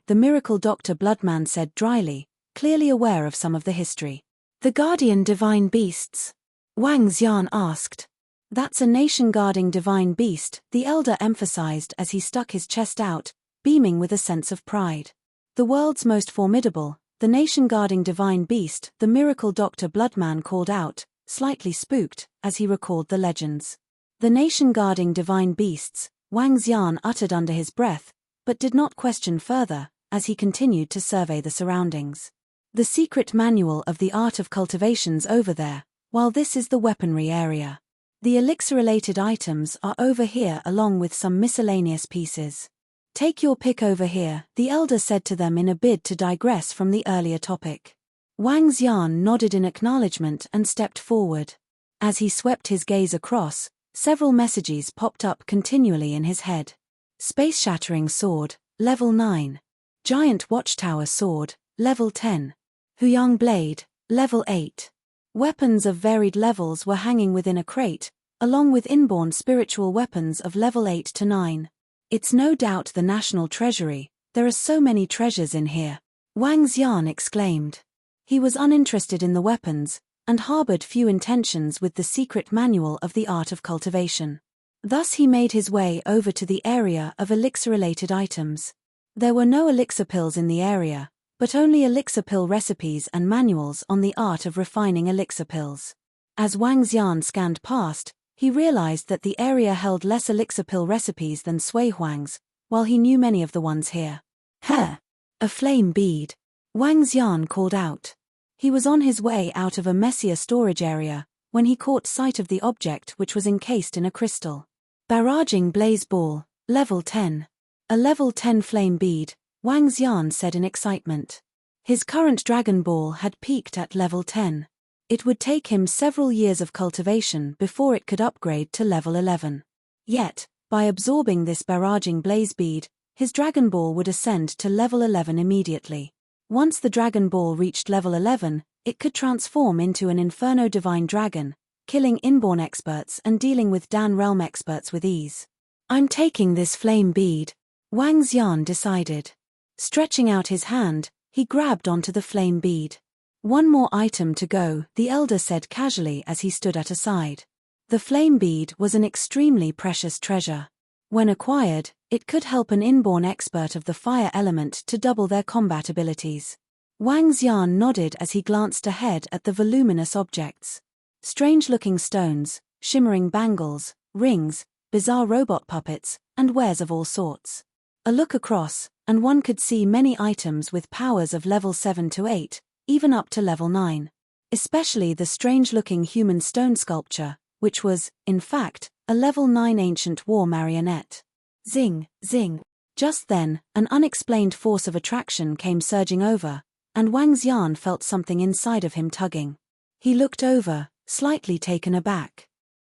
the miracle Dr. Bloodman said dryly, clearly aware of some of the history. The guardian divine beasts? Wang Xian asked. That's a nation-guarding divine beast, the elder emphasized as he stuck his chest out, beaming with a sense of pride. The world's most formidable, the nation-guarding divine beast, the miracle Dr. Bloodman called out, slightly spooked, as he recalled the legends. The nation-guarding divine beasts, Wang Xian uttered under his breath, but did not question further, as he continued to survey the surroundings. The secret manual of the art of cultivation's over there, while this is the weaponry area. The elixir-related items are over here along with some miscellaneous pieces. Take your pick over here, the elder said to them in a bid to digress from the earlier topic. Wang Xian nodded in acknowledgement and stepped forward. As he swept his gaze across, several messages popped up continually in his head. Space-shattering sword, level 9. Giant watchtower sword, level 10. Huyang blade, level 8. Weapons of varied levels were hanging within a crate, along with inborn spiritual weapons of level 8 to 9. It's no doubt the national treasury, there are so many treasures in here, Wang Xian exclaimed. He was uninterested in the weapons, and harbored few intentions with the secret manual of the art of cultivation. Thus he made his way over to the area of elixir-related items. There were no elixir pills in the area, but only elixir pill recipes and manuals on the art of refining elixir pills. As Wang Xian scanned past, he realized that the area held less elixir pill recipes than Sui Huang's, while he knew many of the ones here. "Huh! A flame bead!" Wang Xian called out. He was on his way out of a messier storage area, when he caught sight of the object which was encased in a crystal. Barraging blaze ball, level 10. A level 10 flame bead, Wang Xian said in excitement. His current Dragon Ball had peaked at level 10. It would take him several years of cultivation before it could upgrade to level 11. Yet, by absorbing this barraging blaze bead, his Dragon Ball would ascend to level 11 immediately. Once the Dragon Ball reached level 11, it could transform into an Inferno Divine Dragon, killing inborn experts and dealing with Dan Realm experts with ease. "I'm taking this flame bead," Wang Xian decided. Stretching out his hand, he grabbed onto the flame bead. "One more item to go," the elder said casually as he stood at a side. The flame bead was an extremely precious treasure. When acquired, it could help an inborn expert of the fire element to double their combat abilities. Wang Xian nodded as he glanced ahead at the voluminous objects. Strange-looking stones, shimmering bangles, rings, bizarre robot puppets, and wares of all sorts. A look across, and one could see many items with powers of level 7 to 8, even up to level 9. Especially the strange-looking human stone sculpture, which was, in fact, a level 9 ancient war marionette. Zing, zing. Just then, an unexplained force of attraction came surging over, and Wang Xian felt something inside of him tugging. He looked over, slightly taken aback.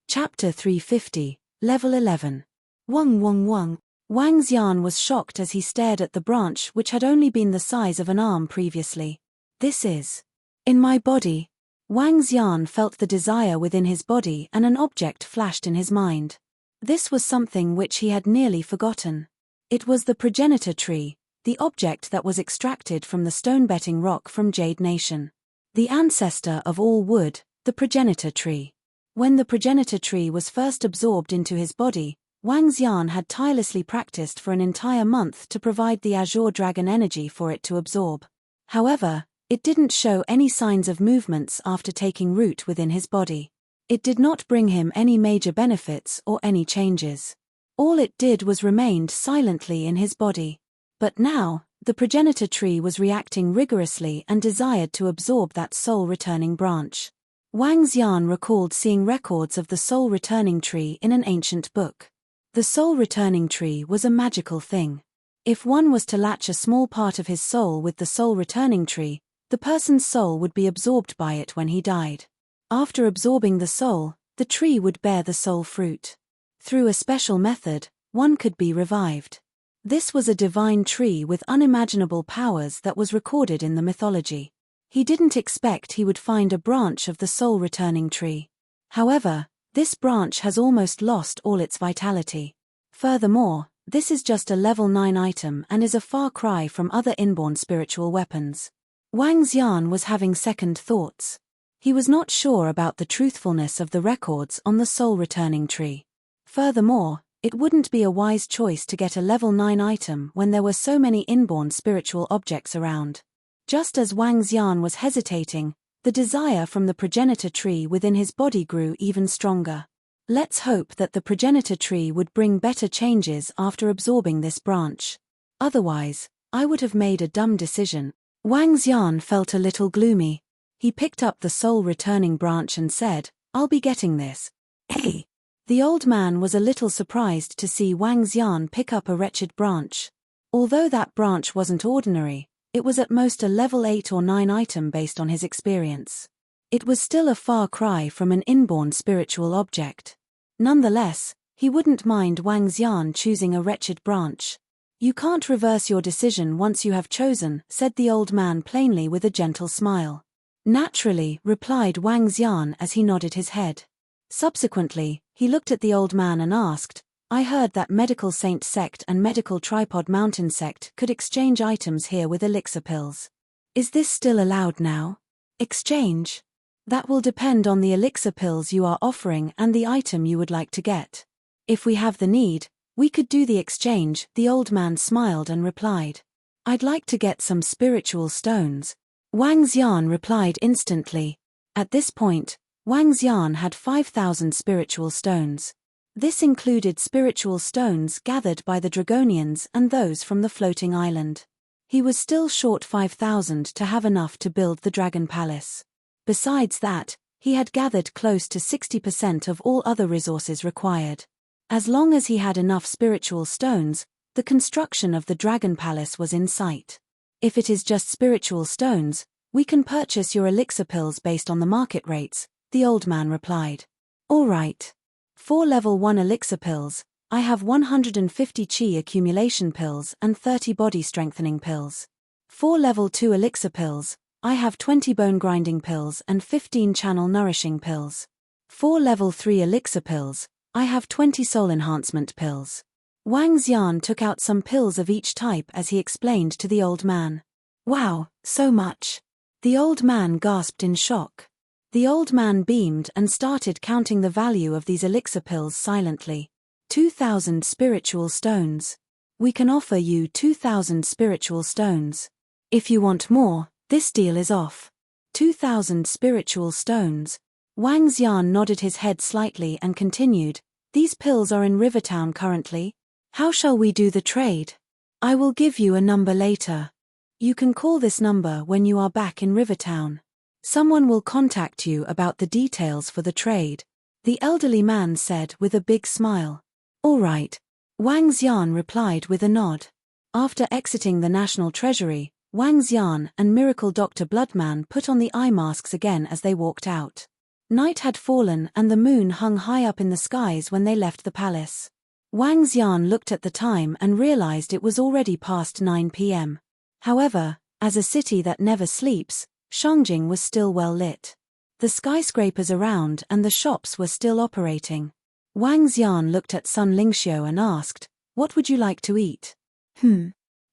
Chapter 350, Level 11. Wang Wang Wang. Wang Xian was shocked as he stared at the branch which had only been the size of an arm previously. "This is in my body." Wang Xian felt the desire within his body and an object flashed in his mind. This was something which he had nearly forgotten. It was the progenitor tree, the object that was extracted from the stone-betting rock from Jade Nation. The ancestor of all wood, the progenitor tree. When the progenitor tree was first absorbed into his body, Wang Xian had tirelessly practiced for an entire month to provide the Azure Dragon energy for it to absorb. However, it didn't show any signs of movements after taking root within his body. It did not bring him any major benefits or any changes. All it did was remained silently in his body. But now, the progenitor tree was reacting rigorously and desired to absorb that soul-returning branch. Wang Xian recalled seeing records of the soul-returning tree in an ancient book. The soul-returning tree was a magical thing. If one was to latch a small part of his soul with the soul-returning tree, the person's soul would be absorbed by it when he died. After absorbing the soul, the tree would bear the soul fruit. Through a special method, one could be revived. This was a divine tree with unimaginable powers that was recorded in the mythology. He didn't expect he would find a branch of the soul-returning tree. However, this branch has almost lost all its vitality. Furthermore, this is just a level 9 item and is a far cry from other inborn spiritual weapons. Wang Xian was having second thoughts. He was not sure about the truthfulness of the records on the soul-returning tree. Furthermore, it wouldn't be a wise choice to get a level 9 item when there were so many inborn spiritual objects around. Just as Wang Xian was hesitating, the desire from the progenitor tree within his body grew even stronger. Let's hope that the progenitor tree would bring better changes after absorbing this branch. Otherwise, I would have made a dumb decision. Wang Xian felt a little gloomy. He picked up the soul-returning branch and said, "I'll be getting this." Hey! The old man was a little surprised to see Wang Xian pick up a wretched branch. Although that branch wasn't ordinary, it was at most a level 8 or 9 item based on his experience. It was still a far cry from an inborn spiritual object. Nonetheless, he wouldn't mind Wang Xian choosing a wretched branch. You can't reverse your decision once you have chosen, said the old man plainly with a gentle smile. Naturally, replied Wang Xian as he nodded his head. Subsequently, he looked at the old man and asked, I heard that Medical Saint Sect and Medical Tripod Mountain Sect could exchange items here with elixir pills. Is this still allowed now? Exchange? That will depend on the elixir pills you are offering and the item you would like to get. If we have the need, we could do the exchange, the old man smiled and replied. I'd like to get some spiritual stones. Wang Xian replied instantly. At this point, Wang Xian had 5,000 spiritual stones. This included spiritual stones gathered by the Dragonians and those from the floating island. He was still short 5,000 to have enough to build the Dragon Palace. Besides that, he had gathered close to 60% of all other resources required. As long as he had enough spiritual stones, the construction of the Dragon Palace was in sight. If it is just spiritual stones, we can purchase your elixir pills based on the market rates, the old man replied. All right. 4 level 1 elixir pills, I have 150 chi accumulation pills and 30 body strengthening pills. 4 level 2 elixir pills, I have 20 bone grinding pills and 15 channel nourishing pills. 4 level 3 elixir pills, I have 20 soul enhancement pills. Wang Xian took out some pills of each type as he explained to the old man. Wow, so much. The old man gasped in shock. The old man beamed and started counting the value of these elixir pills silently. 2,000 spiritual stones. We can offer you 2,000 spiritual stones. If you want more, this deal is off. 2,000 spiritual stones. Wang Xian nodded his head slightly and continued, these pills are in Rivertown currently. How shall we do the trade? I will give you a number later. You can call this number when you are back in Rivertown. Someone will contact you about the details for the trade, the elderly man said with a big smile. All right. Wang Xian replied with a nod. After exiting the National Treasury, Wang Xian and Miracle Dr. Bloodman put on the eye masks again as they walked out. Night had fallen and the moon hung high up in the skies when they left the palace. Wang Xian looked at the time and realized it was already past 9 p.m. However, as a city that never sleeps, Shangjing was still well lit. The skyscrapers around and the shops were still operating. Wang Xian looked at Sun Lingxiu and asked, what would you like to eat?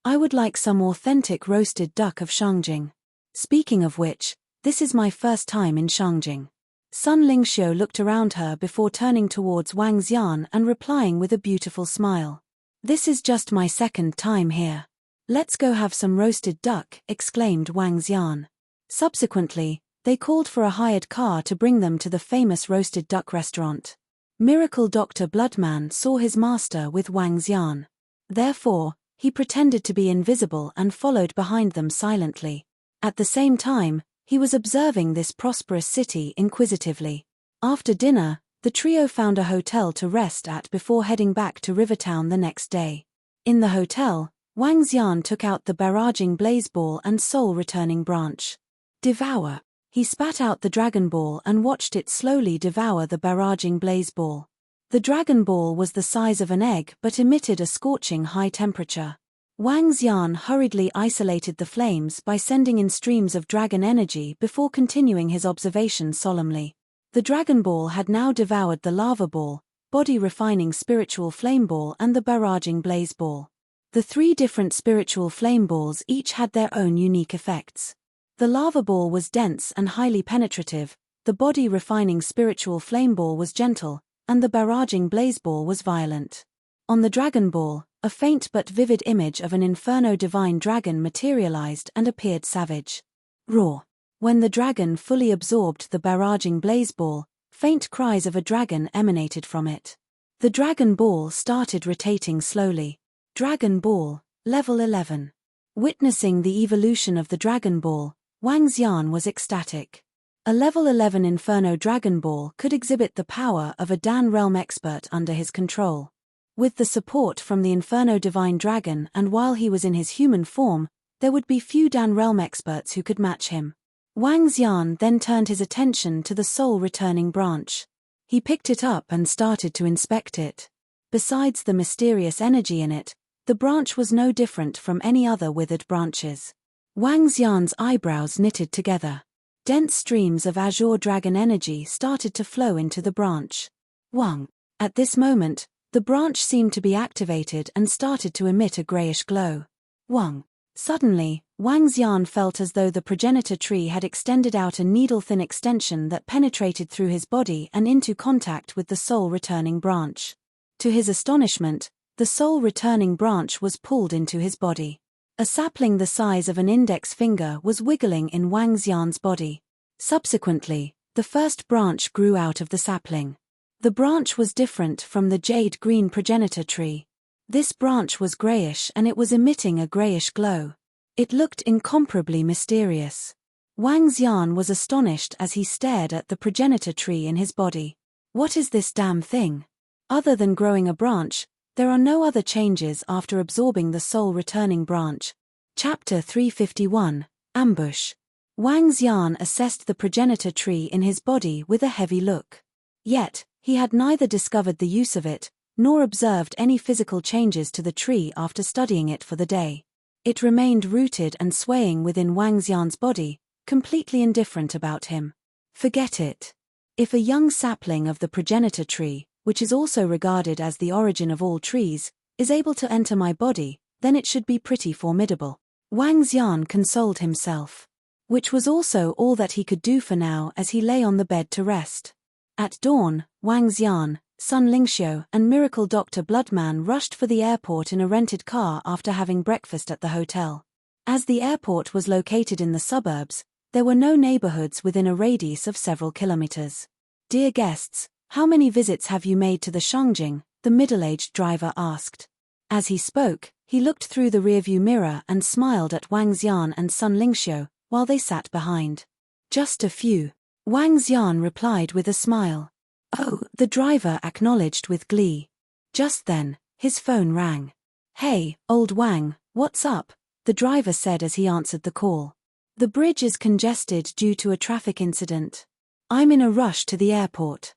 I would like some authentic roasted duck of Shangjing. Speaking of which, this is my first time in Shangjing. Sun Lingxiu looked around her before turning towards Wang Xian and replying with a beautiful smile. This is just my second time here. Let's go have some roasted duck, exclaimed Wang Xian. Subsequently, they called for a hired car to bring them to the famous roasted duck restaurant. Miracle Dr. Bloodman saw his master with Wang Xian. Therefore, he pretended to be invisible and followed behind them silently. At the same time, he was observing this prosperous city inquisitively. After dinner, the trio found a hotel to rest at before heading back to Rivertown the next day. In the hotel, Wang Xian took out the barraging blaze ball and soul returning branch. Devour. He spat out the Dragon Ball and watched it slowly devour the barraging blaze ball. The Dragon Ball was the size of an egg but emitted a scorching high temperature. Wang Xian hurriedly isolated the flames by sending in streams of dragon energy before continuing his observation solemnly. The Dragon Ball had now devoured the lava ball, body-refining spiritual flame ball and the barraging blaze ball. The 3 different spiritual flame balls each had their own unique effects. The lava ball was dense and highly penetrative, the body-refining spiritual flame ball was gentle, and the barraging blaze ball was violent. On the Dragon Ball, a faint but vivid image of an Inferno Divine Dragon materialized and appeared savage. Roar. When the dragon fully absorbed the barraging blaze ball, faint cries of a dragon emanated from it. The Dragon Ball started rotating slowly. Dragon Ball, level 11. Witnessing the evolution of the Dragon Ball, Wang Xian was ecstatic. A level 11 Inferno Dragon Ball could exhibit the power of a Dan Realm expert under his control. With the support from the Inferno Divine Dragon and while he was in his human form, there would be few Dan Realm experts who could match him. Wang Xian then turned his attention to the soul-returning branch. He picked it up and started to inspect it. Besides the mysterious energy in it, the branch was no different from any other withered branches. Wang Xian's eyebrows knitted together. Dense streams of azure dragon energy started to flow into the branch. Wang. At this moment, the branch seemed to be activated and started to emit a grayish glow. Wang. Suddenly, Wang Xian felt as though the progenitor tree had extended out a needle-thin extension that penetrated through his body and into contact with the soul-returning branch. To his astonishment, the soul-returning branch was pulled into his body. A sapling the size of an index finger was wiggling in Wang Xian's body. Subsequently, the first branch grew out of the sapling. The branch was different from the jade-green progenitor tree. This branch was grayish and it was emitting a grayish glow. It looked incomparably mysterious. Wang Xian was astonished as he stared at the progenitor tree in his body. What is this damn thing? Other than growing a branch, there are no other changes after absorbing the soul-returning branch. Chapter 351, Ambush. Wang Xian assessed the progenitor tree in his body with a heavy look. Yet, he had neither discovered the use of it, nor observed any physical changes to the tree after studying it for the day. It remained rooted and swaying within Wang Xian's body, completely indifferent about him. Forget it. If a young sapling of the progenitor tree, which is also regarded as the origin of all trees, is able to enter my body, then it should be pretty formidable. Wang Xian consoled himself. Which was also all that he could do for now as he lay on the bed to rest. At dawn, Wang Xian, Sun Lingxiu and Miracle Dr. Bloodman rushed for the airport in a rented car after having breakfast at the hotel. As the airport was located in the suburbs, there were no neighborhoods within a radius of several kilometers. Dear guests, how many visits have you made to the Shangjing? The middle-aged driver asked. As he spoke, he looked through the rearview mirror and smiled at Wang Xian and Sun Lingxiu, while they sat behind. Just a few. Wang Xian replied with a smile. Oh, the driver acknowledged with glee. Just then, his phone rang. Hey, old Wang, what's up? The driver said as he answered the call. The bridge is congested due to a traffic incident. I'm in a rush to the airport.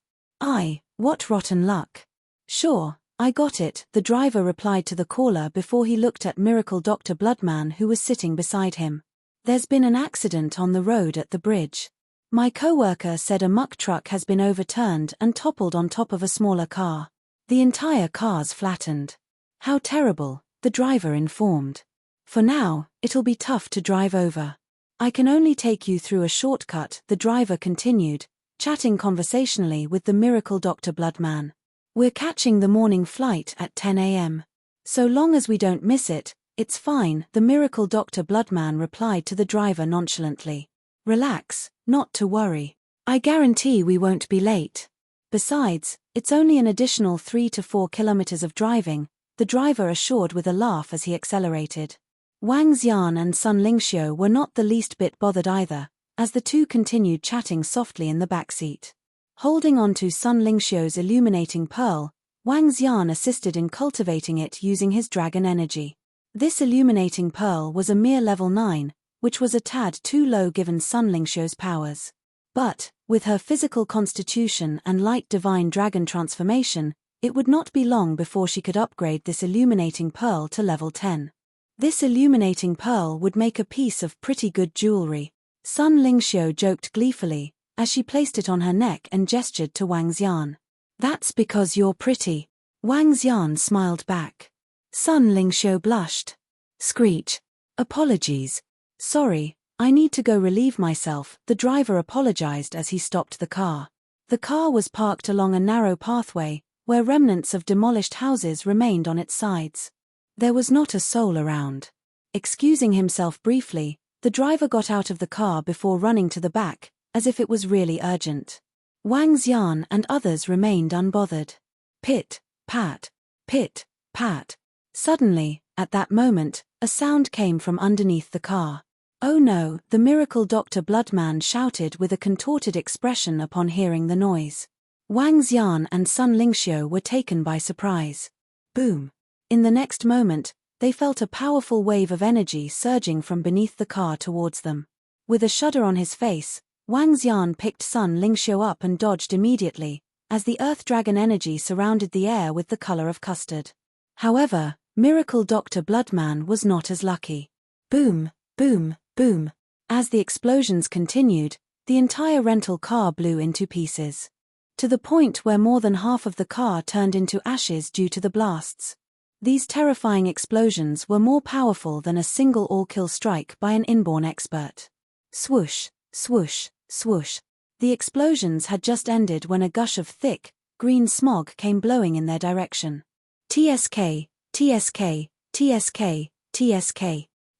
What rotten luck. Sure, I got it, the driver replied to the caller before he looked at Miracle Dr. Bloodman who was sitting beside him. There's been an accident on the road at the bridge. My coworker said a muck truck has been overturned and toppled on top of a smaller car. The entire car's flattened. How terrible, the driver informed. For now, it'll be tough to drive over. I can only take you through a shortcut, the driver continued, chatting conversationally with the Miracle Dr. Bloodman. We're catching the morning flight at 10 a.m. So long as we don't miss it, it's fine, the Miracle Dr. Bloodman replied to the driver nonchalantly. Relax, not to worry. I guarantee we won't be late. Besides, it's only an additional 3 to 4 kilometers of driving, the driver assured with a laugh as he accelerated. Wang Xian and Sun Lingxiu were not the least bit bothered either, as the two continued chatting softly in the backseat. Holding on to Sun Lingxiu's illuminating pearl, Wang Xian assisted in cultivating it using his dragon energy. This illuminating pearl was a mere level 9, which was a tad too low given Sun Lingxiu's powers. But, with her physical constitution and light divine dragon transformation, it would not be long before she could upgrade this illuminating pearl to level 10. This illuminating pearl would make a piece of pretty good jewelry. Sun Lingxiu joked gleefully, as she placed it on her neck and gestured to Wang Xian. That's because you're pretty. Wang Xian smiled back. Sun Lingxiu blushed. Screech. Apologies. Sorry, I need to go relieve myself, the driver apologized as he stopped the car. The car was parked along a narrow pathway, where remnants of demolished houses remained on its sides. There was not a soul around. Excusing himself briefly, the driver got out of the car before running to the back, as if it was really urgent. Wang Xian and others remained unbothered. Pit, pat, pit, pat. Suddenly, at that moment, a sound came from underneath the car. Oh no, the Miracle Dr. Bloodman shouted with a contorted expression upon hearing the noise. Wang Xian and Sun Lingxiu were taken by surprise. Boom. In the next moment, they felt a powerful wave of energy surging from beneath the car towards them. With a shudder on his face, Wang Xian picked Sun Lingxiu up and dodged immediately, as the earth dragon energy surrounded the air with the color of custard. However, Miracle Dr. Bloodman was not as lucky. Boom, boom, boom. As the explosions continued, the entire rental car blew into pieces. To the point where more than half of the car turned into ashes due to the blasts. These terrifying explosions were more powerful than a single all-kill strike by an inborn expert. Swoosh, swoosh, swoosh. The explosions had just ended when a gush of thick, green smog came blowing in their direction. TSK, TSK, TSK, TSK.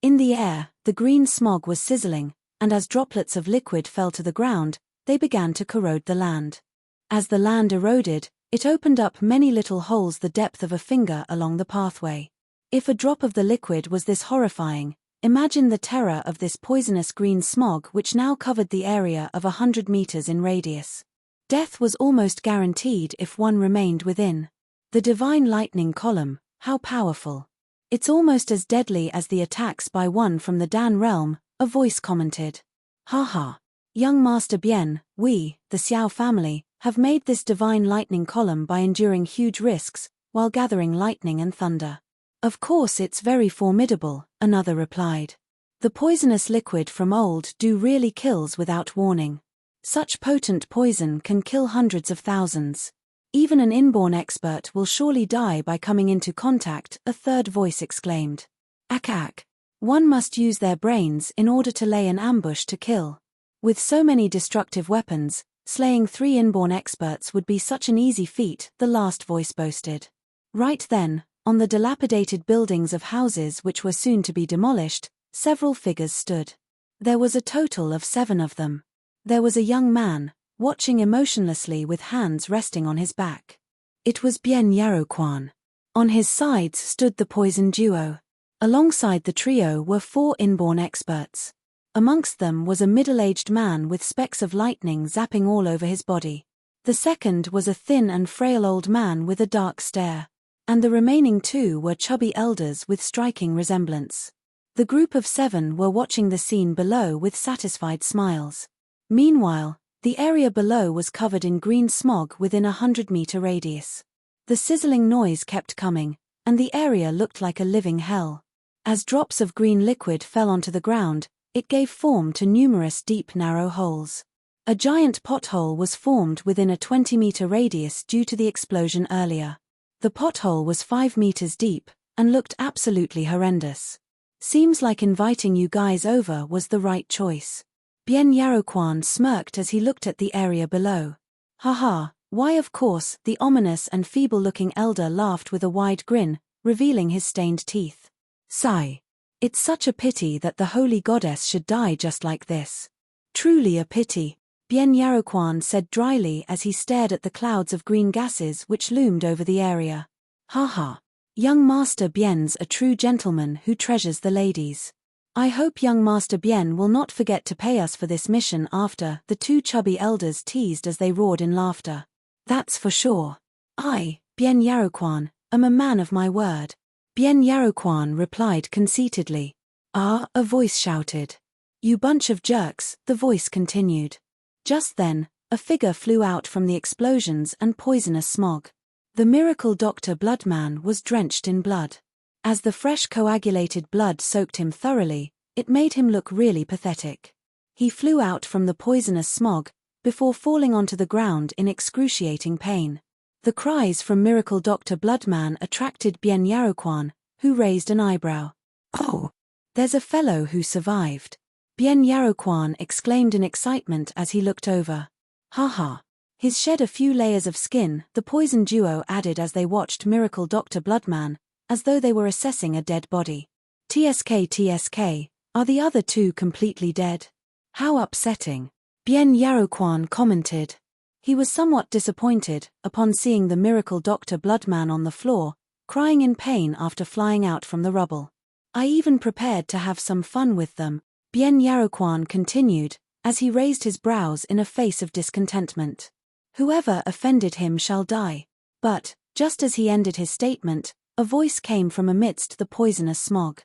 In the air, the green smog was sizzling, and as droplets of liquid fell to the ground, they began to corrode the land. As the land eroded, it opened up many little holes the depth of a finger along the pathway. If a drop of the liquid was this horrifying, imagine the terror of this poisonous green smog which now covered the area of 100 meters in radius. Death was almost guaranteed if one remained within. The divine lightning column, how powerful. It's almost as deadly as the attacks by one from the Dan realm, a voice commented. Haha. Young Master Bien, we, the Xiao family, have made this divine lightning column by enduring huge risks, while gathering lightning and thunder. Of course it's very formidable, another replied. The poisonous liquid from old do really kills without warning. Such potent poison can kill hundreds of thousands. Even an inborn expert will surely die by coming into contact, a third voice exclaimed. Ak. One must use their brains in order to lay an ambush to kill. With so many destructive weapons, slaying 3 inborn experts would be such an easy feat, the last voice boasted. Right then, on the dilapidated buildings of houses which were soon to be demolished, several figures stood. There was a total of 7 of them. There was a young man, watching emotionlessly with hands resting on his back. It was Bien Yaroquan. On his sides stood the poison duo. Alongside the trio were 4 inborn experts. Amongst them was a middle-aged man with specks of lightning zapping all over his body. The second was a thin and frail old man with a dark stare. And the remaining 2 were chubby elders with striking resemblance. The group of 7 were watching the scene below with satisfied smiles. Meanwhile, the area below was covered in green smog within a 100-meter radius. The sizzling noise kept coming, and the area looked like a living hell. As drops of green liquid fell onto the ground, it gave form to numerous deep narrow holes. A giant pothole was formed within a 20-meter radius due to the explosion earlier. The pothole was 5 meters deep, and looked absolutely horrendous. Seems like inviting you guys over was the right choice. Bien Yaroquan smirked as he looked at the area below. Haha, why of course, the ominous and feeble-looking elder laughed with a wide grin, revealing his stained teeth. Sigh. It's such a pity that the holy goddess should die just like this. Truly a pity, Bien Yaroquan said dryly as he stared at the clouds of green gases which loomed over the area. Haha. Young Master Bien's a true gentleman who treasures the ladies. I hope young Master Bien will not forget to pay us for this mission after, the 2 chubby elders teased as they roared in laughter. That's for sure. I, Bien Yaroquan, am a man of my word. Bien Yaroquan replied conceitedly. Ah, a voice shouted. You bunch of jerks, the voice continued. Just then, a figure flew out from the explosions and poisonous smog. The miracle Dr. Bloodman was drenched in blood. As the fresh coagulated blood soaked him thoroughly, it made him look really pathetic. He flew out from the poisonous smog, before falling onto the ground in excruciating pain. The cries from Miracle Dr. Bloodman attracted Bien Yaroquan, who raised an eyebrow. Oh! There's a fellow who survived. Bien Yaroquan exclaimed in excitement as he looked over. Haha. He's shed a few layers of skin, the poison duo added as they watched Miracle Dr. Bloodman, as though they were assessing a dead body. TSK, are the other 2 completely dead? How upsetting. Bien Yaroquan commented. He was somewhat disappointed upon seeing the Miracle Dr. Bloodman on the floor, crying in pain after flying out from the rubble. I even prepared to have some fun with them, Bien Yaroquan continued, as he raised his brows in a face of discontentment. Whoever offended him shall die. But, just as he ended his statement, a voice came from amidst the poisonous smog.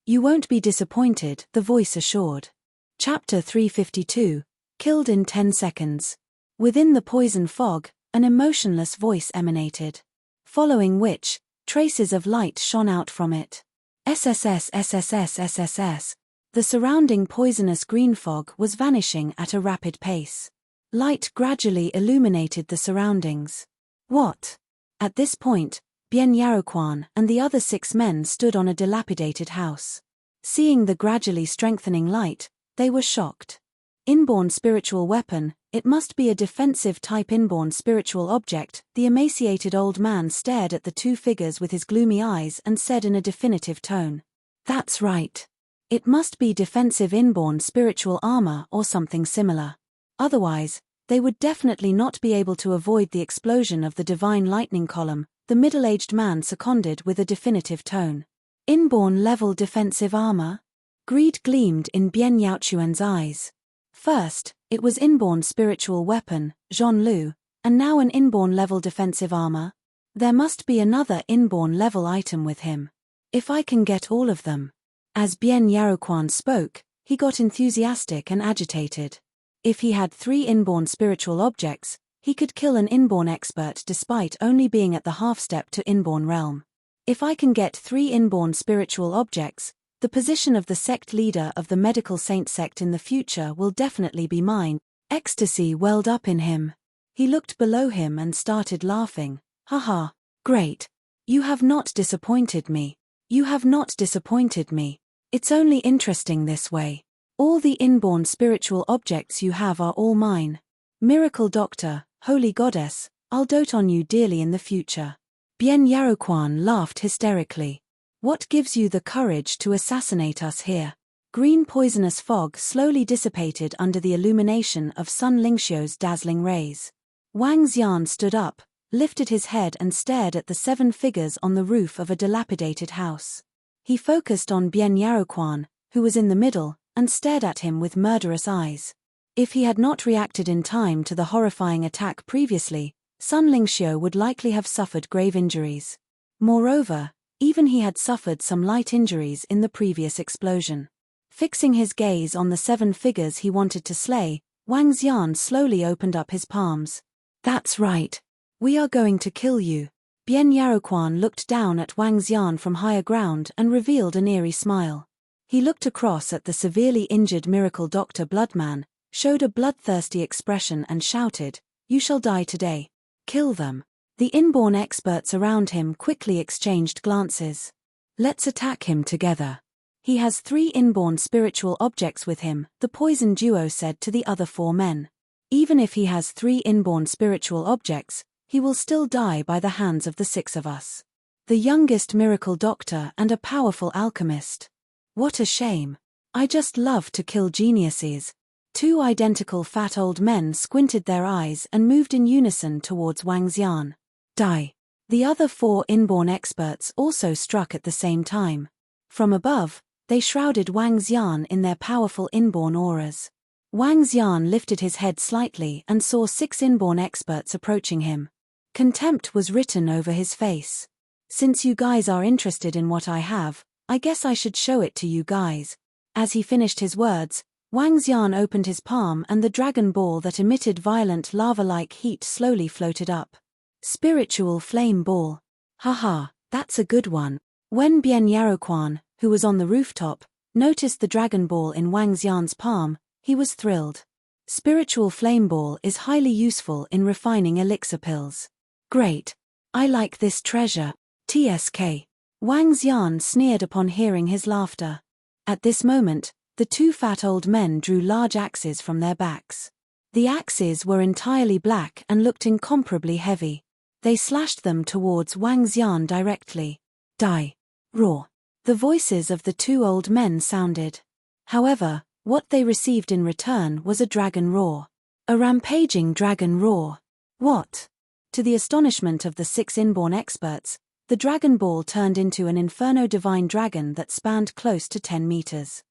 You won't be disappointed, the voice assured. Chapter 352, Killed in 10 Seconds. Within the poison fog, an emotionless voice emanated. Following which, traces of light shone out from it. SSS SSS SSS. The surrounding poisonous green fog was vanishing at a rapid pace. Light gradually illuminated the surroundings. What? At this point, Bien Yaroquan and the other 6 men stood on a dilapidated house. Seeing the gradually strengthening light, they were shocked. Inborn spiritual weapon, it must be a defensive type inborn spiritual object. The emaciated old man stared at the 2 figures with his gloomy eyes and said in a definitive tone. That's right. It must be defensive inborn spiritual armor or something similar. Otherwise, they would definitely not be able to avoid the explosion of the divine lightning column, the middle-aged man seconded with a definitive tone. Inborn level defensive armor? Greed gleamed in Bien Yaochuan's eyes. First, it was inborn spiritual weapon, Jean Lu, and now an inborn level defensive armor. There must be another inborn level item with him. If I can get all of them. As Bien Yaroquan spoke, he got enthusiastic and agitated. If he had 3 inborn spiritual objects, he could kill an inborn expert despite only being at the half-step to inborn realm. If I can get 3 inborn spiritual objects, the position of the sect leader of the medical saint sect in the future will definitely be mine. Ecstasy welled up in him. He looked below him and started laughing. Haha, great. You have not disappointed me. You have not disappointed me. It's only interesting this way. All the inborn spiritual objects you have are all mine. Miracle Doctor, Holy Goddess, I'll dote on you dearly in the future. Bien Yaroquan laughed hysterically. What gives you the courage to assassinate us here? Green poisonous fog slowly dissipated under the illumination of Sun Lingxiu's dazzling rays. Wang Xian stood up, lifted his head and stared at the 7 figures on the roof of a dilapidated house. He focused on Bien Yaroquan, who was in the middle, and stared at him with murderous eyes. If he had not reacted in time to the horrifying attack previously, Sun Lingxiu would likely have suffered grave injuries. Moreover, even he had suffered some light injuries in the previous explosion. Fixing his gaze on the 7 figures he wanted to slay, Wang Xian slowly opened up his palms. That's right. We are going to kill you. Bien Yaroquan looked down at Wang Xian from higher ground and revealed an eerie smile. He looked across at the severely injured Miracle Doctor Bloodman, showed a bloodthirsty expression and shouted, "You shall die today. Kill them." The inborn experts around him quickly exchanged glances. Let's attack him together. He has 3 inborn spiritual objects with him, the poison duo said to the other 4 men. Even if he has 3 inborn spiritual objects, he will still die by the hands of the 6 of us. The youngest miracle doctor and a powerful alchemist. What a shame. I just love to kill geniuses. 2 identical fat old men squinted their eyes and moved in unison towards Wang Xian. Die. The other 4 inborn experts also struck at the same time. From above, they shrouded Wang Xian in their powerful inborn auras. Wang Xian lifted his head slightly and saw 6 inborn experts approaching him. Contempt was written over his face. Since you guys are interested in what I have, I guess I should show it to you guys. As he finished his words, Wang Xian opened his palm and the dragon ball that emitted violent lava-like heat slowly floated up. Spiritual flame ball. Haha, that's a good one. When Bien Yaroquan, who was on the rooftop, noticed the dragon ball in Wang Xian's palm, he was thrilled. Spiritual flame ball is highly useful in refining elixir pills. Great. I like this treasure. TSK. Wang Xian sneered upon hearing his laughter. At this moment, the 2 fat old men drew large axes from their backs. The axes were entirely black and looked incomparably heavy. They slashed them towards Wang Xian directly. Die. Roar. The voices of the 2 old men sounded. However, what they received in return was a dragon roar. A rampaging dragon roar. What? To the astonishment of the 6 inborn experts, the dragon ball turned into an inferno divine dragon that spanned close to 10 meters.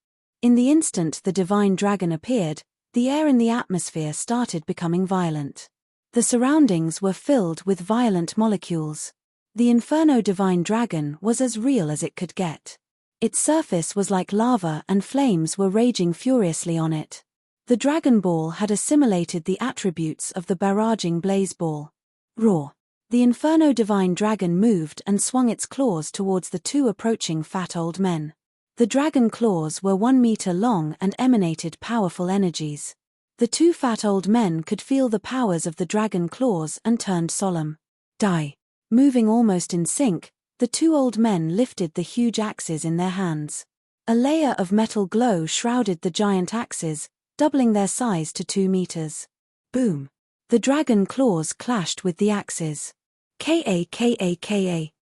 In the instant the divine dragon appeared, the air in the atmosphere started becoming violent. The surroundings were filled with violent molecules. The Inferno Divine Dragon was as real as it could get. Its surface was like lava and flames were raging furiously on it. The Dragon Ball had assimilated the attributes of the barraging blaze ball. Roar! The Inferno Divine Dragon moved and swung its claws towards the two approaching fat old men. The dragon claws were 1 meter long and emanated powerful energies. The two fat old men could feel the powers of the dragon claws and turned solemn. Die! Moving almost in sync, the two old men lifted the huge axes in their hands. A layer of metal glow shrouded the giant axes, doubling their size to 2 meters. Boom! The dragon claws clashed with the axes. Ka.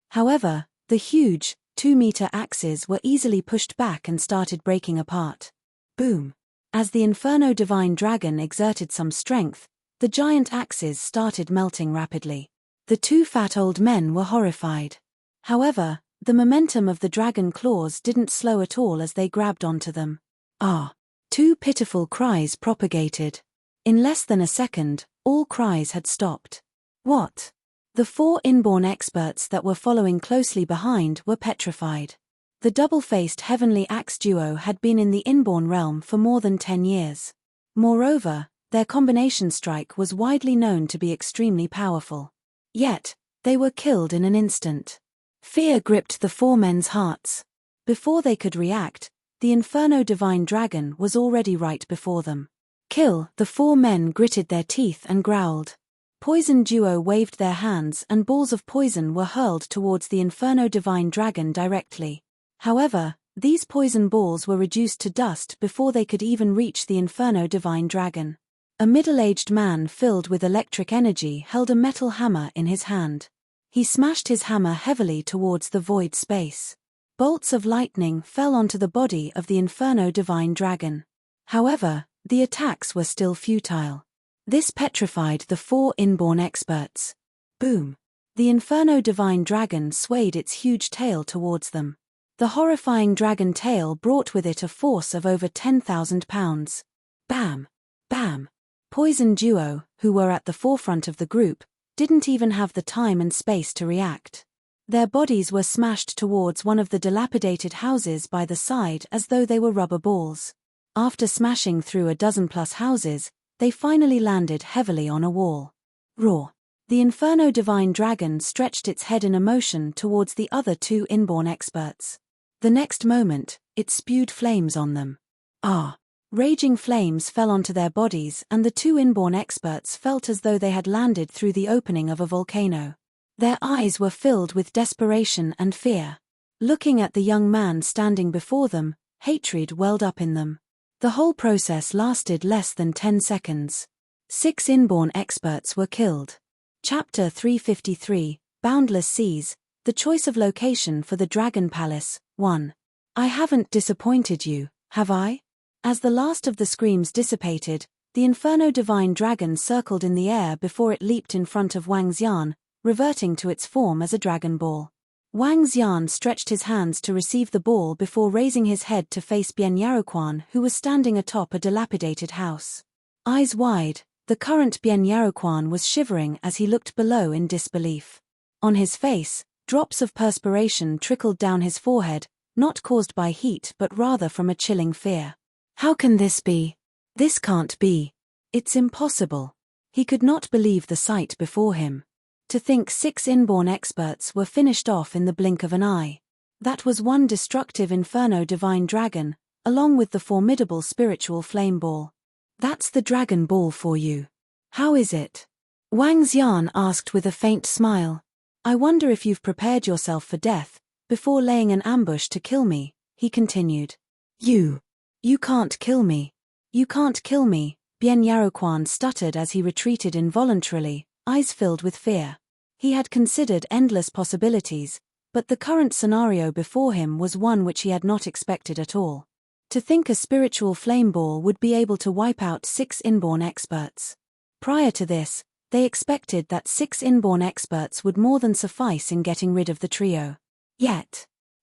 However, the huge, 2-meter axes were easily pushed back and started breaking apart. Boom! As the Inferno Divine Dragon exerted some strength, the giant axes started melting rapidly. The two fat old men were horrified. However, the momentum of the dragon claws didn't slow at all as they grabbed onto them. Ah! 2 pitiful cries propagated. In less than a second, all cries had stopped. What? The 4 inborn experts that were following closely behind were petrified. The double-faced heavenly axe duo had been in the inborn realm for more than 10 years. Moreover, their combination strike was widely known to be extremely powerful. Yet, they were killed in an instant. Fear gripped the 4 men's hearts. Before they could react, the Inferno Divine Dragon was already right before them. Kill! The 4 men gritted their teeth and growled. Poison duo waved their hands and balls of poison were hurled towards the Inferno Divine Dragon directly. However, these poison balls were reduced to dust before they could even reach the Inferno Divine Dragon. A middle-aged man filled with electric energy held a metal hammer in his hand. He smashed his hammer heavily towards the void space. Bolts of lightning fell onto the body of the Inferno Divine Dragon. However, the attacks were still futile. This petrified the 4 inborn experts. Boom! The Inferno Divine Dragon swayed its huge tail towards them. The horrifying dragon tail brought with it a force of over 10,000 pounds. Bam! Bam! Poison duo, who were at the forefront of the group, didn't even have the time and space to react. Their bodies were smashed towards one of the dilapidated houses by the side as though they were rubber balls. After smashing through a dozen-plus houses, they finally landed heavily on a wall. Roar! The Inferno Divine Dragon stretched its head in a motion towards the other 2 inborn experts. The next moment, it spewed flames on them. Ah! Raging flames fell onto their bodies and the 2 inborn experts felt as though they had landed through the opening of a volcano. Their eyes were filled with desperation and fear. Looking at the young man standing before them, hatred welled up in them. The whole process lasted less than 10 seconds. 6 inborn experts were killed. Chapter 353, Boundless Seas, The Choice of Location for the Dragon Palace, 1. I haven't disappointed you, have I? As the last of the screams dissipated, the Inferno Divine Dragon circled in the air before it leaped in front of Wang Xian, reverting to its form as a dragon ball. Wang Xian stretched his hands to receive the ball before raising his head to face Bian Yaroquan, who was standing atop a dilapidated house. Eyes wide, the current Bian Yaroquan was shivering as he looked below in disbelief. On his face, drops of perspiration trickled down his forehead, not caused by heat but rather from a chilling fear. How can this be? This can't be. It's impossible. He could not believe the sight before him. To think 6 inborn experts were finished off in the blink of an eye. That was one destructive Inferno Divine Dragon, along with the formidable spiritual flame ball. That's the Dragon Ball for you. How is it? Wang Xian asked with a faint smile. I wonder if you've prepared yourself for death, before laying an ambush to kill me, he continued. You can't kill me. You can't kill me, Bian Yaroquan stuttered as he retreated involuntarily, eyes filled with fear. He had considered endless possibilities, but the current scenario before him was one which he had not expected at all. To think a spiritual flame ball would be able to wipe out 6 inborn experts. Prior to this, they expected that 6 inborn experts would more than suffice in getting rid of the trio.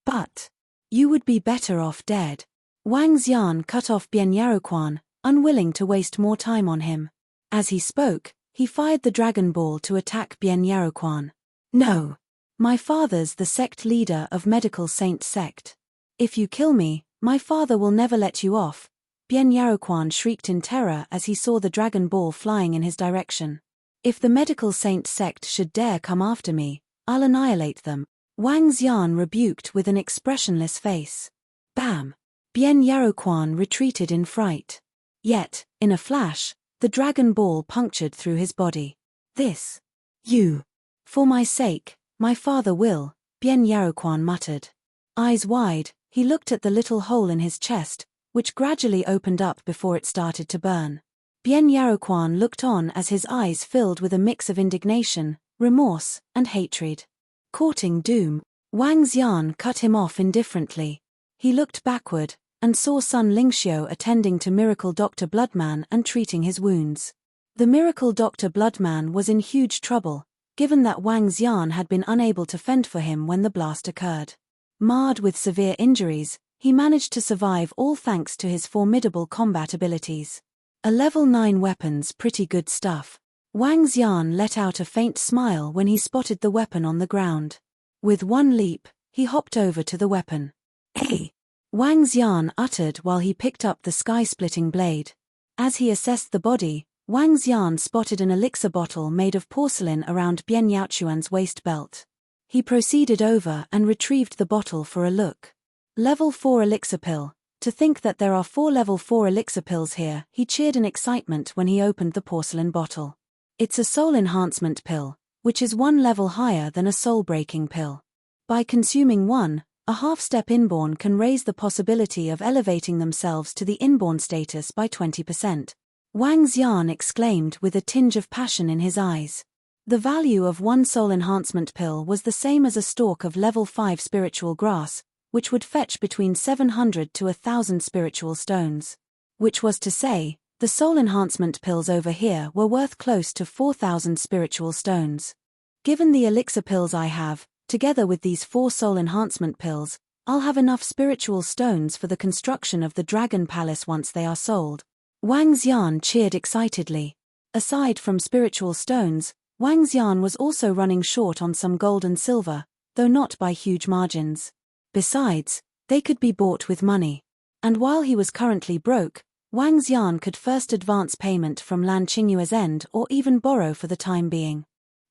But, you would be better off dead. Wang Xian cut off Bian Yaroquan, unwilling to waste more time on him. As he spoke, he fired the Dragon Ball to attack Bian Yaroquan. No. My father's the sect leader of Medical Saint sect. If you kill me, my father will never let you off, Bien Yaroquan shrieked in terror as he saw the dragon ball flying in his direction. If the medical saint sect should dare come after me, I'll annihilate them, Wang Xian rebuked with an expressionless face. Bam! Bien Yaroquan retreated in fright. Yet, in a flash, the dragon ball punctured through his body. This. You. For my sake, my father will, Bien Yaroquan muttered. Eyes wide, he looked at the little hole in his chest, which gradually opened up before it started to burn. Bien Yaroquan looked on as his eyes filled with a mix of indignation, remorse, and hatred. Courting doom, Wang Xian cut him off indifferently. He looked backward, and saw Sun Lingxiu attending to Miracle Dr. Bloodman and treating his wounds. The Miracle Dr. Bloodman was in huge trouble, given that Wang Xian had been unable to fend for him when the blast occurred. Marred with severe injuries, he managed to survive all thanks to his formidable combat abilities. A level 9 weapon's pretty good stuff. Wang Xian let out a faint smile when he spotted the weapon on the ground. With one leap, he hopped over to the weapon. Hey! Wang Xian uttered while he picked up the sky-splitting blade. As he assessed the body, Wang Xian spotted an elixir bottle made of porcelain around Bien Yaochuan's waist belt. He proceeded over and retrieved the bottle for a look. Level 4 elixir pill. To think that there are 4 level 4 elixir pills here, he cheered in excitement when he opened the porcelain bottle. It's a soul enhancement pill, which is 1 level higher than a soul-breaking pill. By consuming one, a half-step inborn can raise the possibility of elevating themselves to the inborn status by 20%. Wang Xian exclaimed with a tinge of passion in his eyes. The value of 1 soul enhancement pill was the same as a stalk of level 5 spiritual grass, which would fetch between 700 to 1,000 spiritual stones. Which was to say, the soul enhancement pills over here were worth close to 4,000 spiritual stones. Given the elixir pills I have, together with these 4 soul enhancement pills, I'll have enough spiritual stones for the construction of the Dragon Palace once they are sold. Wang Xian cheered excitedly. Aside from spiritual stones, Wang Xian was also running short on some gold and silver, though not by huge margins. Besides, they could be bought with money. And while he was currently broke, Wang Xian could first advance payment from Lan Qingyue's end or even borrow for the time being.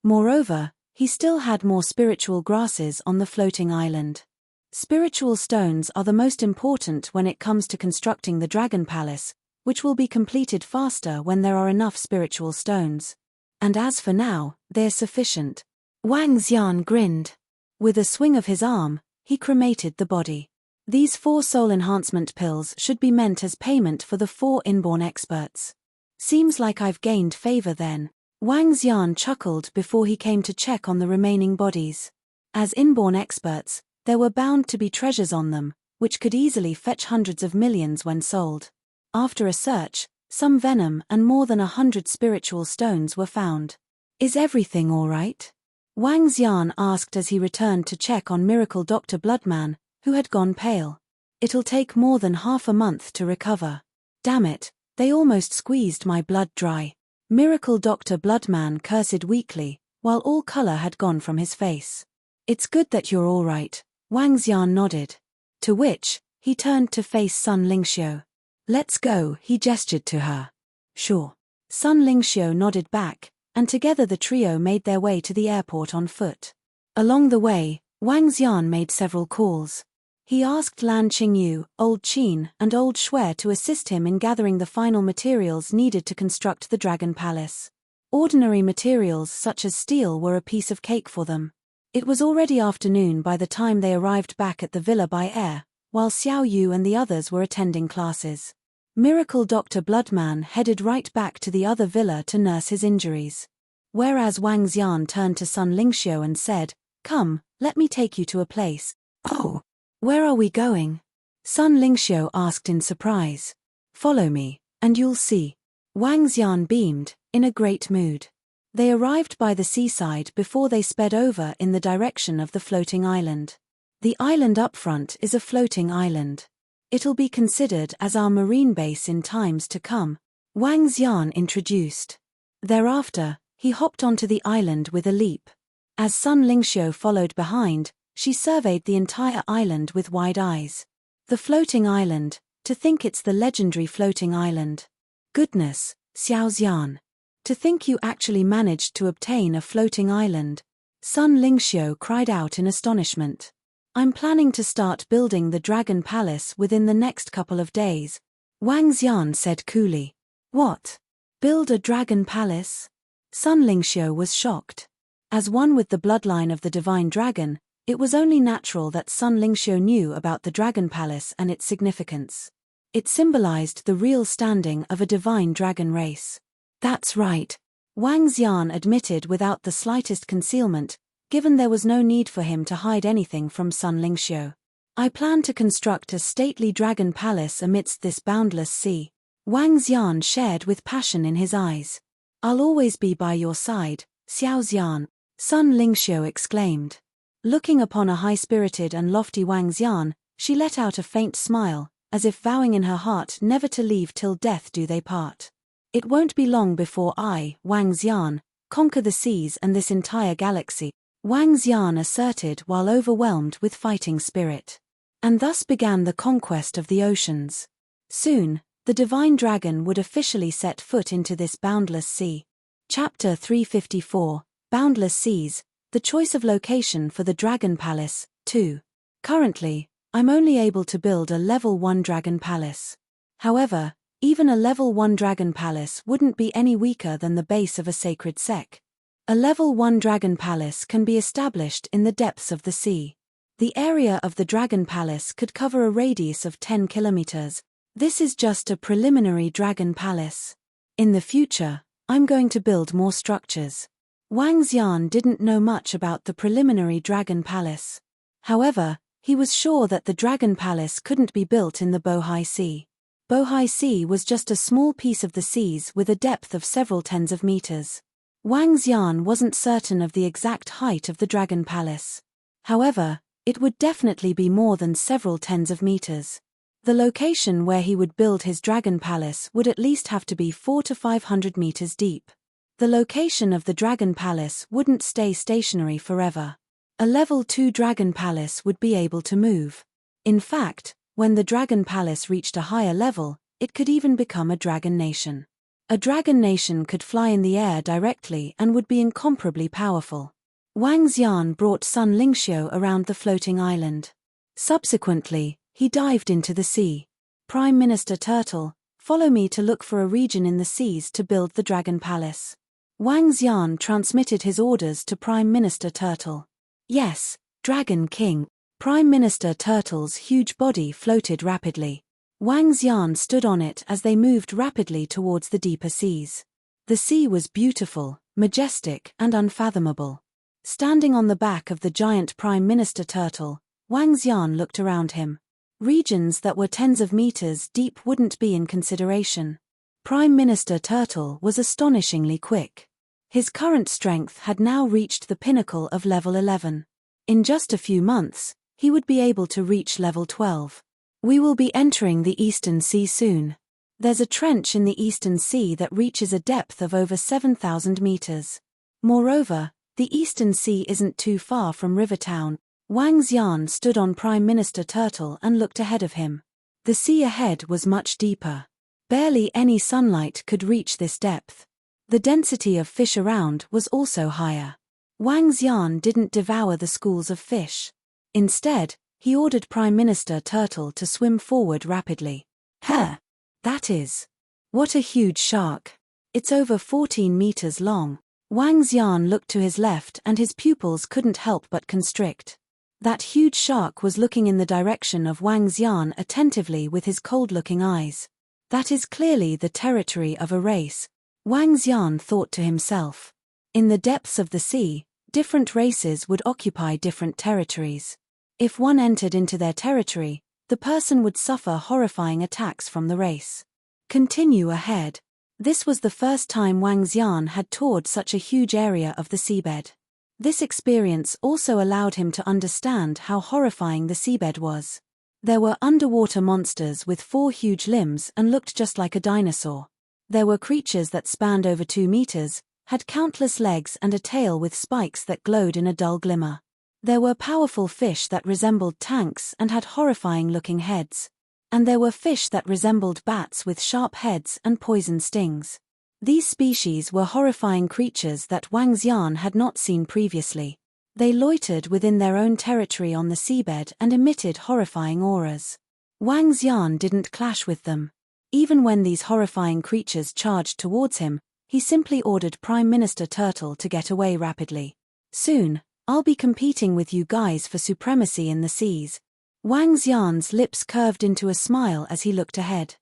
Moreover, he still had more spiritual grasses on the floating island. Spiritual stones are the most important when it comes to constructing the Dragon Palace, which will be completed faster when there are enough spiritual stones. And as for now, they're sufficient. Wang Xian grinned. With a swing of his arm, he cremated the body. These 4 soul enhancement pills should be meant as payment for the 4 inborn experts. Seems like I've gained favor then. Wang Xian chuckled before he came to check on the remaining bodies. As inborn experts, there were bound to be treasures on them, which could easily fetch hundreds of millions when sold. After a search, some venom and more than 100 spiritual stones were found. Is everything all right? Wang Xian asked as he returned to check on Miracle Dr. Bloodman, who had gone pale. It'll take more than half a month to recover. Damn it, they almost squeezed my blood dry. Miracle Dr. Bloodman cursed weakly, while all color had gone from his face. It's good that you're all right, Wang Xian nodded. To which, he turned to face Sun Lingxiu. Let's go, he gestured to her. Sure. Sun Lingxiu nodded back, and together the trio made their way to the airport on foot. Along the way, Wang Xian made several calls. He asked Lan Qingyu, Old Qin, and Old Shui to assist him in gathering the final materials needed to construct the Dragon Palace. Ordinary materials such as steel were a piece of cake for them. It was already afternoon by the time they arrived back at the villa by air, while Xiao Yu and the others were attending classes. Miracle Dr. Bloodman headed right back to the other villa to nurse his injuries. Whereas Wang Xian turned to Sun Lingxiu and said, "Come, let me take you to a place." "Oh, where are we going?" Sun Lingxiu asked in surprise. "Follow me, and you'll see." Wang Xian beamed, in a great mood. They arrived by the seaside before they sped over in the direction of the floating island. The island up front is a floating island. It'll be considered as our marine base in times to come, Wang Xian introduced. Thereafter, he hopped onto the island with a leap. As Sun Lingxiu followed behind, she surveyed the entire island with wide eyes. The floating island, to think it's the legendary floating island. Goodness, Xiao Xian. To think you actually managed to obtain a floating island. Sun Lingxiu cried out in astonishment. I'm planning to start building the Dragon Palace within the next couple of days, Wang Xian said coolly. What? Build a Dragon Palace? Sun Lingxiu was shocked. As one with the bloodline of the divine dragon, it was only natural that Sun Lingxiu knew about the Dragon Palace and its significance. It symbolized the real standing of a divine dragon race. That's right, Wang Xian admitted without the slightest concealment, given there was no need for him to hide anything from Sun Lingxiu. I plan to construct a stately dragon palace amidst this boundless sea. Wang Xian shared with passion in his eyes. I'll always be by your side, Xiao Xian, Sun Lingxiu exclaimed. Looking upon a high-spirited and lofty Wang Xian, she let out a faint smile, as if vowing in her heart never to leave till death do they part. It won't be long before I, Wang Xian, conquer the seas and this entire galaxy, Wang Xian asserted while overwhelmed with fighting spirit. And thus began the conquest of the oceans. Soon, the divine dragon would officially set foot into this boundless sea. Chapter 354, Boundless Seas, the choice of location for the Dragon Palace, 2. Currently, I'm only able to build a level 1 dragon palace. However, even a level 1 dragon palace wouldn't be any weaker than the base of a sacred sec. A level 1 dragon palace can be established in the depths of the sea. The area of the dragon palace could cover a radius of 10 kilometers. This is just a preliminary dragon palace. In the future, I'm going to build more structures. Wang Xian didn't know much about the preliminary dragon palace. However, he was sure that the dragon palace couldn't be built in the Bohai Sea. Bohai Sea was just a small piece of the seas with a depth of several tens of meters. Wang Xian wasn't certain of the exact height of the dragon palace. However, it would definitely be more than several tens of meters. The location where he would build his dragon palace would at least have to be 400 to 500 meters deep. The location of the dragon palace wouldn't stay stationary forever. A level 2 dragon palace would be able to move. In fact, when the dragon palace reached a higher level, it could even become a dragon nation. A dragon nation could fly in the air directly and would be incomparably powerful. Wang Xian brought Sun Lingxiu around the floating island. Subsequently, he dived into the sea. Prime Minister Turtle, follow me to look for a region in the seas to build the dragon palace. Wang Xian transmitted his orders to Prime Minister Turtle. Yes, Dragon King. Prime Minister Turtle's huge body floated rapidly. Wang Xian stood on it as they moved rapidly towards the deeper seas. The sea was beautiful, majestic, and unfathomable. Standing on the back of the giant Prime Minister Turtle, Wang Xian looked around him. Regions that were tens of meters deep wouldn't be in consideration. Prime Minister Turtle was astonishingly quick. His current strength had now reached the pinnacle of level 11. In just a few months, he would be able to reach level 12. We will be entering the Eastern Sea soon. There's a trench in the Eastern Sea that reaches a depth of over 7,000 meters. Moreover, the Eastern Sea isn't too far from Rivertown. Wang Xian stood on Prime Minister Turtle and looked ahead of him. The sea ahead was much deeper. Barely any sunlight could reach this depth. The density of fish around was also higher. Wang Xian didn't devour the schools of fish. Instead, he ordered Prime Minister Turtle to swim forward rapidly. That is. What a huge shark. It's over 14 meters long. Wang Xian looked to his left and his pupils couldn't help but constrict. That huge shark was looking in the direction of Wang Xian attentively with his cold-looking eyes. That is clearly the territory of a race, Wang Xian thought to himself. In the depths of the sea, different races would occupy different territories. If one entered into their territory, the person would suffer horrifying attacks from the race. Continue ahead. This was the first time Wang Xian had toured such a huge area of the seabed. This experience also allowed him to understand how horrifying the seabed was. There were underwater monsters with 4 huge limbs and looked just like a dinosaur. There were creatures that spanned over 2 meters, had countless legs and a tail with spikes that glowed in a dull glimmer. There were powerful fish that resembled tanks and had horrifying-looking heads. And there were fish that resembled bats with sharp heads and poison stings. These species were horrifying creatures that Wang Xian had not seen previously. They loitered within their own territory on the seabed and emitted horrifying auras. Wang Xian didn't clash with them. Even when these horrifying creatures charged towards him, he simply ordered Prime Minister Turtle to get away rapidly. Soon, I'll be competing with you guys for supremacy in the seas. Wang Xian's lips curved into a smile as he looked ahead.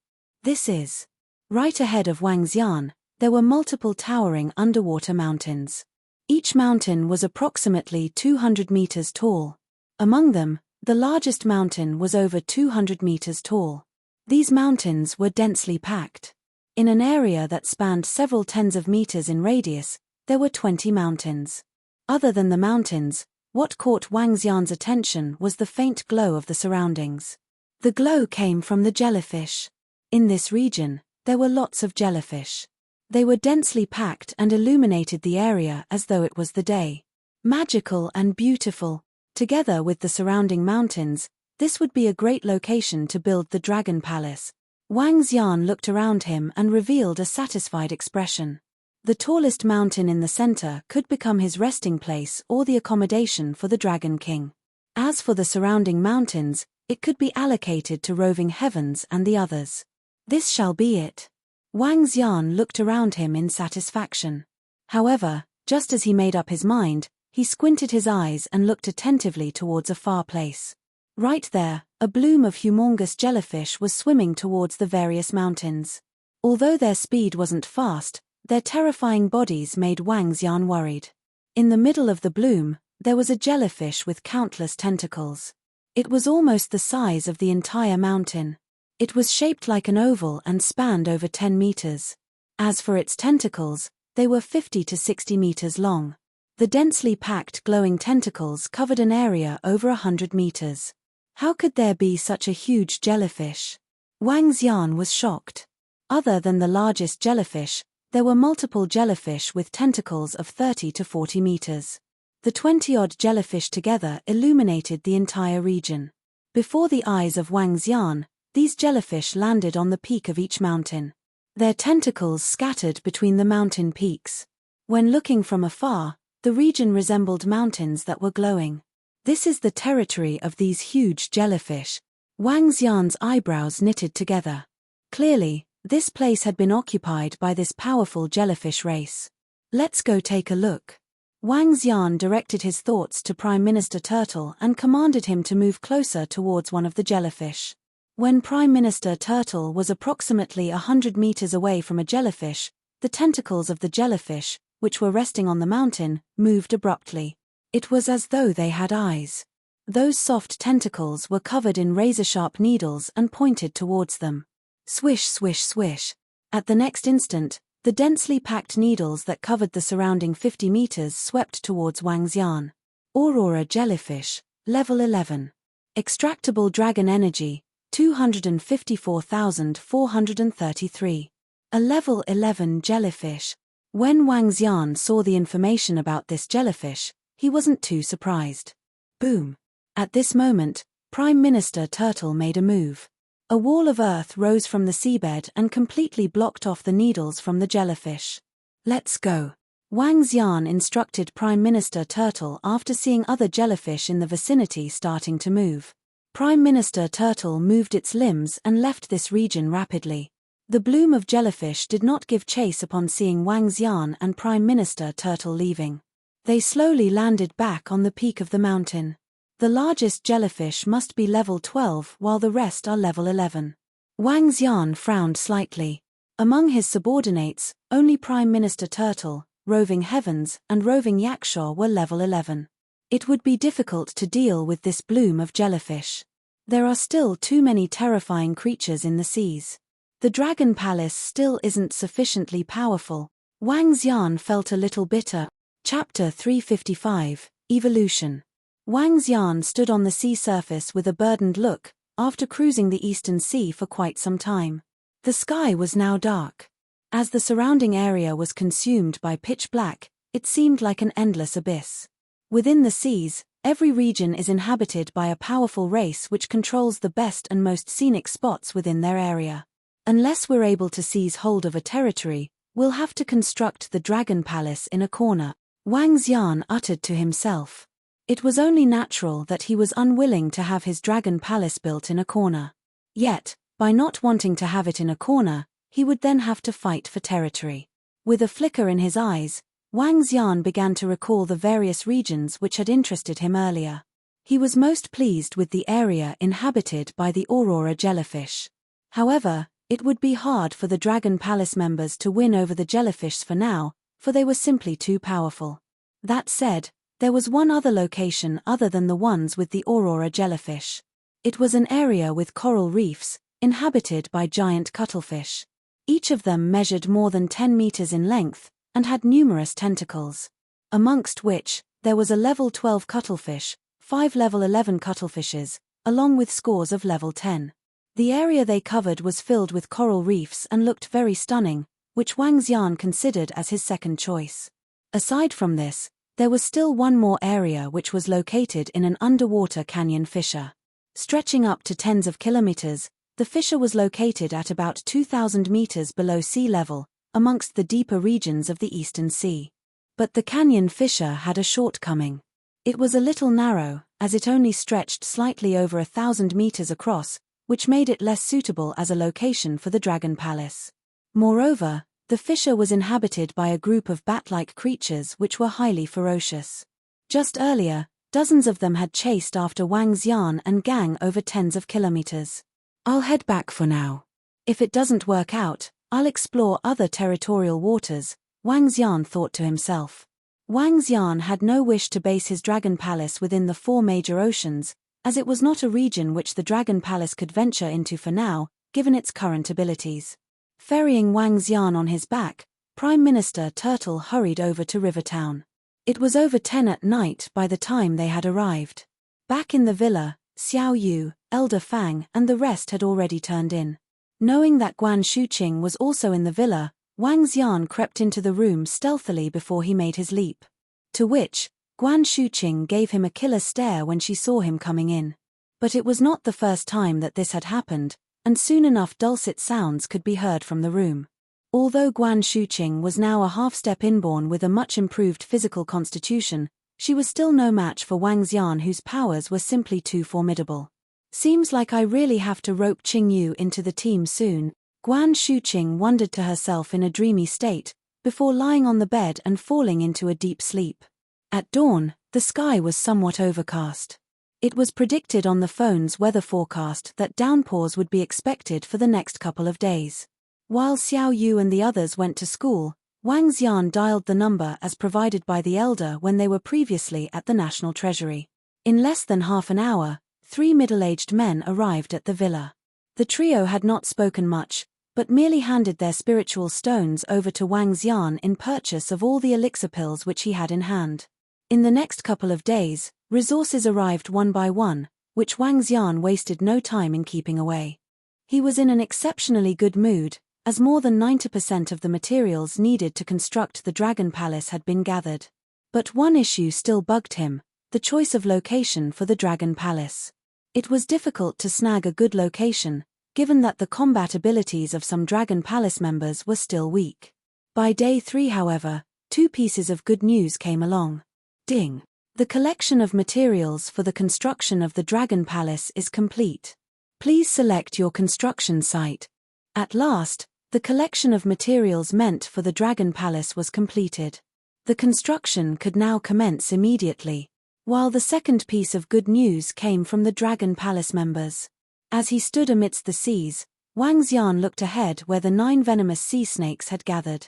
This is. Right ahead of Wang Xian, there were multiple towering underwater mountains. Each mountain was approximately 200 meters tall. Among them, the largest mountain was over 200 meters tall. These mountains were densely packed. In an area that spanned several tens of meters in radius, there were 20 mountains. Other than the mountains, what caught Wang Xian's attention was the faint glow of the surroundings. The glow came from the jellyfish. In this region, there were lots of jellyfish. They were densely packed and illuminated the area as though it was the day. Magical and beautiful. Together with the surrounding mountains, this would be a great location to build the Dragon Palace. Wang Xian looked around him and revealed a satisfied expression. The tallest mountain in the center could become his resting place or the accommodation for the Dragon King. As for the surrounding mountains, it could be allocated to roving heavens and the others. This shall be it. Wang Xian looked around him in satisfaction. However, just as he made up his mind, he squinted his eyes and looked attentively towards a far place. Right there, a bloom of humongous jellyfish was swimming towards the various mountains. Although their speed wasn't fast, their terrifying bodies made Wang Xian worried. In the middle of the bloom, there was a jellyfish with countless tentacles. It was almost the size of the entire mountain. It was shaped like an oval and spanned over 10 meters. As for its tentacles, they were 50 to 60 meters long. The densely packed glowing tentacles covered an area over 100 meters. How could there be such a huge jellyfish? Wang Xian was shocked. Other than the largest jellyfish, there were multiple jellyfish with tentacles of 30 to 40 meters. The 20-odd jellyfish together illuminated the entire region. Before the eyes of Wang Xian, these jellyfish landed on the peak of each mountain. Their tentacles scattered between the mountain peaks. When looking from afar, the region resembled mountains that were glowing. This is the territory of these huge jellyfish. Wang Xian's eyebrows knitted together. Clearly, this place had been occupied by this powerful jellyfish race. Let's go take a look. Wang Xian directed his thoughts to Prime Minister Turtle and commanded him to move closer towards one of the jellyfish. When Prime Minister Turtle was approximately 100 meters away from a jellyfish, the tentacles of the jellyfish, which were resting on the mountain, moved abruptly. It was as though they had eyes. Those soft tentacles were covered in razor-sharp needles and pointed towards them. Swish, swish, swish. At the next instant, the densely packed needles that covered the surrounding 50 meters swept towards Wang Xian. Aurora jellyfish, level 11. Extractable dragon energy, 254,433. A level 11 jellyfish. When Wang Xian saw the information about this jellyfish, he wasn't too surprised. Boom. At this moment, Prime Minister Turtle made a move. A wall of earth rose from the seabed and completely blocked off the needles from the jellyfish. Let's go. Wang Xian instructed Prime Minister Turtle after seeing other jellyfish in the vicinity starting to move. Prime Minister Turtle moved its limbs and left this region rapidly. The bloom of jellyfish did not give chase upon seeing Wang Xian and Prime Minister Turtle leaving. They slowly landed back on the peak of the mountain. The largest jellyfish must be level 12 while the rest are level 11. Wang Xian frowned slightly. Among his subordinates, only Prime Minister Turtle, Roving Heavens, and Roving Yakshaw were level 11. It would be difficult to deal with this bloom of jellyfish. There are still too many terrifying creatures in the seas. The Dragon Palace still isn't sufficiently powerful. Wang Xian felt a little bitter. Chapter 355, Evolution. Wang Xian stood on the sea surface with a burdened look, after cruising the Eastern Sea for quite some time. The sky was now dark. As the surrounding area was consumed by pitch black, it seemed like an endless abyss. Within the seas, Every region is inhabited by a powerful race which controls the best and most scenic spots within their area. Unless we're able to seize hold of a territory, we'll have to construct the Dragon Palace in a corner, Wang Xian uttered to himself. It was only natural that he was unwilling to have his Dragon Palace built in a corner. Yet, by not wanting to have it in a corner, he would then have to fight for territory. With a flicker in his eyes, Wang Xian began to recall the various regions which had interested him earlier. He was most pleased with the area inhabited by the Aurora jellyfish. However, it would be hard for the Dragon Palace members to win over the jellyfish for now, for they were simply too powerful. That said, there was one other location other than the ones with the Aurora jellyfish. It was an area with coral reefs, inhabited by giant cuttlefish. Each of them measured more than 10 meters in length, and had numerous tentacles. Amongst which, there was a level 12 cuttlefish, 5 level 11 cuttlefishes, along with scores of level 10. The area they covered was filled with coral reefs and looked very stunning, which Wang Xian considered as his second choice. Aside from this, there was still one more area which was located in an underwater canyon fissure. Stretching up to tens of kilometers, the fissure was located at about 2,000 meters below sea level, amongst the deeper regions of the Eastern Sea. But the canyon fissure had a shortcoming. It was a little narrow, as it only stretched slightly over 1,000 meters across, which made it less suitable as a location for the Dragon Palace. Moreover, the fissure was inhabited by a group of bat-like creatures which were highly ferocious. Just earlier, dozens of them had chased after Wang Xian and gang over tens of kilometers. I'll head back for now. If it doesn't work out, I'll explore other territorial waters, Wang Xian thought to himself. Wang Xian had no wish to base his Dragon Palace within the 4 major oceans, as it was not a region which the Dragon Palace could venture into for now, given its current abilities. Ferrying Wang Xian on his back, Prime Minister Turtle hurried over to Rivertown. It was over 10 at night by the time they had arrived. Back in the villa, Xiao Yu, Elder Fang and the rest had already turned in. Knowing that Guan Shuqing was also in the villa, Wang Xian crept into the room stealthily before he made his leap. To which, Guan Shuqing gave him a killer stare when she saw him coming in. But it was not the first time that this had happened, and soon enough dulcet sounds could be heard from the room. Although Guan Shuqing was now a half-step inborn with a much improved physical constitution, she was still no match for Wang Xian, whose powers were simply too formidable. Seems like I really have to rope Qingyu into the team soon, Guan Shuqing wondered to herself in a dreamy state, before lying on the bed and falling into a deep sleep. At dawn, the sky was somewhat overcast. It was predicted on the phone's weather forecast that downpours would be expected for the next couple of days. While Xiao Yu and the others went to school, Wang Xian dialed the number as provided by the elder when they were previously at the National Treasury. In less than half an hour, 3 middle-aged men arrived at the villa. The trio had not spoken much, but merely handed their spiritual stones over to Wang Xian in purchase of all the elixir pills which he had in hand. In the next couple of days, resources arrived one by one, which Wang Xian wasted no time in keeping away. He was in an exceptionally good mood, as more than 90% of the materials needed to construct the Dragon Palace had been gathered. But one issue still bugged him, the choice of location for the Dragon Palace. It was difficult to snag a good location, given that the combat abilities of some Dragon Palace members were still weak. By day 3, however, 2 pieces of good news came along. Ding! The collection of materials for the construction of the Dragon Palace is complete. Please select your construction site. At last, the collection of materials meant for the Dragon Palace was completed. The construction could now commence immediately. While the second piece of good news came from the Dragon Palace members. As he stood amidst the seas, Wang Xian looked ahead where the 9 venomous sea snakes had gathered.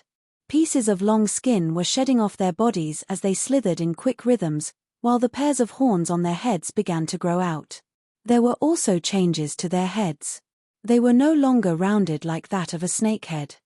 Pieces of long skin were shedding off their bodies as they slithered in quick rhythms, while the pairs of horns on their heads began to grow out. There were also changes to their heads. They were no longer rounded like that of a snakehead.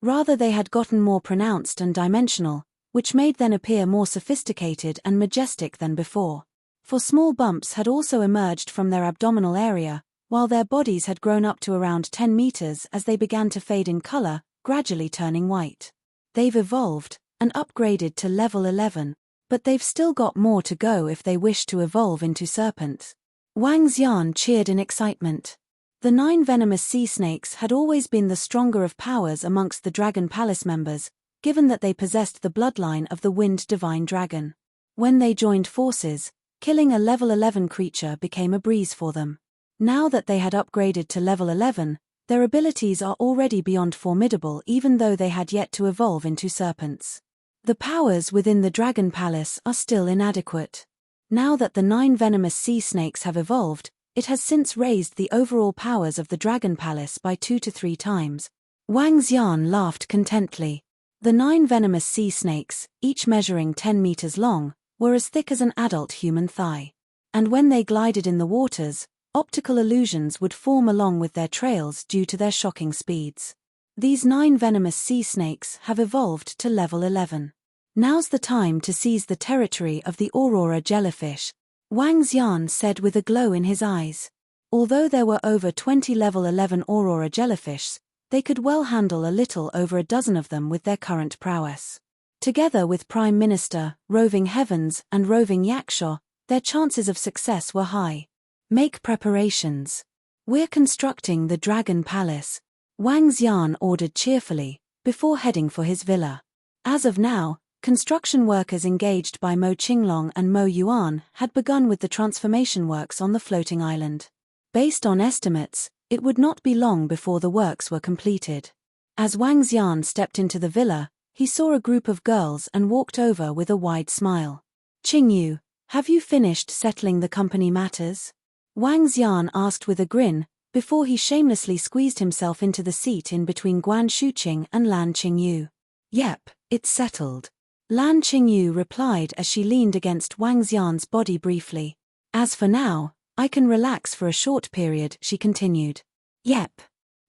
Rather, they had gotten more pronounced and dimensional, which made them appear more sophisticated and majestic than before. For small bumps had also emerged from their abdominal area, while their bodies had grown up to around 10 meters as they began to fade in color, gradually turning white. They've evolved and upgraded to level 11. But they've still got more to go if they wish to evolve into serpents. Wang Xian cheered in excitement. The 9 venomous sea snakes had always been the stronger of powers amongst the Dragon Palace members, given that they possessed the bloodline of the Wind Divine Dragon. When they joined forces, killing a level 11 creature became a breeze for them. Now that they had upgraded to level 11, their abilities are already beyond formidable even though they had yet to evolve into serpents. The powers within the Dragon Palace are still inadequate. Now that the 9 venomous sea snakes have evolved, it has since raised the overall powers of the Dragon Palace by 2 to 3 times. Wang Xian laughed contently. The 9 venomous sea snakes, each measuring 10 meters long, were as thick as an adult human thigh. And when they glided in the waters, optical illusions would form along with their trails due to their shocking speeds. These 9 venomous sea snakes have evolved to level 11. Now's the time to seize the territory of the Aurora jellyfish, Wang Xian said with a glow in his eyes. Although there were over 20 level 11 Aurora jellyfish, they could well handle a little over a dozen of them with their current prowess. Together with Prime Minister, Roving Heavens, and Roving Yaksha, their chances of success were high. Make preparations. We're constructing the Dragon Palace, Wang Xian ordered cheerfully, before heading for his villa. As of now, construction workers engaged by Mo Qinglong and Mo Yuan had begun with the transformation works on the floating island. Based on estimates, it would not be long before the works were completed. As Wang Xian stepped into the villa, he saw a group of girls and walked over with a wide smile. Qingyu, have you finished settling the company matters? Wang Xian asked with a grin, before he shamelessly squeezed himself into the seat in between Guan Shuqing and Lan Qingyu. Yep, it's settled. Lan Qingyu replied as she leaned against Wang Xian's body briefly. As for now, I can relax for a short period, she continued. Yep.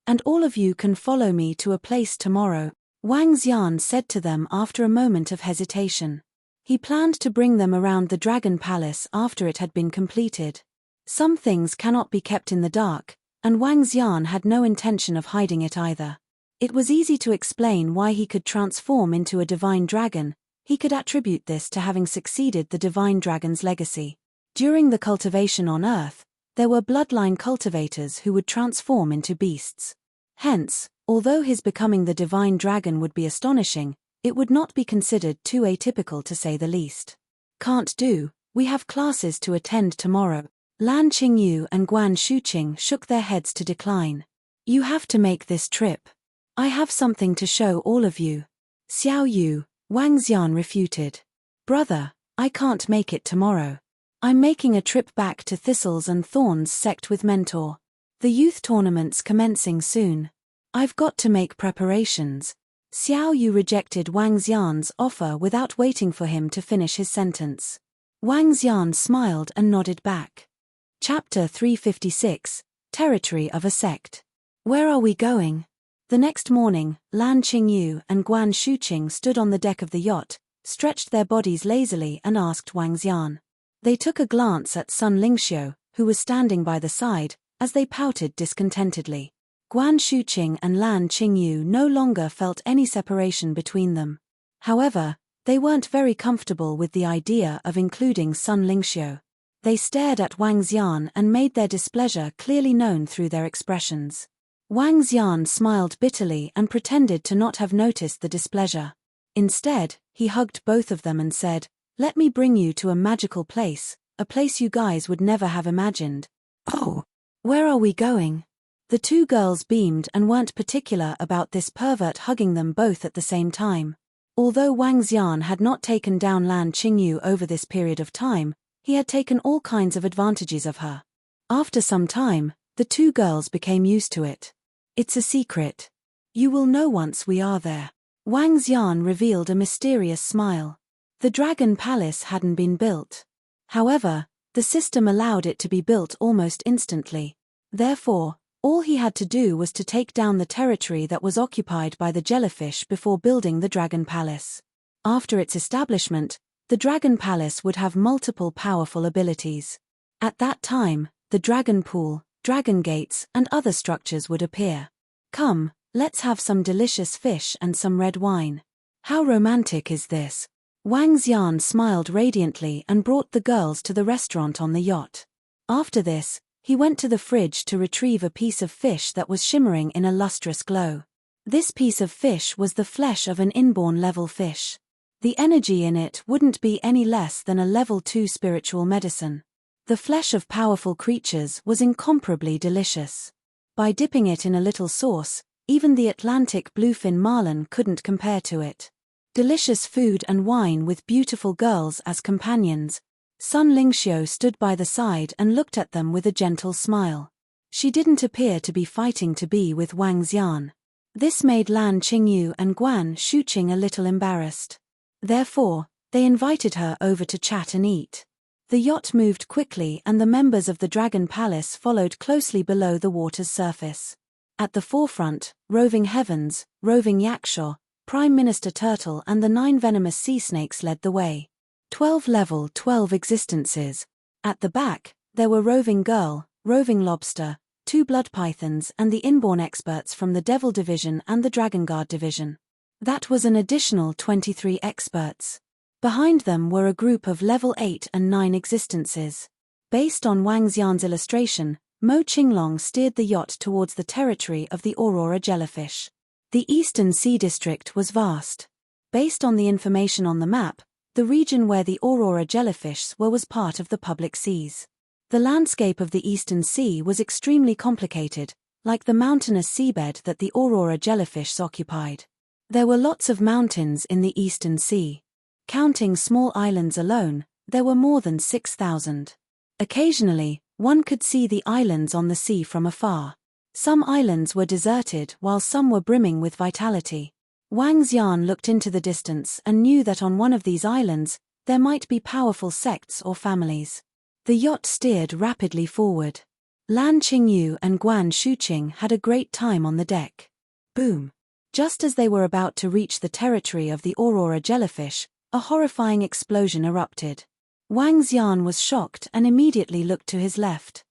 And all of you can follow me to a place tomorrow, Wang Xian said to them after a moment of hesitation. He planned to bring them around the Dragon Palace after it had been completed. Some things cannot be kept in the dark, and Wang Xian had no intention of hiding it either. It was easy to explain why he could transform into a divine dragon. He could attribute this to having succeeded the divine dragon's legacy. During the cultivation on Earth, there were bloodline cultivators who would transform into beasts. Hence, although his becoming the divine dragon would be astonishing, it would not be considered too atypical to say the least. Can't do, we have classes to attend tomorrow. Lan Qingyu and Guan Shuqing shook their heads to decline. You have to make this trip. I have something to show all of you. Xiao Yu, Wang Xian refuted. Brother, I can't make it tomorrow. I'm making a trip back to Thistles and Thorns sect with Mentor. The youth tournament's commencing soon. I've got to make preparations. Xiao Yu rejected Wang Xian's offer without waiting for him to finish his sentence. Wang Xian smiled and nodded back. Chapter 356, Territory of a Sect. Where are we going? The next morning, Lan Qingyu and Guan Shuqing stood on the deck of the yacht, stretched their bodies lazily and asked Wang Xian. They took a glance at Sun Lingxiu, who was standing by the side, as they pouted discontentedly. Guan Shuqing and Lan Qingyu no longer felt any separation between them. However, they weren't very comfortable with the idea of including Sun Lingxiu. They stared at Wang Xian and made their displeasure clearly known through their expressions. Wang Xian smiled bitterly and pretended to not have noticed the displeasure. Instead, he hugged both of them and said, "Let me bring you to a magical place, a place you guys would never have imagined." Oh, where are we going? The two girls beamed and weren't particular about this pervert hugging them both at the same time. Although Wang Xian had not taken down Lan Qingyu over this period of time, he had taken all kinds of advantages of her. After some time, the two girls became used to it. It's a secret. You will know once we are there. Wang Xian revealed a mysterious smile. The Dragon Palace hadn't been built. However, the system allowed it to be built almost instantly. Therefore, all he had to do was to take down the territory that was occupied by the jellyfish before building the Dragon Palace. After its establishment, the Dragon Palace would have multiple powerful abilities. At that time, the Dragon Pool, Dragon Gates, and other structures would appear. Come, let's have some delicious fish and some red wine. How romantic is this? Wang Xian smiled radiantly and brought the girls to the restaurant on the yacht. After this, he went to the fridge to retrieve a piece of fish that was shimmering in a lustrous glow. This piece of fish was the flesh of an inborn level fish. The energy in it wouldn't be any less than a level 2 spiritual medicine. The flesh of powerful creatures was incomparably delicious. By dipping it in a little sauce, even the Atlantic bluefin marlin couldn't compare to it. Delicious food and wine with beautiful girls as companions. Sun Lingxiu stood by the side and looked at them with a gentle smile. She didn't appear to be fighting to be with Wang Xian. This made Lan Qingyu and Guan Shuqing a little embarrassed. Therefore, they invited her over to chat and eat. The yacht moved quickly and the members of the Dragon Palace followed closely below the water's surface. At the forefront, Roving Heavens, Roving Yakshaw, Prime Minister Turtle and the 9 venomous sea snakes led the way. 12 level 12 existences. At the back, there were Roving Girl, Roving Lobster, 2 blood pythons and the inborn experts from the Devil Division and the Dragon Guard Division. That was an additional 23 experts. Behind them were a group of level 8 and 9 existences. Based on Wang Xian's illustration, Mo Qinglong steered the yacht towards the territory of the Aurora jellyfish. The Eastern Sea District was vast. Based on the information on the map, the region where the Aurora jellyfish were was part of the public seas. The landscape of the Eastern Sea was extremely complicated, like the mountainous seabed that the Aurora jellyfish occupied. There were lots of mountains in the Eastern Sea. Counting small islands alone, there were more than 6,000. Occasionally, one could see the islands on the sea from afar. Some islands were deserted while some were brimming with vitality. Wang Xian looked into the distance and knew that on one of these islands, there might be powerful sects or families. The yacht steered rapidly forward. Lan Qingyu and Guan Shuqing had a great time on the deck. Boom! Just as they were about to reach the territory of the Aurora jellyfish, a horrifying explosion erupted. Wang Xian was shocked and immediately looked to his left.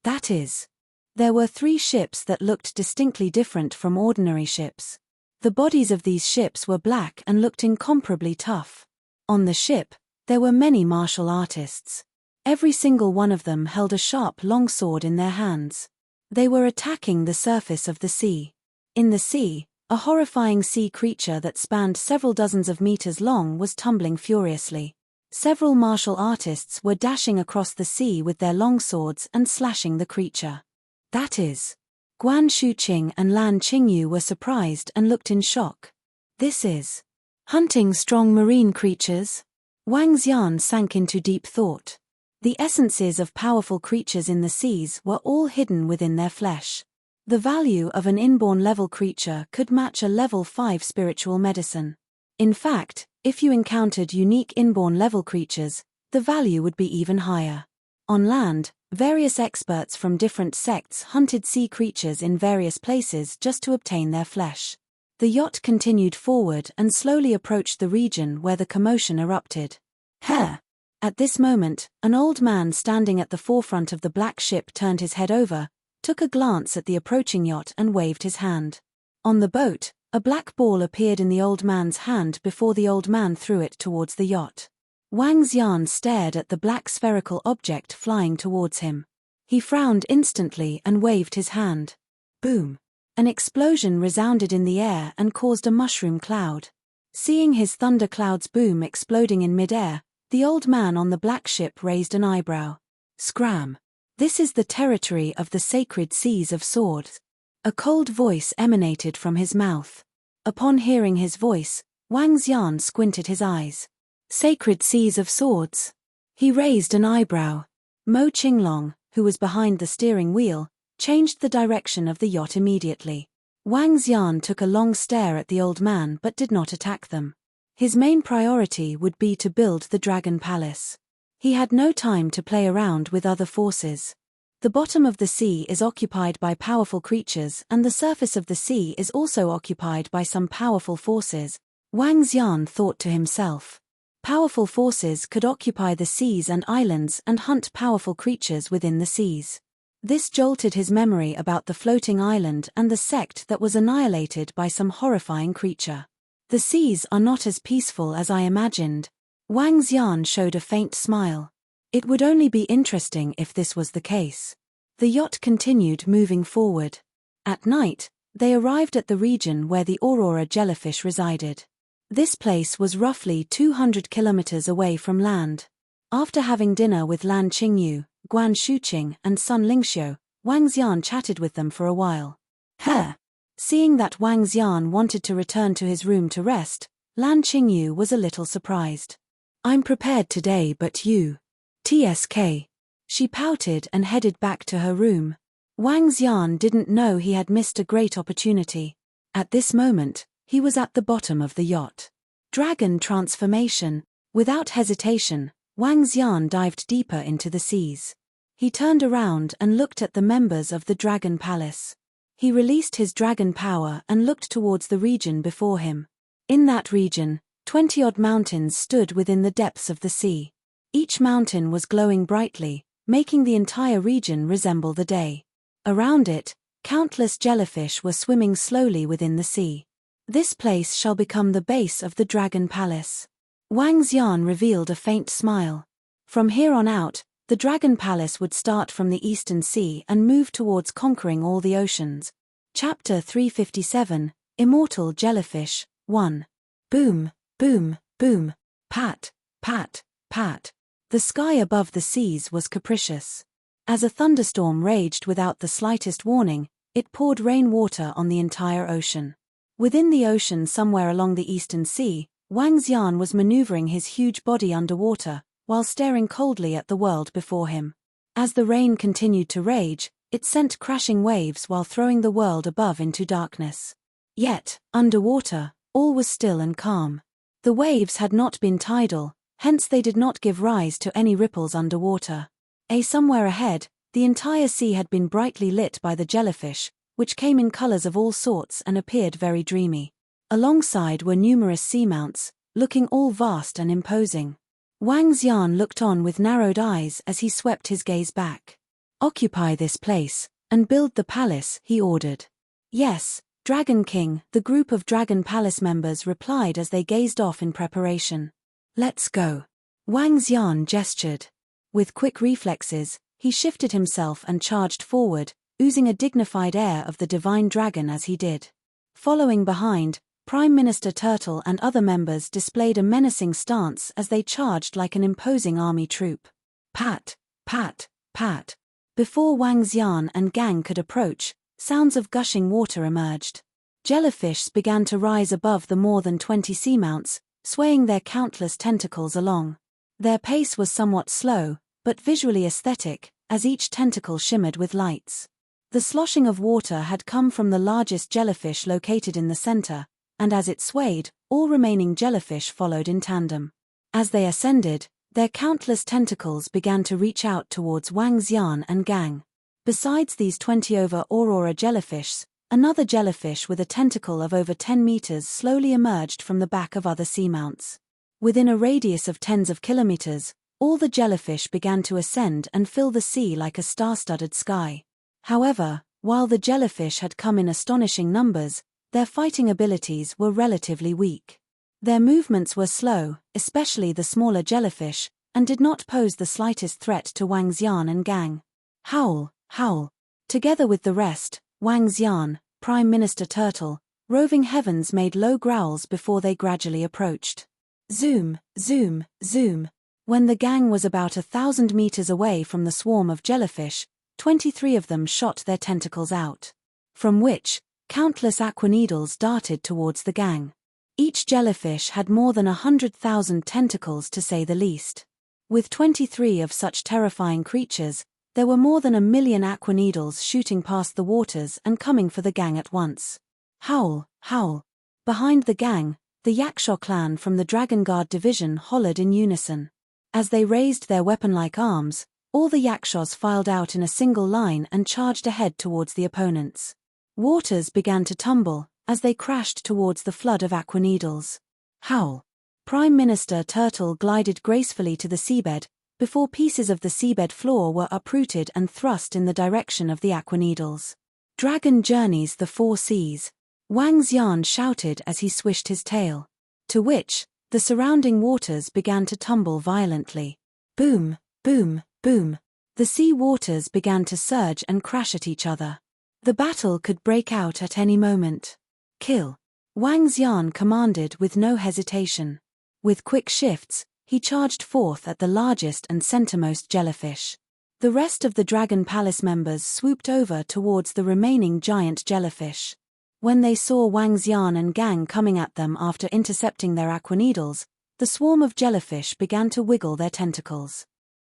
That is. There were 3 ships that looked distinctly different from ordinary ships. The bodies of these ships were black and looked incomparably tough. On the ship, there were many martial artists. Every single one of them held a sharp longsword in their hands. They were attacking the surface of the sea. In the sea, a horrifying sea creature that spanned several dozens of meters long was tumbling furiously. Several martial artists were dashing across the sea with their longswords and slashing the creature. That is. Guan Shuqing and Lan Qingyu were surprised and looked in shock. This is hunting strong marine creatures? Wang Xian sank into deep thought. The essences of powerful creatures in the seas were all hidden within their flesh. The value of an inborn level creature could match a level 5 spiritual medicine. In fact, if you encountered unique inborn level creatures, the value would be even higher. On land, various experts from different sects hunted sea creatures in various places just to obtain their flesh. The yacht continued forward and slowly approached the region where the commotion erupted. At this moment, an old man standing at the forefront of the black ship turned his head over, took a glance at the approaching yacht and waved his hand. On the boat, a black ball appeared in the old man's hand before the old man threw it towards the yacht. Wang Xian stared at the black spherical object flying towards him. He frowned instantly and waved his hand. Boom! An explosion resounded in the air and caused a mushroom cloud. Seeing his thunder cloud's boom exploding in midair, the old man on the black ship raised an eyebrow. Scram! This is the territory of the sacred seas of swords. A cold voice emanated from his mouth. Upon hearing his voice, Wang Xian squinted his eyes. Sacred seas of swords. He raised an eyebrow. Mo Qinglong, who was behind the steering wheel, changed the direction of the yacht immediately. Wang Xian took a long stare at the old man but did not attack them. His main priority would be to build the Dragon Palace. He had no time to play around with other forces. The bottom of the sea is occupied by powerful creatures and the surface of the sea is also occupied by some powerful forces. Wang Xian thought to himself. Powerful forces could occupy the seas and islands and hunt powerful creatures within the seas. This jolted his memory about the floating island and the sect that was annihilated by some horrifying creature. The seas are not as peaceful as I imagined. Wang Xian showed a faint smile. It would only be interesting if this was the case. The yacht continued moving forward. At night, they arrived at the region where the aurora jellyfish resided. This place was roughly 200 kilometers away from land. After having dinner with Lan Qingyu, Guan Shuqing, and Sun Lingxiu, Wang Xian chatted with them for a while. Seeing that Wang Xian wanted to return to his room to rest, Lan Qingyu was a little surprised. I'm prepared today, but you? TSK. She pouted and headed back to her room. Wang Xian didn't know he had missed a great opportunity. At this moment, he was at the bottom of the yacht. Dragon transformation. Without hesitation, Wang Xian dived deeper into the seas. He turned around and looked at the members of the Dragon Palace. He released his dragon power and looked towards the region before him. In that region, 20-odd mountains stood within the depths of the sea. Each mountain was glowing brightly, making the entire region resemble the day. Around it, countless jellyfish were swimming slowly within the sea. This place shall become the base of the Dragon Palace. Wang Xian revealed a faint smile. From here on out, the Dragon Palace would start from the Eastern Sea and move towards conquering all the oceans. Chapter 357, Immortal Jellyfish, 1. Boom, boom, boom. Pat, pat, pat. The sky above the seas was capricious. As a thunderstorm raged without the slightest warning, it poured rainwater on the entire ocean. Within the ocean somewhere along the Eastern Sea, Wang Xian was maneuvering his huge body underwater, while staring coldly at the world before him. As the rain continued to rage, it sent crashing waves while throwing the world above into darkness. Yet, underwater, all was still and calm. The waves had not been tidal, hence they did not give rise to any ripples underwater. Somewhere ahead, the entire sea had been brightly lit by the jellyfish, which came in colors of all sorts and appeared very dreamy. Alongside were numerous seamounts, looking all vast and imposing. Wang Xian looked on with narrowed eyes as he swept his gaze back. Occupy this place, and build the palace, he ordered. Yes, Dragon King, the group of Dragon Palace members replied as they gazed off in preparation. Let's go. Wang Xian gestured. With quick reflexes, he shifted himself and charged forward, oozing a dignified air of the divine dragon as he did. Following behind, Prime Minister Turtle and other members displayed a menacing stance as they charged like an imposing army troop. Pat, pat, pat. Before Wang Xian and gang could approach, sounds of gushing water emerged. Jellyfish began to rise above the more than 20 seamounts, swaying their countless tentacles along. Their pace was somewhat slow, but visually aesthetic, as each tentacle shimmered with lights. The sloshing of water had come from the largest jellyfish located in the center, and as it swayed, all remaining jellyfish followed in tandem. As they ascended, their countless tentacles began to reach out towards Wang Xian and gang. Besides these 20 over aurora jellyfish, another jellyfish with a tentacle of over 10 meters slowly emerged from the back of other seamounts. Within a radius of tens of kilometers, all the jellyfish began to ascend and fill the sea like a star-studded sky. However, while the jellyfish had come in astonishing numbers, their fighting abilities were relatively weak. Their movements were slow, especially the smaller jellyfish, and did not pose the slightest threat to Wang Xian and gang. Howl, howl. Together with the rest, Wang Xian, Prime Minister Turtle, Roving Heavens made low growls before they gradually approached. Zoom, zoom, zoom. When the gang was about 1,000 meters away from the swarm of jellyfish, 23 of them shot their tentacles out. From which, countless aquaneedles darted towards the gang. Each jellyfish had more than 100,000 tentacles to say the least. With 23 of such terrifying creatures, there were more than 1 million aquaneedles shooting past the waters and coming for the gang at once. Howl, howl. Behind the gang, the Yakshaw clan from the Dragon Guard division hollered in unison. As they raised their weapon-like arms, all the Yakshaws filed out in a single line and charged ahead towards the opponents. Waters began to tumble, as they crashed towards the flood of aquaneedles. Howl. Prime Minister Turtle glided gracefully to the seabed, before pieces of the seabed floor were uprooted and thrust in the direction of the aquaneedles. Dragon journeys the 4 seas. Wang Xian shouted as he swished his tail. To which, the surrounding waters began to tumble violently. Boom, boom, boom. The sea waters began to surge and crash at each other. The battle could break out at any moment. Kill. Wang Xian commanded with no hesitation. With quick shifts, he charged forth at the largest and centermost jellyfish. The rest of the Dragon Palace members swooped over towards the remaining giant jellyfish. When they saw Wang Xian and gang coming at them after intercepting their aquaneedles, the swarm of jellyfish began to wiggle their tentacles.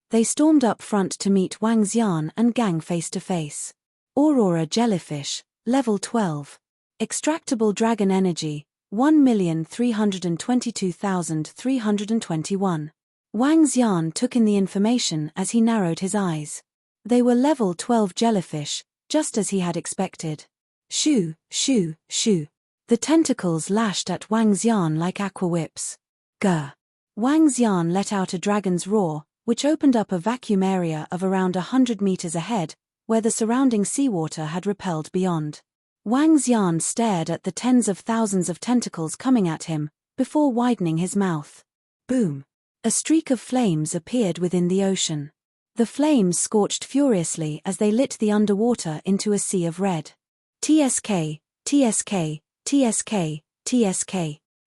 They stormed up front to meet Wang Xian and gang face to face. Aurora jellyfish, level 12. Extractable dragon energy, 1,322,321. Wang Xian took in the information as he narrowed his eyes. They were level 12 jellyfish, just as he had expected. Shoo, shoo, shoo. The tentacles lashed at Wang Xian like aqua whips. Grr. Wang Xian let out a dragon's roar, which opened up a vacuum area of around 100 meters ahead, where the surrounding seawater had repelled beyond. Wang Xian stared at the tens of thousands of tentacles coming at him, before widening his mouth. Boom. A streak of flames appeared within the ocean. The flames scorched furiously as they lit the underwater into a sea of red. TSK, TSK, TSK, TSK.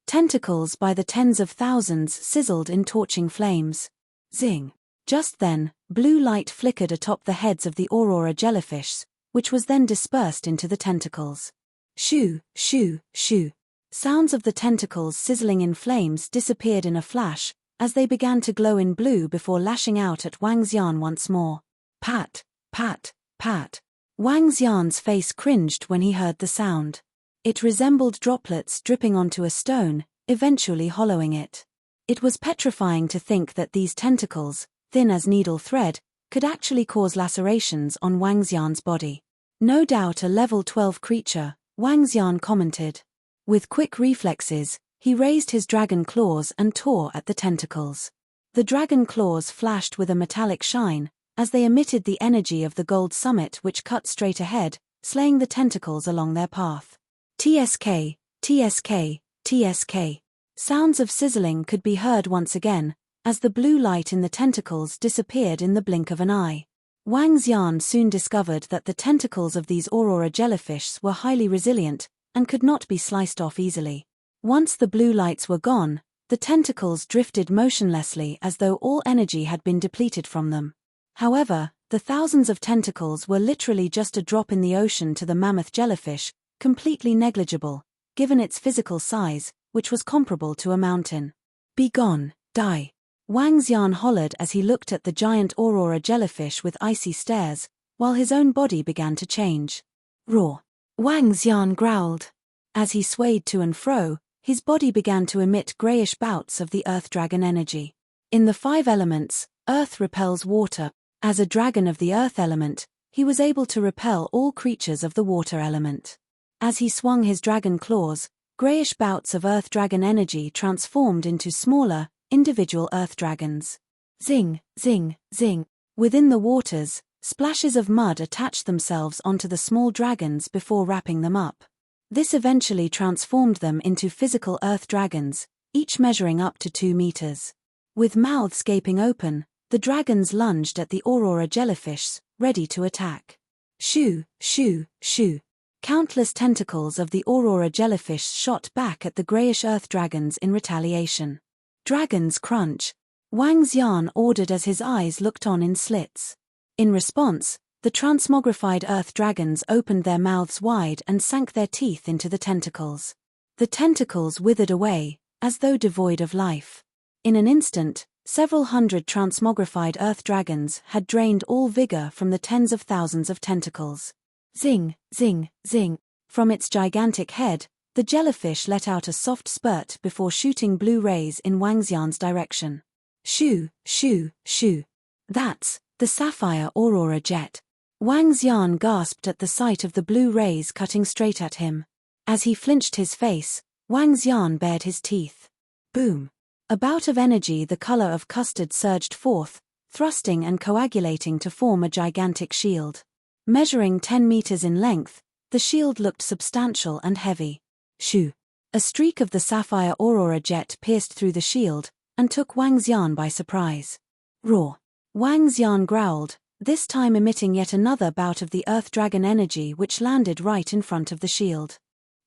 Tentacles by the tens of thousands sizzled in torching flames. Zing. Just then, blue light flickered atop the heads of the Aurora jellyfish, which was then dispersed into the tentacles. Shoo, shoo, shoo. Sounds of the tentacles sizzling in flames disappeared in a flash, as they began to glow in blue before lashing out at Wang Xian once more. Pat, pat, pat. Wang Xian's face cringed when he heard the sound. It resembled droplets dripping onto a stone, eventually hollowing it. It was petrifying to think that these tentacles, thin as needle thread, could actually cause lacerations on Wang Xian's body. No doubt a level 12 creature, Wang Xian commented. With quick reflexes, he raised his dragon claws and tore at the tentacles. The dragon claws flashed with a metallic shine, as they emitted the energy of the gold summit which cut straight ahead, slaying the tentacles along their path. TSK, TSK, TSK. Sounds of sizzling could be heard once again, as the blue light in the tentacles disappeared in the blink of an eye. Wang Xian soon discovered that the tentacles of these Aurora jellyfish were highly resilient, and could not be sliced off easily. Once the blue lights were gone, the tentacles drifted motionlessly as though all energy had been depleted from them. However, the thousands of tentacles were literally just a drop in the ocean to the mammoth jellyfish, completely negligible, given its physical size, which was comparable to a mountain. Be gone, die. Wang Xian hollered as he looked at the giant Aurora jellyfish with icy stares, while his own body began to change. Roar. Wang Xian growled. As he swayed to and fro, his body began to emit grayish bouts of the earth dragon energy. In the 5 elements, earth repels water. As a dragon of the earth element, he was able to repel all creatures of the water element. As he swung his dragon claws, grayish bouts of earth dragon energy transformed into smaller, individual earth dragons. Zing, zing, zing. Within the waters, splashes of mud attached themselves onto the small dragons before wrapping them up. This eventually transformed them into physical earth dragons, each measuring up to 2 meters. With mouths gaping open, the dragons lunged at the Aurora jellyfish, ready to attack. Shoo, shoo, shoo. Countless tentacles of the Aurora jellyfish shot back at the grayish earth dragons in retaliation. Dragons crunch. Wang Xian ordered as his eyes looked on in slits. In response, the transmogrified earth dragons opened their mouths wide and sank their teeth into the tentacles. The tentacles withered away, as though devoid of life. In an instant, several hundred transmogrified earth dragons had drained all vigor from the tens of thousands of tentacles. Zing, zing, zing. From its gigantic head, the jellyfish let out a soft spurt before shooting blue rays in Wang Xian's direction. Shoo, shoo, shoo. That's the sapphire Aurora jet. Wang Xian gasped at the sight of the blue rays cutting straight at him. As he flinched his face, Wang Xian bared his teeth. Boom. A bout of energy the color of custard surged forth, thrusting and coagulating to form a gigantic shield. Measuring 10 meters in length, the shield looked substantial and heavy. Shoo! A streak of the sapphire aurora jet pierced through the shield, and took Wang Xian by surprise. Roar! Wang Xian growled, this time emitting yet another bout of the Earth Dragon energy which landed right in front of the shield.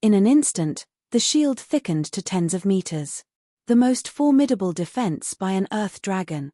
In an instant, the shield thickened to tens of meters. The most formidable defense by an Earth Dragon.